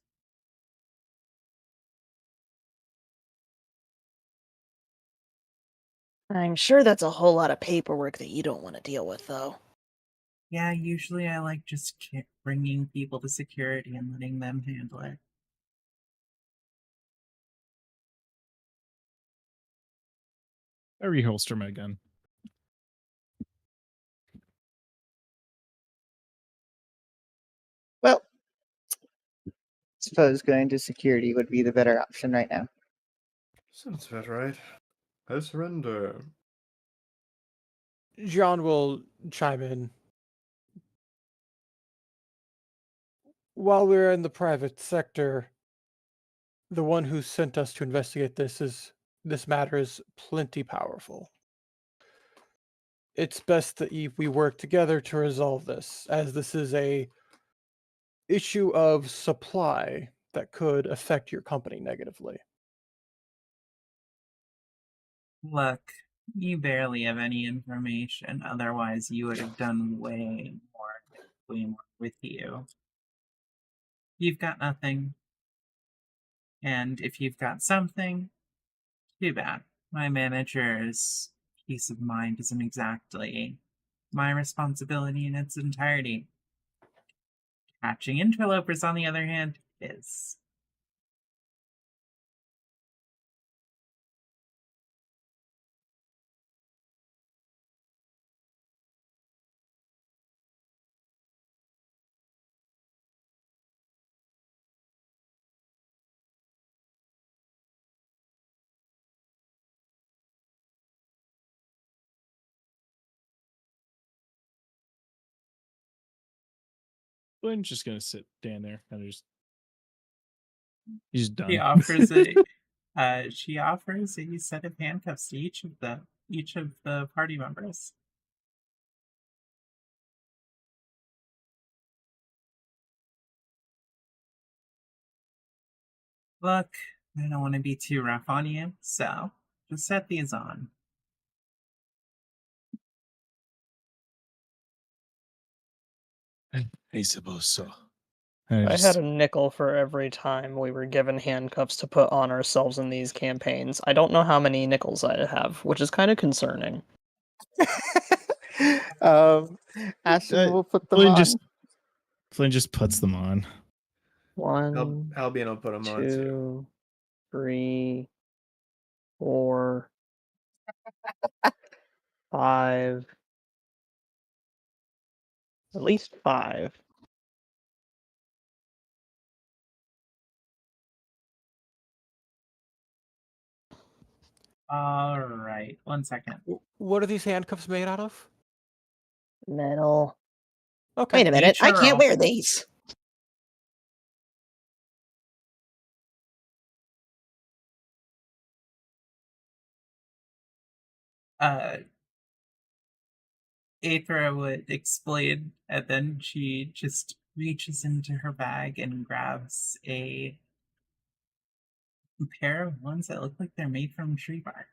I'm sure that's a whole lot of paperwork that you don't want to deal with, though. Yeah, usually I like just bringing people to security and letting them handle it. I reholster my gun. Well, suppose going to security would be the better option right now. Sounds about right. I surrender. John will chime in. While we're in the private sector, the one who sent us to investigate this matter is plenty powerful. It's best that we work together to resolve this, as this is a issue of supply that could affect your company negatively. Look, you barely have any information, otherwise you would have done way more with you. You've got nothing, and if you've got something, too bad. My manager's peace of mind isn't exactly my responsibility in its entirety. Catching interlopers, on the other hand, is. Blaine's just gonna stand there and he's done. She offers she offers a set of handcuffs to each of the party members. Look, I don't want to be too rough on you, so just set these on. I suppose so. I had a nickel for every time we were given handcuffs to put on ourselves in these campaigns. I don't know how many nickels I have, which is kind of concerning. Ashton will put them Blaine on. Flynn just puts them on. 1, Albion will put them on too. 2, 3, 4, 5. At least 5. All right, 1 second. What are these handcuffs made out of? Metal. Okay. Wait a minute, I Nature can't roll. wear these. Aethra would explain, and then she just reaches into her bag and grabs a pair of ones that look like they're made from tree bark.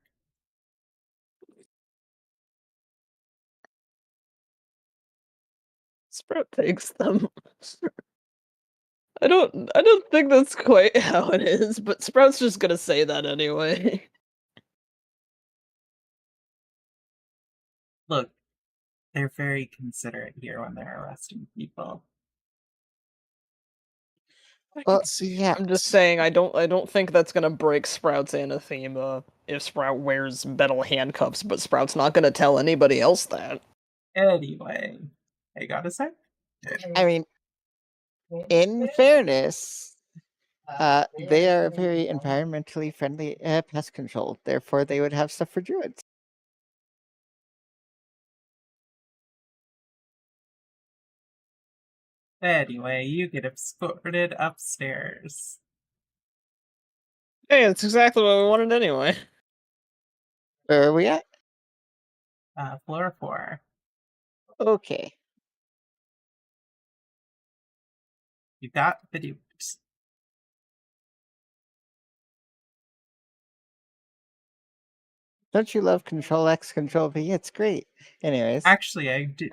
Sprout takes them. I don't think that's quite how it is, but Sprout's just gonna say that anyway. Look, they're very considerate here when they're arresting people. I Well, can see yeah. I'm just saying I don't think that's gonna break Sprout's anathema if Sprout wears metal handcuffs, but Sprout's not gonna tell anybody else that. Anyway, I gotta say, I mean, in fairness, they are very environmentally friendly pest control. Therefore, they would have stuff for druids. anyway, you get escorted upstairs. Hey, that's exactly what we wanted anyway. Where are we at? Floor 4. Okay. You got the dupes. Don't you love Control X, Control V? It's great. Anyways, Actually, I did.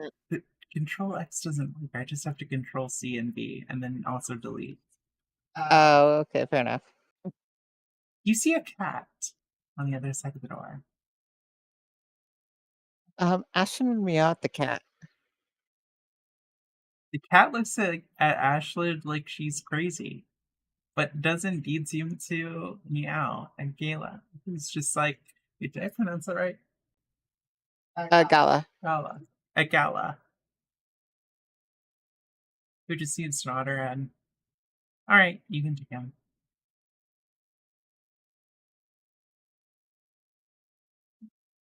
Control X doesn't work. I just have to Control C and V, and then also delete. oh, okay, fair enough. You see a cat on the other side of the door. Ashton would meow at the cat. The cat looks at Ashley like she's crazy, but does indeed seem to meow at Gala, who's just like, did I pronounce that right? Gala. Gala. At Gala. Who just seems to nod her head. Alright, you can take him.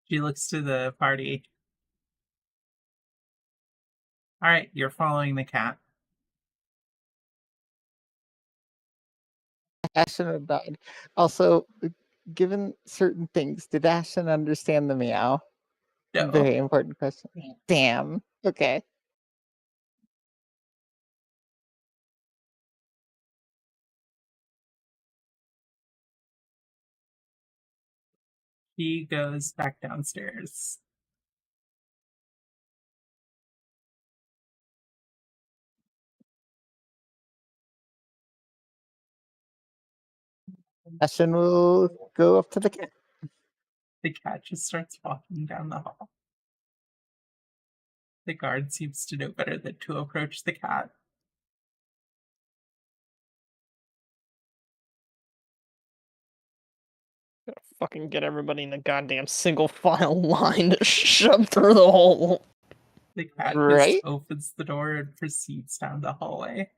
She looks to the party. Alright, you're following the cat. Ashton would nod. Also, given certain things, did Ashton understand the meow? No. Very important question. Damn. Okay. He goes back downstairs. Ashton will go up to the cat. The cat just starts walking down the hall. The guard seems to know better than to approach the cat. Gotta fucking get everybody in the goddamn single file line to shove through the hole. The cat Right? just opens the door and proceeds down the hallway.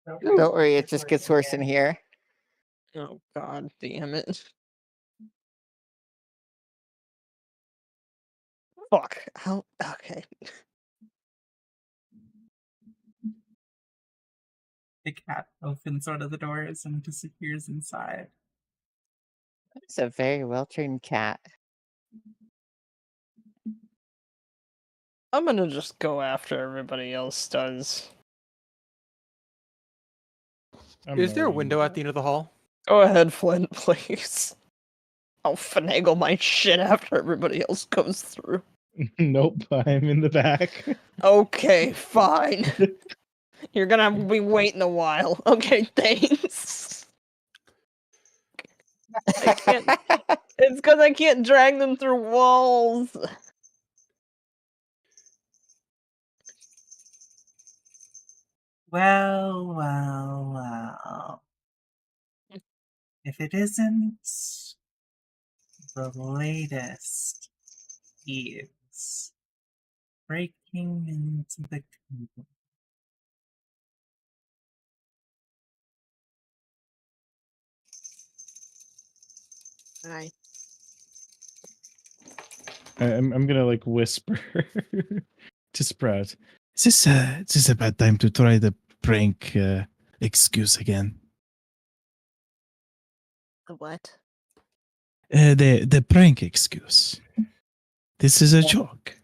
Don't worry, it just gets worse in here. Oh god damn it. Fuck. How okay. The cat opens one of the doors and disappears inside. It's a very well trained cat. I'm gonna just go after everybody else does. Is there a window at the end of the hall? Go ahead, Flint, please. I'll finagle my shit after everybody else goes through. Nope, I'm in the back. Okay, fine. You're gonna be waiting a while. Okay, thanks. I can't. It's because I can't drag them through walls. Well. If it isn't the latest thieves breaking into the company. Hi. I'm gonna like whisper to Sprout. Is this a bad time to try the prank excuse again? The what? The prank excuse. This is a joke.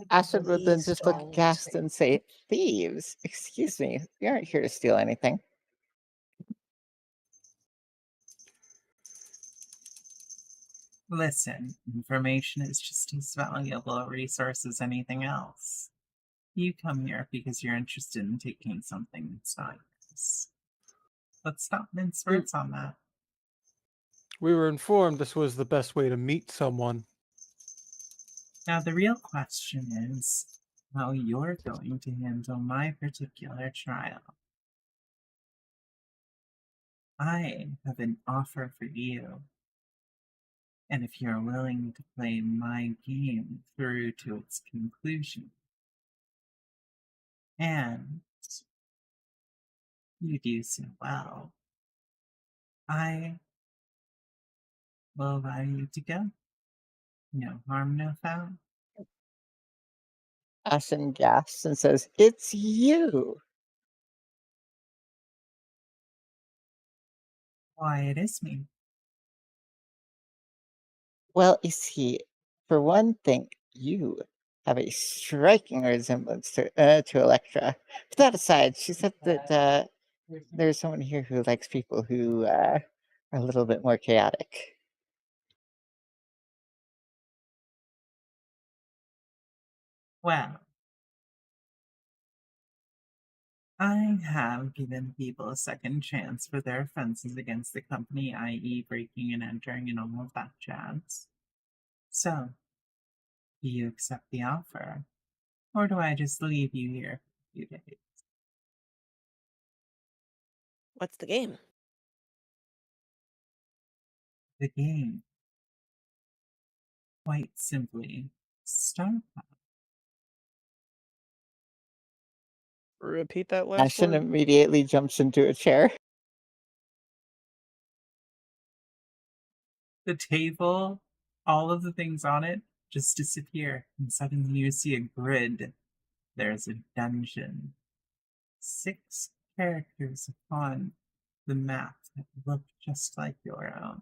Ashton would then Please just look don't. aghast and say, "Thieves! Excuse me, we aren't here to steal anything." Listen, information is just as valuable a resource as anything else. You come here because you're interested in taking something that's not yours. Let's not mince words on that. We were informed this was the best way to meet someone. Now, the real question is, how you're going to handle my particular trial. I have an offer for you. And if you're willing to play my game through to its conclusion, and you do so well, I will allow you to go. No harm, no foul. Ashen gasps and says, "It's you." Why, it is me. Well, you see, for one thing, you have a striking resemblance to Electra. But that aside, she said that there's someone here who likes people who are a little bit more chaotic. Well, I have given people a second chance for their offenses against the company, i.e., breaking and entering and all of that jazz. So, do you accept the offer? Or do I just leave you here for a few days? What's the game? The game. Quite simply, Star Power. Repeat that last Ashen word. immediately jumps into a chair. The table, all of the things on it just disappear, and suddenly you see a grid. There's a dungeon. 6 characters upon the map that look just like your own.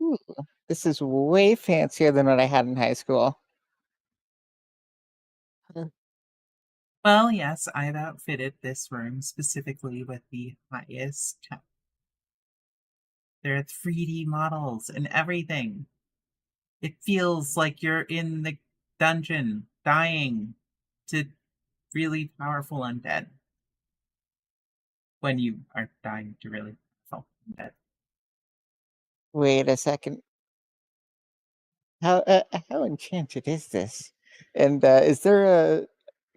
Ooh, this is way fancier than what I had in high school. Well, yes, I've outfitted this room specifically with the highest tech. There are 3D models and everything. It feels like you're in the dungeon, dying to really powerful undead. When you are dying to really powerful undead. Wait a second. How enchanted is this? And is there a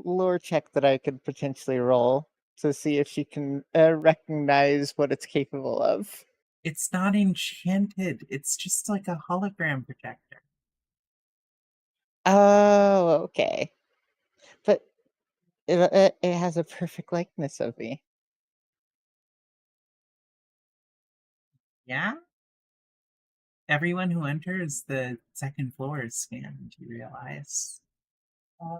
lore check that I could potentially roll to see if she can recognize what it's capable of? It's not enchanted, it's just like a hologram projector. Oh, okay. But it has a perfect likeness of me. Yeah? Everyone who enters the second floor is scanned, you realize.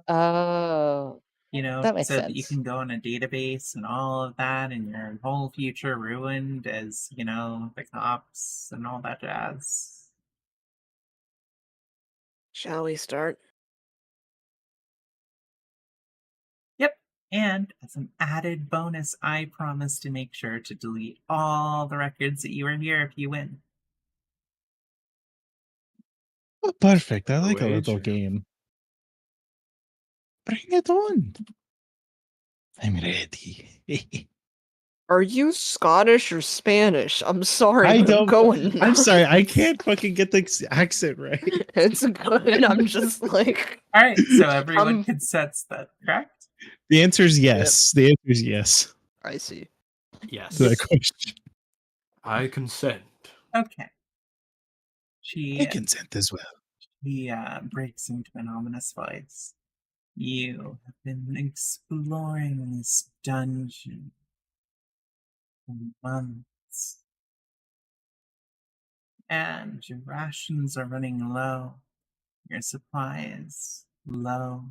Oh, You know, that makes so that you sense. can go on a database and all of that, and your whole future ruined as, the cops and all that jazz. Shall we start? Yep. And as an added bonus, I promise to make sure to delete all the records that you were here if you win. Oh, perfect. I A like a little wager. game. Bring it on. I'm ready. Are you Scottish or Spanish? I'm sorry, I but I'm don't. going. I'm sorry. I nuts. can't fucking get the accent right. It's good. I'm just like All right, so everyone I'm. consents that, correct? The answer is yes. The answer is yes I see. Yes. to that question. I consent. Okay. I She consent as well. he breaks into an ominous voice. You have been exploring this dungeon for months, and your rations are running low. Your supplies low.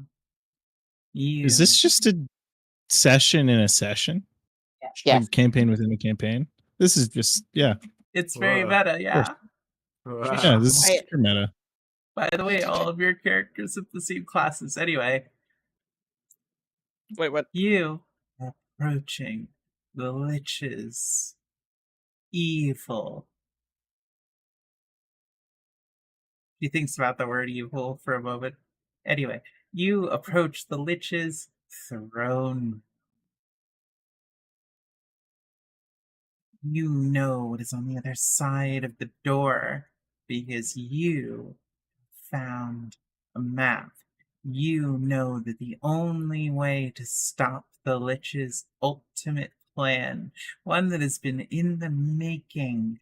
Is You, this just a session in a session? Yes. Like campaign within a campaign? This is just it's very Whoa. meta, yeah. Yeah. This is Quiet. super meta. By the way, all of your characters have the same classes. Anyway, Wait, what? you are approaching the Lich's evil. She thinks about the word evil for a moment. Anyway, you approach the Lich's throne. You know what is on the other side of the door. because you found a map. You know that the only way to stop the Lich's ultimate plan, one that has been in the making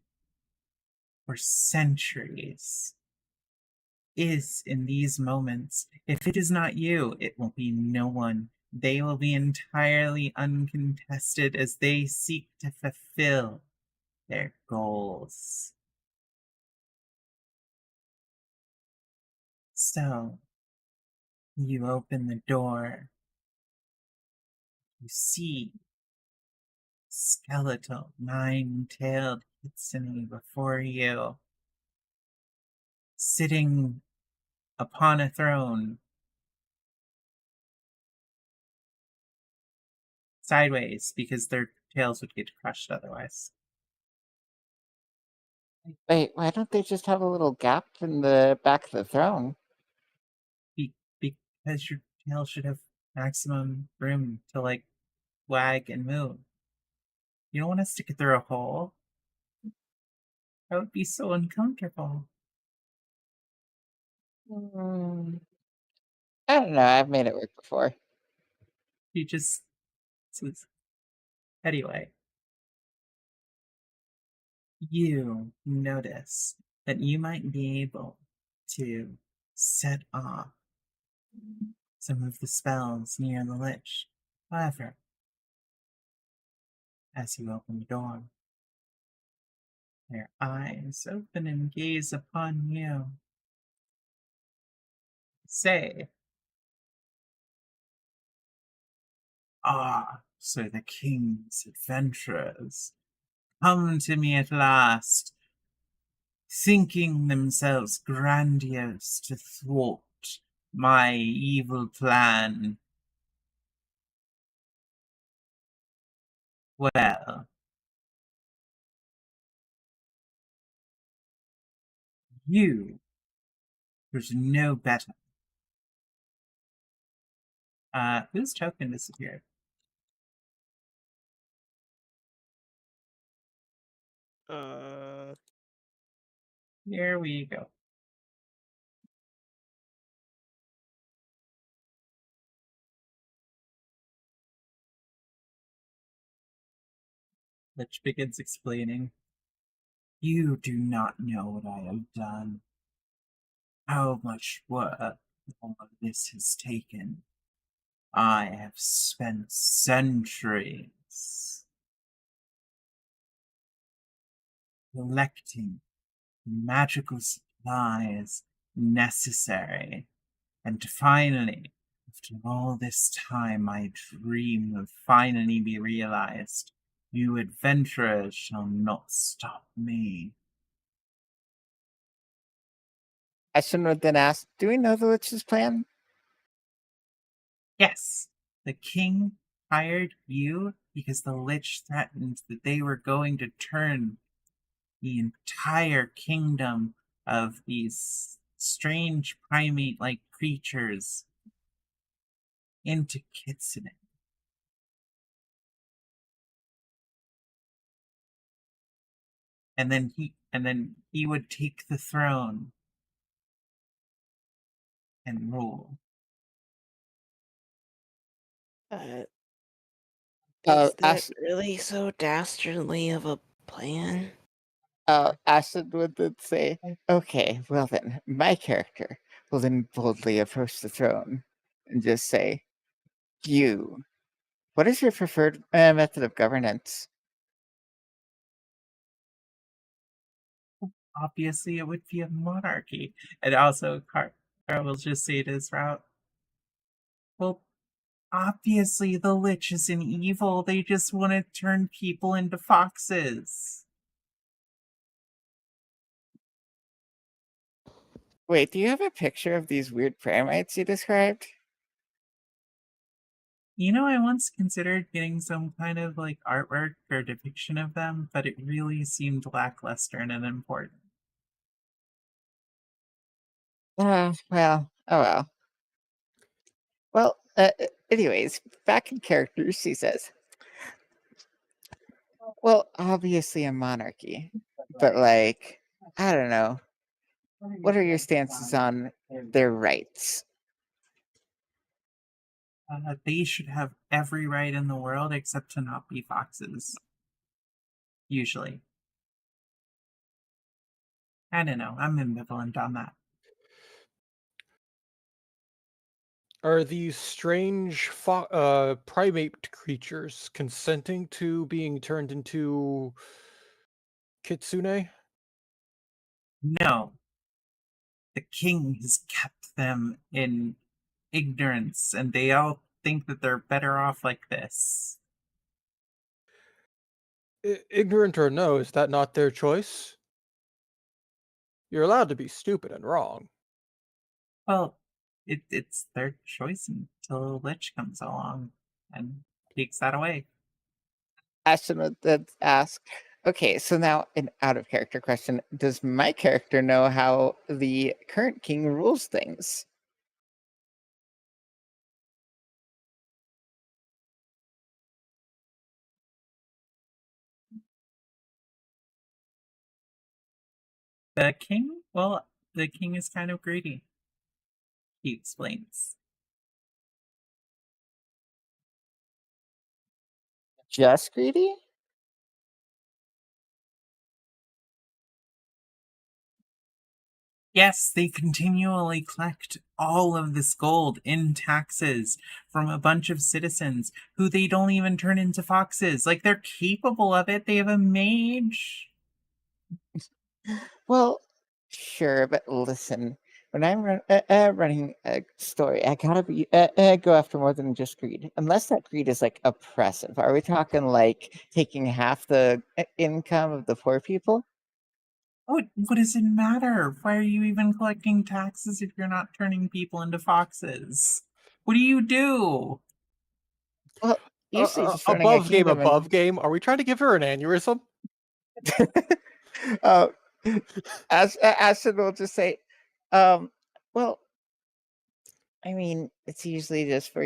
for centuries, is in these moments. If it is not you, it will be no one. They will be entirely uncontested as they seek to fulfill their goals. So, you open the door. You see skeletal, nine-tailed kitsune before you, sitting upon a throne, sideways, because their tails would get crushed otherwise. Wait, why don't they just have a little gap in the back of the throne? Because your tail should have maximum room to, like, wag and move. You don't want to stick it through a hole? That would be so uncomfortable. I don't know. I've made it work before. You just... Anyway. You notice that you might be able to set off some of the spells near the Lich. However, as you open the door, their eyes open and gaze upon you. Say, "Ah, so the king's adventurers come to me at last, thinking themselves grandiose to thwart my evil plan. Well, you should know better." Whose token disappeared? Here we go. Lich begins explaining. You do not know what I have done. How much work all of this has taken. I have spent centuries collecting the magical supplies necessary, and finally, after all this time, my dream will finally be realized. You adventurers shall not stop me. I shouldn't have been asked. Do we know the Lich's plan? Yes, the king hired you because the Lich threatened that they were going to turn the entire kingdom of these strange primate-like creatures into kitsune. And then he would take the throne and rule. Is Uh, that Ash- really so dastardly of a plan? Ashton would then say, "Okay, well then, my character will then boldly approach the throne and just say, you, what is your preferred method of governance?" Obviously, it would be a monarchy. And also, Carl will just say to his route, well, obviously the Lich isn't evil. They just want to turn people into foxes. Wait, do you have a picture of these weird primates you described? You know, I once considered getting some kind of like artwork or depiction of them, but it really seemed lackluster and unimportant. Well, oh well. Well, anyways, back in character, she says, well, obviously a monarchy, but like, I don't know. what are your stances on their rights? They should have every right in the world except to not be foxes. Usually. I don't know. I'm ambivalent on that. Are these strange primate creatures consenting to being turned into kitsune? No. The king has kept them in ignorance, and they all think that they're better off like this. Ignorant or no, is that not their choice? You're allowed to be stupid and wrong. Well, it's their choice until Lich comes along and takes that away. Ashton would ask, okay, so now an out of character question. Does my character know how the current king rules things? The king? Well, the king is kind of greedy. He explains. Just greedy? Yes, they continually collect all of this gold in taxes from a bunch of citizens who they don't even turn into foxes. Like, they're capable of it. They have a mage. Well, sure, but listen, when I'm running a story, I gotta be go after more than just greed. Unless that greed is like oppressive. Are we talking like taking half the income of the poor people? What does it matter? Why are you even collecting taxes if you're not turning people into foxes? What do you do? Well, usually just running a Above game, kingdom above and game. Are we trying to give her an aneurysm? uh, Ashton will just say, well, I mean, it's usually just for,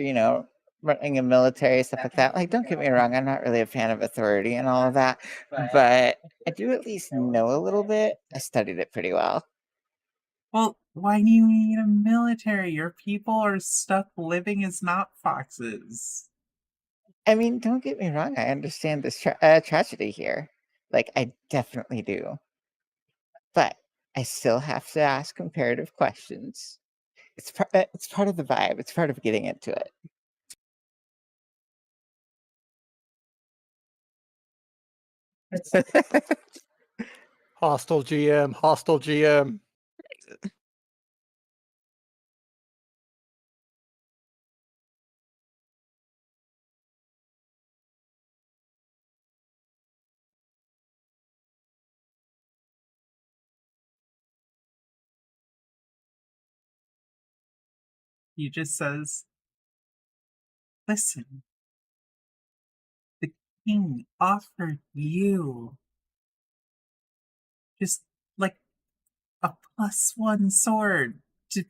running a military, stuff like that. Like, don't get me wrong, I'm not really a fan of authority and all of that, but I do at least know a little bit. I studied it pretty well. Well, why do you need a military? Your people are stuck living as not foxes. I mean, don't get me wrong, I understand this tragedy here. Like, I definitely do. But I still have to ask comparative questions. It's part of the vibe. It's part of getting into it. Hostile GM, hostile GM. He just says, listen, the king offered you just like a +1 sword to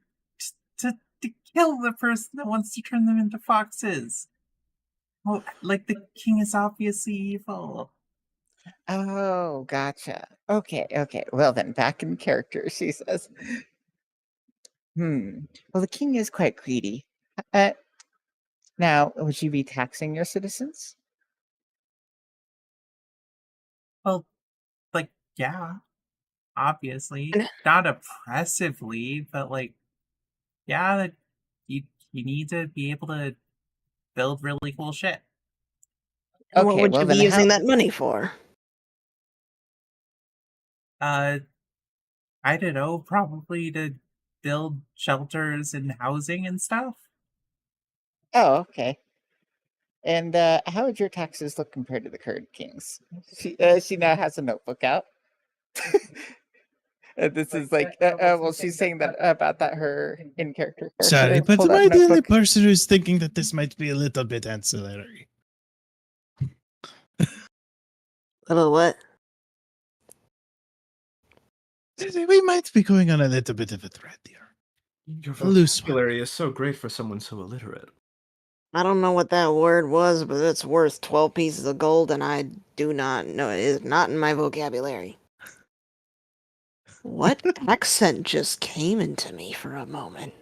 kill the person that wants to turn them into foxes. Well, like the king is obviously evil. Oh, gotcha. Okay. Well then, back in character, she says. Well, the king is quite greedy. Uh, Now, would you be taxing your citizens? Well, like, yeah, obviously. Not oppressively, but like, yeah, that you need to be able to build really cool shit. And what Okay, would well you be then, using that money for? I don't know, probably to build shelters and housing and stuff. Oh, okay. And how would your taxes look compared to the current king's? She now has a notebook out. This is like, well, she's saying that about that her in character. Sorry, but pulled am out I the only notebook. person who's thinking that this might be a little bit ancillary? Little what? We might be going on a little bit of a thread here. Your A loose one. vocabulary is so great for someone so illiterate. I don't know what that word was, but it's worth 12 pieces of gold, and I do not know. It is not in my vocabulary. What accent just came into me for a moment?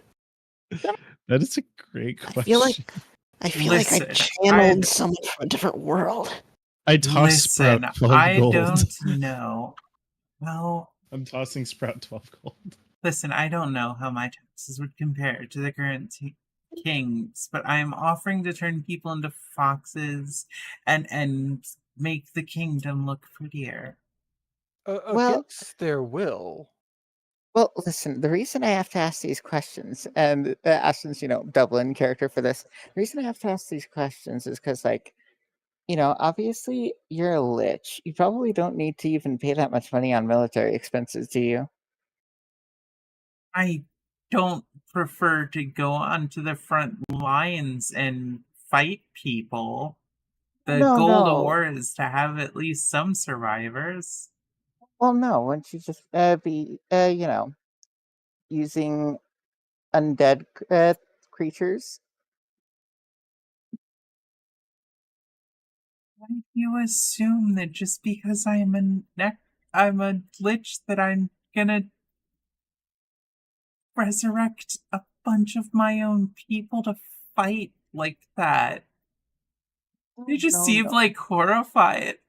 That is a great I feel like question. I feel like I Listen, channeled someone from a different world. I toss listen, Sprout 12 I gold. don't know. Well, I'm tossing Sprout 12 gold. listen, I don't know how my taxes would compare to the current kings, but I am offering to turn people into foxes and make the kingdom look prettier. Well, Against their will. well, listen, the reason I have to ask these questions, and Ashton's, double in character for this, the reason I have to ask these questions is because, like, obviously you're a lich. You probably don't need to even pay that much money on military expenses, do you? I don't prefer to go onto the front lines and fight people. The No, goal of no. war is to have at least some survivors. Well, no. Wouldn't you just be, using undead creatures? Why do you assume that just because I'm a lich that I'm gonna resurrect a bunch of my own people to fight like that? You just No, seem no. like horrified.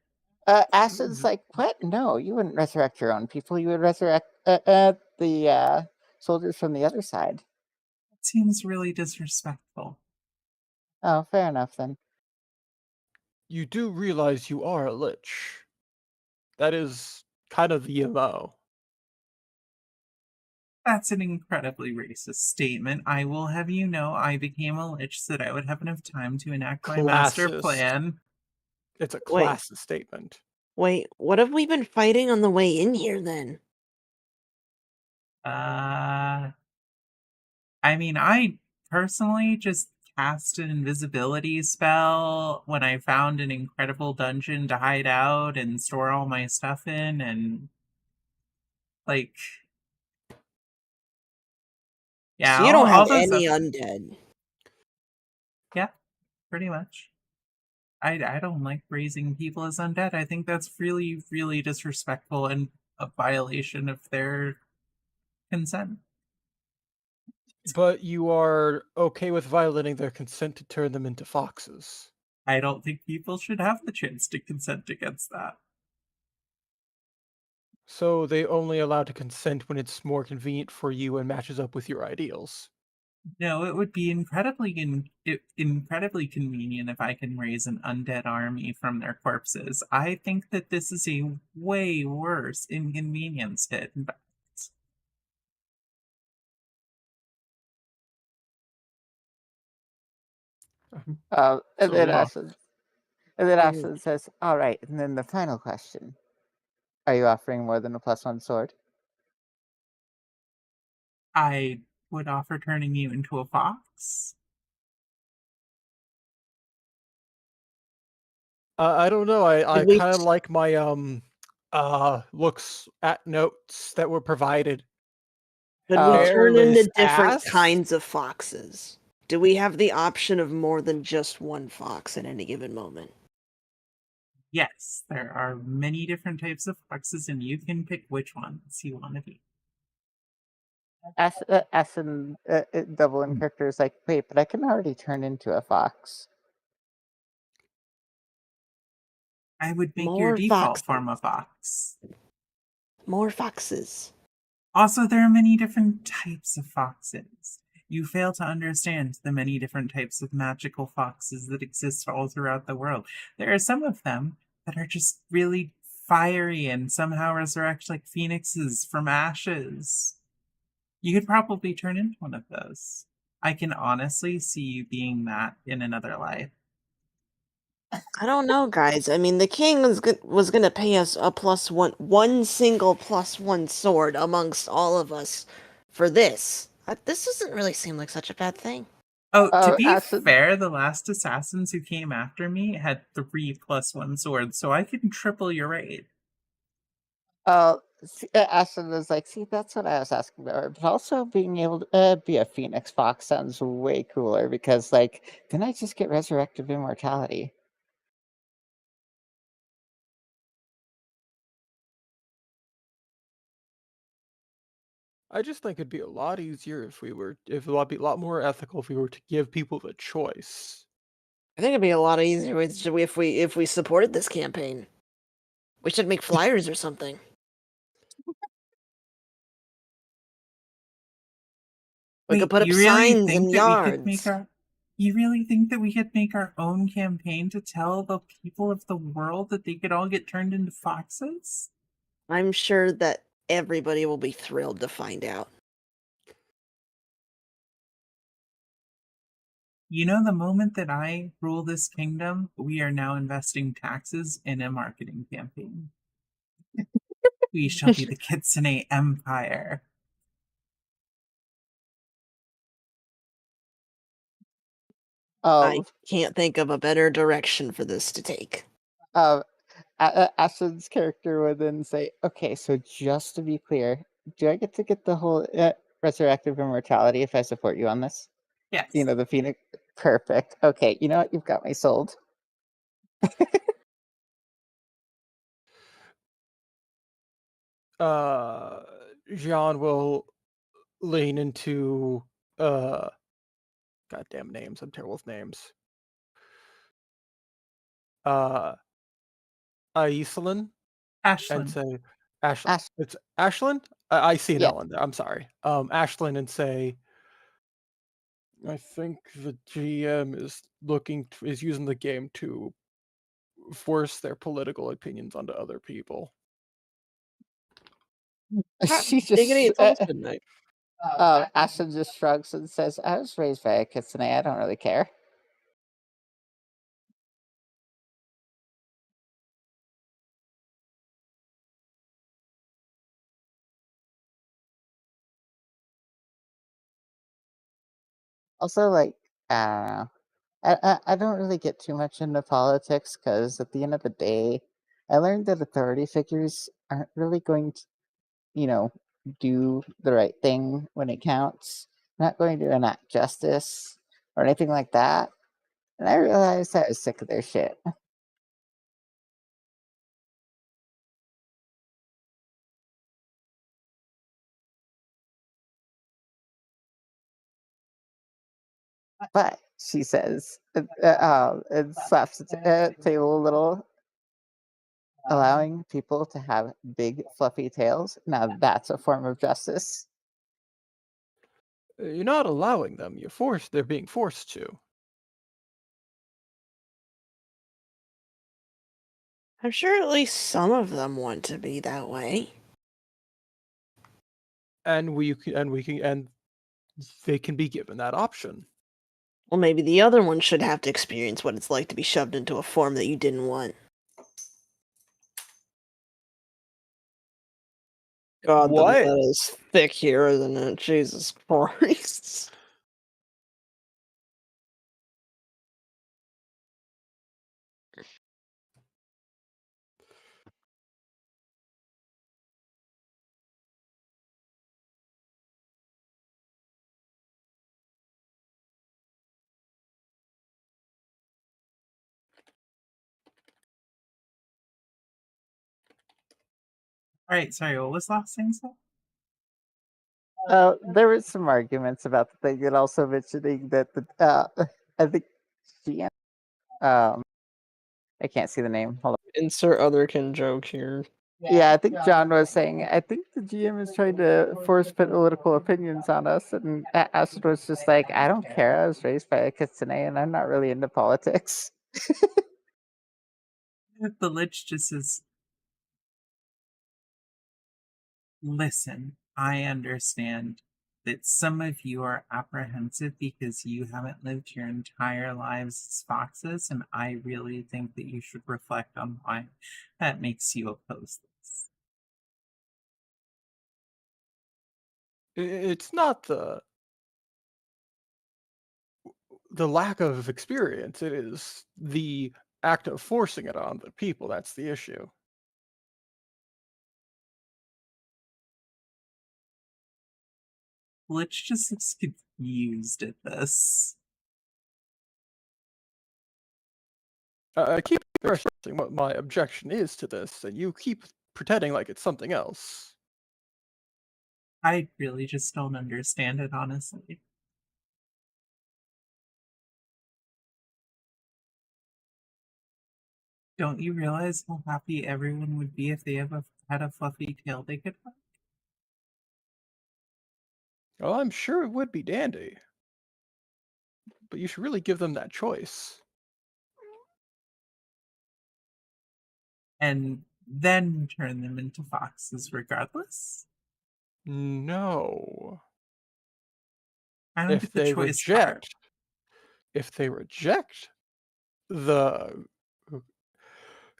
Ashton's like, what? No, you wouldn't resurrect your own people. You would resurrect the soldiers from the other side. It seems really disrespectful. Oh, fair enough then. You do realize you are a lich. That is kind of the MO. That's an incredibly racist statement. I will have you know I became a lich so that I would have enough time to enact my master Classist. plan. It's a Wait. classist statement. Wait, what have we been fighting on the way in here then? I mean, I personally just cast an invisibility spell when I found an incredible dungeon to hide out and store all my stuff in, and like, yeah, So you don't have all those any other, undead. yeah, pretty much. I don't like raising people as undead. I think that's really, really disrespectful and a violation of their consent. But you are okay with violating their consent to turn them into foxes. I don't think people should have the chance to consent against that. So they only allow to consent when it's more convenient for you and matches up with your ideals. No, it would be incredibly convenient if I can raise an undead army from their corpses. I think that this is a way worse inconvenience to invest. And So, then yeah. Ashton says, "All right." And then the final question: are you offering more than a +1 sword? I would offer turning you into a fox. I don't know. I Did we kind of like my looks at notes that were provided. Could we Oh, turn Hairless into different ass? kinds of foxes? Do we have the option of more than just one fox at any given moment? Yes, there are many different types of foxes, and you can pick which ones you want to be. Ashton, double in character is like, wait, but I can already turn into a fox. I would make your More default foxes. form a fox. More foxes. Also, there are many different types of foxes. You fail to understand the many different types of magical foxes that exist all throughout the world. There are some of them that are just really fiery and somehow resurrect like phoenixes from ashes. You could probably turn into one of those. I can honestly see you being that in another life. I don't know, guys. I mean, the king was gonna pay us a one single +1 sword amongst all of us for this. This doesn't really seem like such a bad thing. Oh, to be Ashton, fair, the last assassins who came after me had 3+1 swords, so I can triple your rate. Ashton is like, see, that's what I was asking about. But also being able to be a phoenix fox sounds way cooler because, like, then I just get resurrected immortality. I just think it'd be a lot easier if it would be a lot more ethical if we were to give people the choice. I think it'd be a lot easier if we supported this campaign. We should make flyers or something. We could Wait, put up you really signs think in that we could make yards. our you really think that we could make our own campaign to tell the people of the world that they could all get turned into foxes? I'm sure that everybody will be thrilled to find out. You know, the moment that I rule this kingdom, we are now investing taxes in a marketing campaign. We shall be the Kitsune Empire. I Um, can't think of a better direction for this to take. Ashton's character would then say, "Okay, so just to be clear, do I get to get the whole resurrective immortality if I support you on this? Yes. You know, the Phoenix. Perfect. Okay, you know what? You've got me sold." Jean will lean into goddamn names. I'm terrible with names. Aislinn and Ashlyn. say Ashlyn. Ash- It's Ashlyn? I see an Yeah. L in there. I'm sorry. Ashlyn and say I think the GM is using the game to force their political opinions onto other people. She Diggity, just it's almost midnight. Ashton just shrugs and says, "I was raised by a kitsune. I don't really care." Also, like, I don't know. I don't really get too much into politics because at the end of the day, I learned that authority figures aren't really going to, you know, do the right thing when it counts. Not going to enact justice or anything like that. And I realized I was sick of their shit. But she says, and slaps the table a little, allowing people to have big fluffy tails. Now that's a form of justice. You're not allowing them. They're being forced to. I'm sure at least some of them want to be that way. And they can be given that option. Well, maybe the other one should have to experience what it's like to be shoved into a form that you didn't want. God, the What? meta is thick here, isn't it? Jesus Christ. Alright, sorry, what was the last thing said? There were some arguments about the thing, and also mentioning that I think GM, I can't see the name. Hold on. Insert otherkin joke here. Yeah, I think John was saying, I think the GM is trying to force political opinions on us, and Acid was just like, I don't care. I was raised by a kitsune, and I'm not really into politics. The Lich just says, listen, I understand that some of you are apprehensive because you haven't lived your entire lives as foxes, and I really think that you should reflect on why that makes you oppose this. It's not the lack of experience. It is the act of forcing it on the people. That's the issue. Lich just looks confused at this. I keep expressing what my objection is to this, and you keep pretending like it's something else. I really just don't understand it, honestly. Don't you realize how happy everyone would be if they had a fluffy tail they could ride? Well, I'm sure it would be dandy. But you should really give them that choice. And then turn them into foxes regardless? No. I don't If get the they choice part. reject the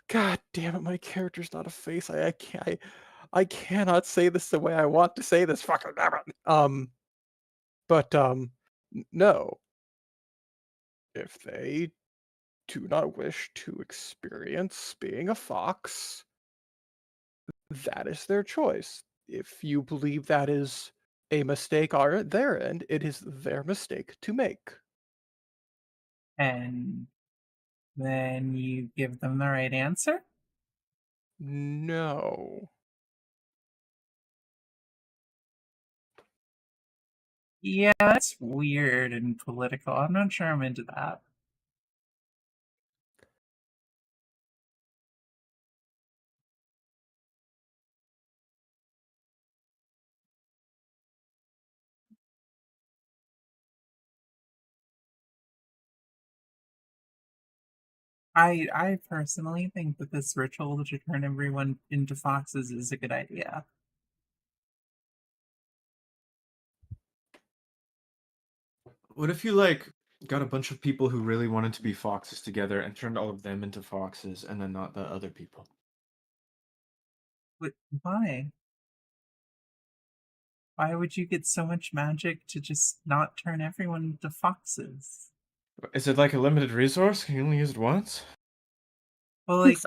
God damn it, my character's not a face. I can't I cannot say this the way I want to say this. Fucking damn it. But no. If they do not wish to experience being a fox, that is their choice. If you believe that is a mistake on their end, it is their mistake to make. And then you give them the right answer? No. Yeah, that's weird and political. I'm not sure I'm into that. I personally think that this ritual to turn everyone into foxes is a good idea. What if you got a bunch of people who really wanted to be foxes together and turned all of them into foxes and then not the other people? But why? Why would you get so much magic to just not turn everyone into foxes? Is it like a limited resource? Can you only use it once? Well, like,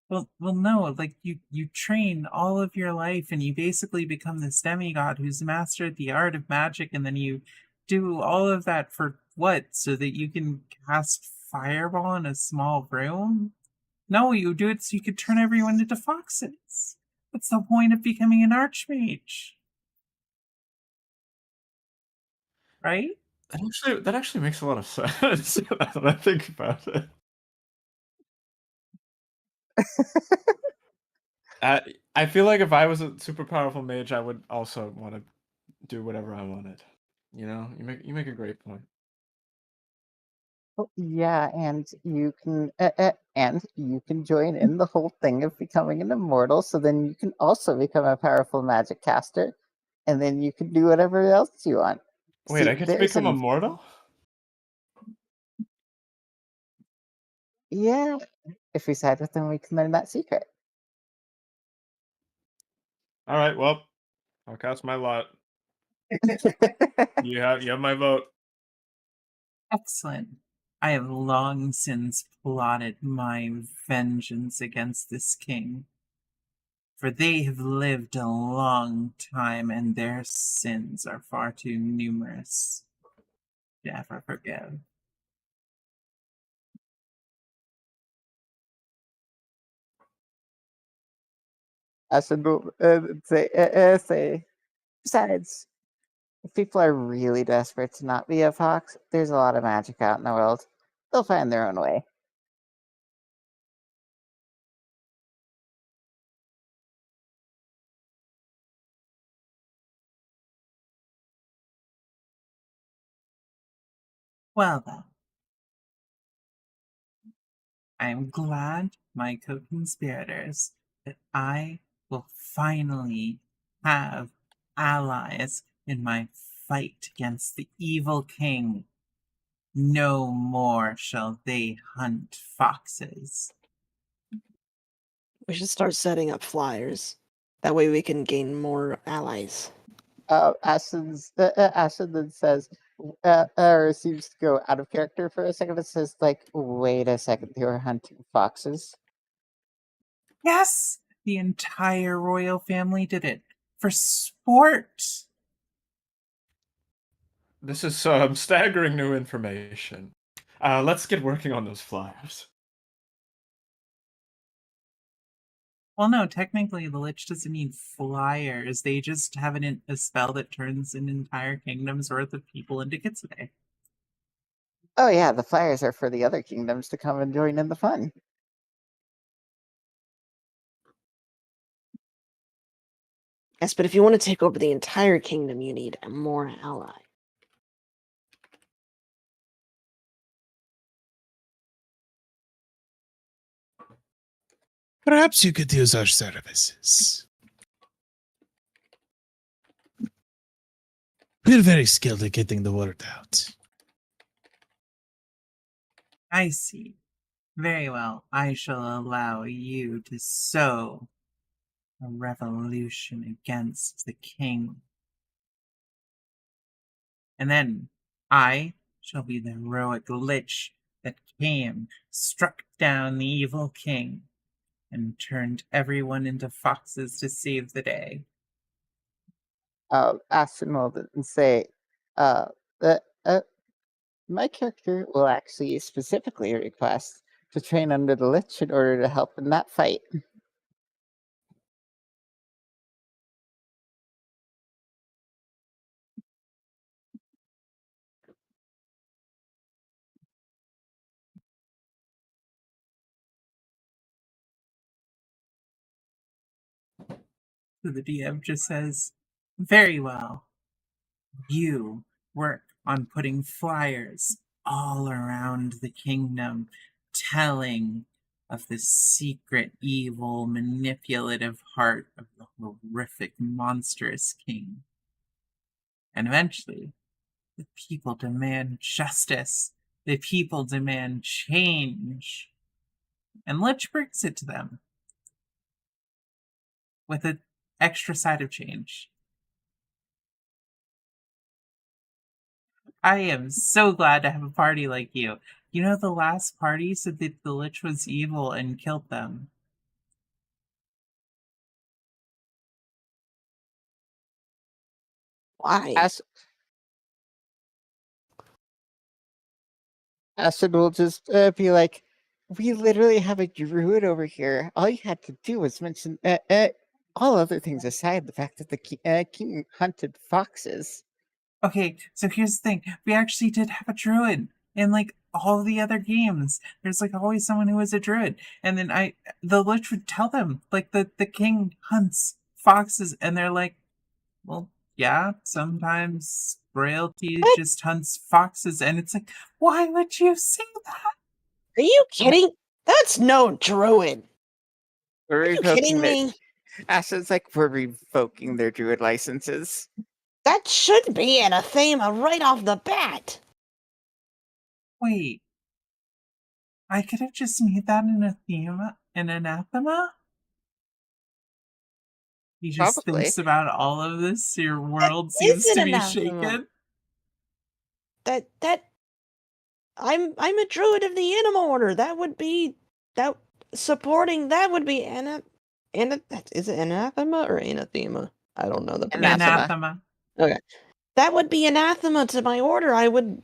well, no. Like, you train all of your life, and you basically become this demigod who's mastered the art of magic, and then you do all of that for what? So that you can cast fireball in a small room? No, you do it so you could turn everyone into foxes. What's the point of becoming an archmage? Right? That actually makes a lot of sense when I think about it. I feel like if I was a super powerful mage, I would also want to do whatever I wanted. You make a great point. Oh, yeah, and you can join in the whole thing of becoming an immortal. So then you can also become a powerful magic caster, and then you can do whatever else you want. Wait, See, I get to become immortal? yeah. If we side with them, we can learn that secret. All right, well, I'll cast my lot. You have my vote. Excellent. I have long since plotted my vengeance against this king, for they have lived a long time and their sins are far too numerous to ever forgive. I should say. Besides, if people are really desperate to not be a fox, there's a lot of magic out in the world. They'll find their own way. Well then, I am glad, my co-conspirators, that I will finally have allies in my fight against the evil king. No more shall they hunt foxes. We should start setting up flyers. That way we can gain more allies. Ashton then says, or seems to go out of character for a second. It says, like, wait a second, they were hunting foxes. Yes, the entire royal family did it for sport. This is some staggering new information. Let's get working on those flyers. Well, no, technically the Lich doesn't need flyers. They just have a spell that turns an entire kingdom's worth of people into Kitsune. Oh yeah, the flyers are for the other kingdoms to come and join in the fun. Yes, but if you want to take over the entire kingdom, you need more ally. Perhaps you could use our services. We're very skilled at getting the word out. I see. Very well. I shall allow you to sow a revolution against the king. And then I shall be the heroic Lich that came, struck down the evil king, and turned everyone into foxes to save the day. Aston will then say, that my character will actually specifically request to train under the Lich in order to help in that fight. So the DM just says, very well. You work on putting flyers all around the kingdom, telling of the secret, evil, manipulative heart of the horrific, monstrous king. And eventually, the people demand justice. The people demand change. And Lich brings it to them with an extra side of change. I am so glad to have a party like you. You know, the last party said that the Lich was evil and killed them. Why? Acid will just be like, we literally have a druid over here. All you had to do was mention, all other things aside, the fact that the king hunted foxes. Okay, so here's the thing. We actually did have a druid in like all the other games. There's like always someone who is a druid. And then the Lich would tell them, like the king hunts foxes, and they're like, well, yeah, sometimes royalty What? just hunts foxes, and it's like, why would you say that? Are you kidding? That's no druid. We're Are you revoking kidding their me? Acid's like, we're revoking their druid licenses. That should be anathema right off the bat. Wait, I could have just made that an anathema? He just Probably. thinks about all of this. Your world is seems an to be anathema. shaken. That I'm a druid of the animal order. That would be that supporting that would be is it anathema or anathema? I don't know the pronunciation. Anathema. Okay. That would be anathema to my order. I would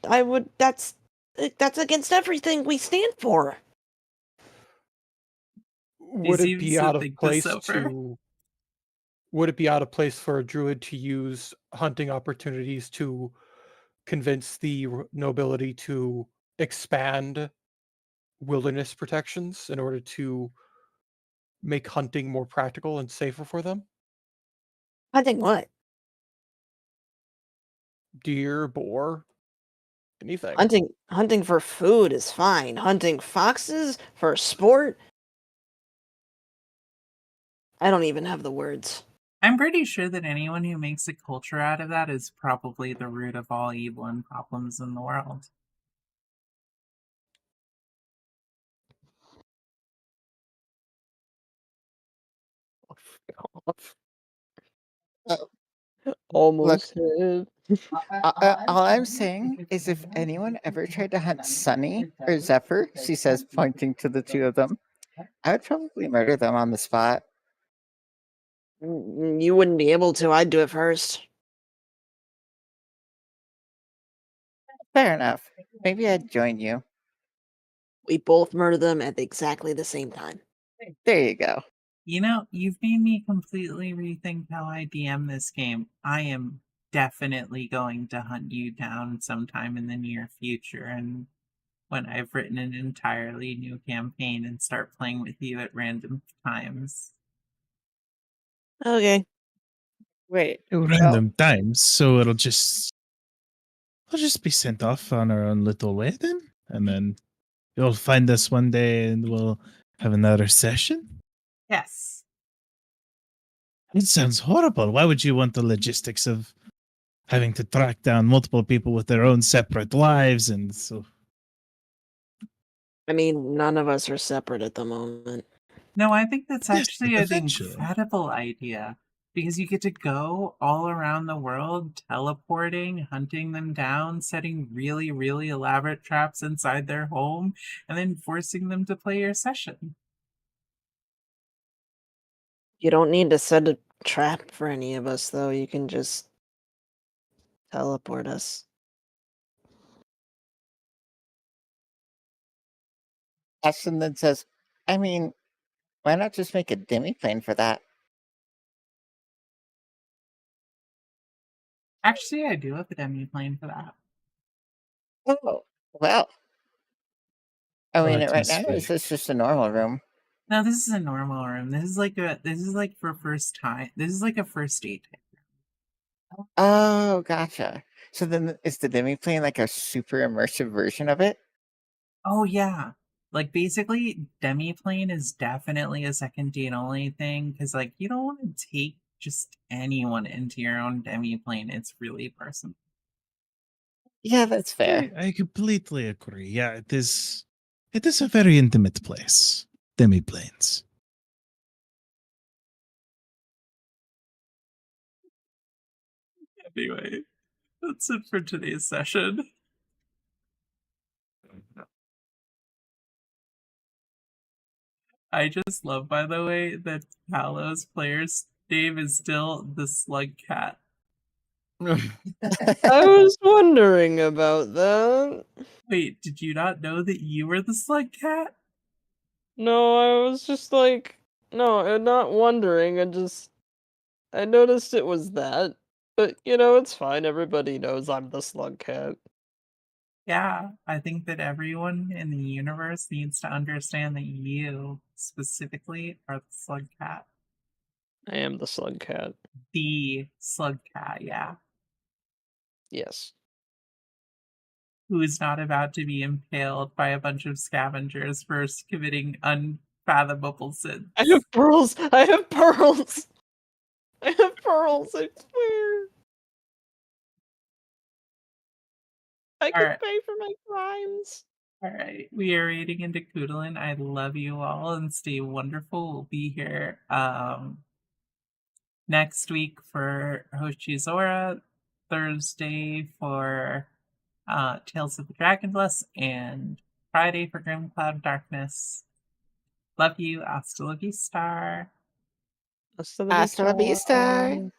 that's against everything we stand for. Would it be seems to out of think the place silver. to would it be out of place for a druid to use hunting opportunities to convince the nobility to expand wilderness protections in order to make hunting more practical and safer for them? I think what? Deer, boar, anything. Hunting for food is fine. Hunting foxes for sport? I don't even have the words. I'm pretty sure that anyone who makes a culture out of that is probably the root of all evil and problems in the world. Almost. All I'm saying is if anyone ever tried to hunt Sunny or Zephyr, she says, pointing to the two of them, I would probably murder them on the spot. You wouldn't be able to. I'd do it first. Fair enough. Maybe I'd join you. We both murder them at exactly the same time. There you go. You know, you've made me completely rethink how I DM this game. I am definitely going to hunt you down sometime in the near future, and when I've written an entirely new campaign and start playing with you at random times. Okay. Wait. Random times, so it'll just be sent off on our own little way then, and then you'll find us one day and we'll have another session. Yes. It sounds horrible. Why would you want the logistics of having to track down multiple people with their own separate lives and so? I mean, none of us are separate at the moment. No, I think that's Yes, actually but an eventually. incredible idea because you get to go all around the world, teleporting, hunting them down, setting really, really elaborate traps inside their home, and then forcing them to play your session. You don't need to set a trap for any of us, though. You can just teleport us. Ashton then says, I mean, why not just make a demi-plane for that? Actually, I do have a demi plane for that. Oh, well. I mean, right now Atmosphere. it's just a normal room. No, this is a normal room. This is like for first time. This is like a first date. Oh, gotcha. So then is the demi-plane like a super immersive version of it? Oh yeah. Like basically demi-plane is definitely a second date only thing because like you don't want to take just anyone into your own demi-plane. It's really personal. Yeah, that's fair. I completely agree. Yeah, it is. It is a very intimate place. Demiplanes. Anyway, that's it for today's session. I just love, by the way, that Palos player's name is still the Slugcat. I was wondering about that. Wait, did you not know that you were the Slugcat? No, I was just like, no, I'm not wondering. I noticed it was that. But, it's fine. Everybody knows I'm the Slugcat. Yeah, I think that everyone in the universe needs to understand that you specifically are the Slugcat. I am the Slugcat. The Slugcat, yeah. Yes. Who is not about to be impaled by a bunch of scavengers for committing unfathomable sins. I have pearls! I have pearls! I have pearls, I swear! I can Alright. pay for my crimes! Alright, we are raiding into Kudalin. I love you all and stay wonderful. We'll be here next week for Hoshizora, Thursday for Tales of the Dragonless, and Friday for Grim Cloud Darkness. Love you. Hasta la vista. Hasta Hasta la vista.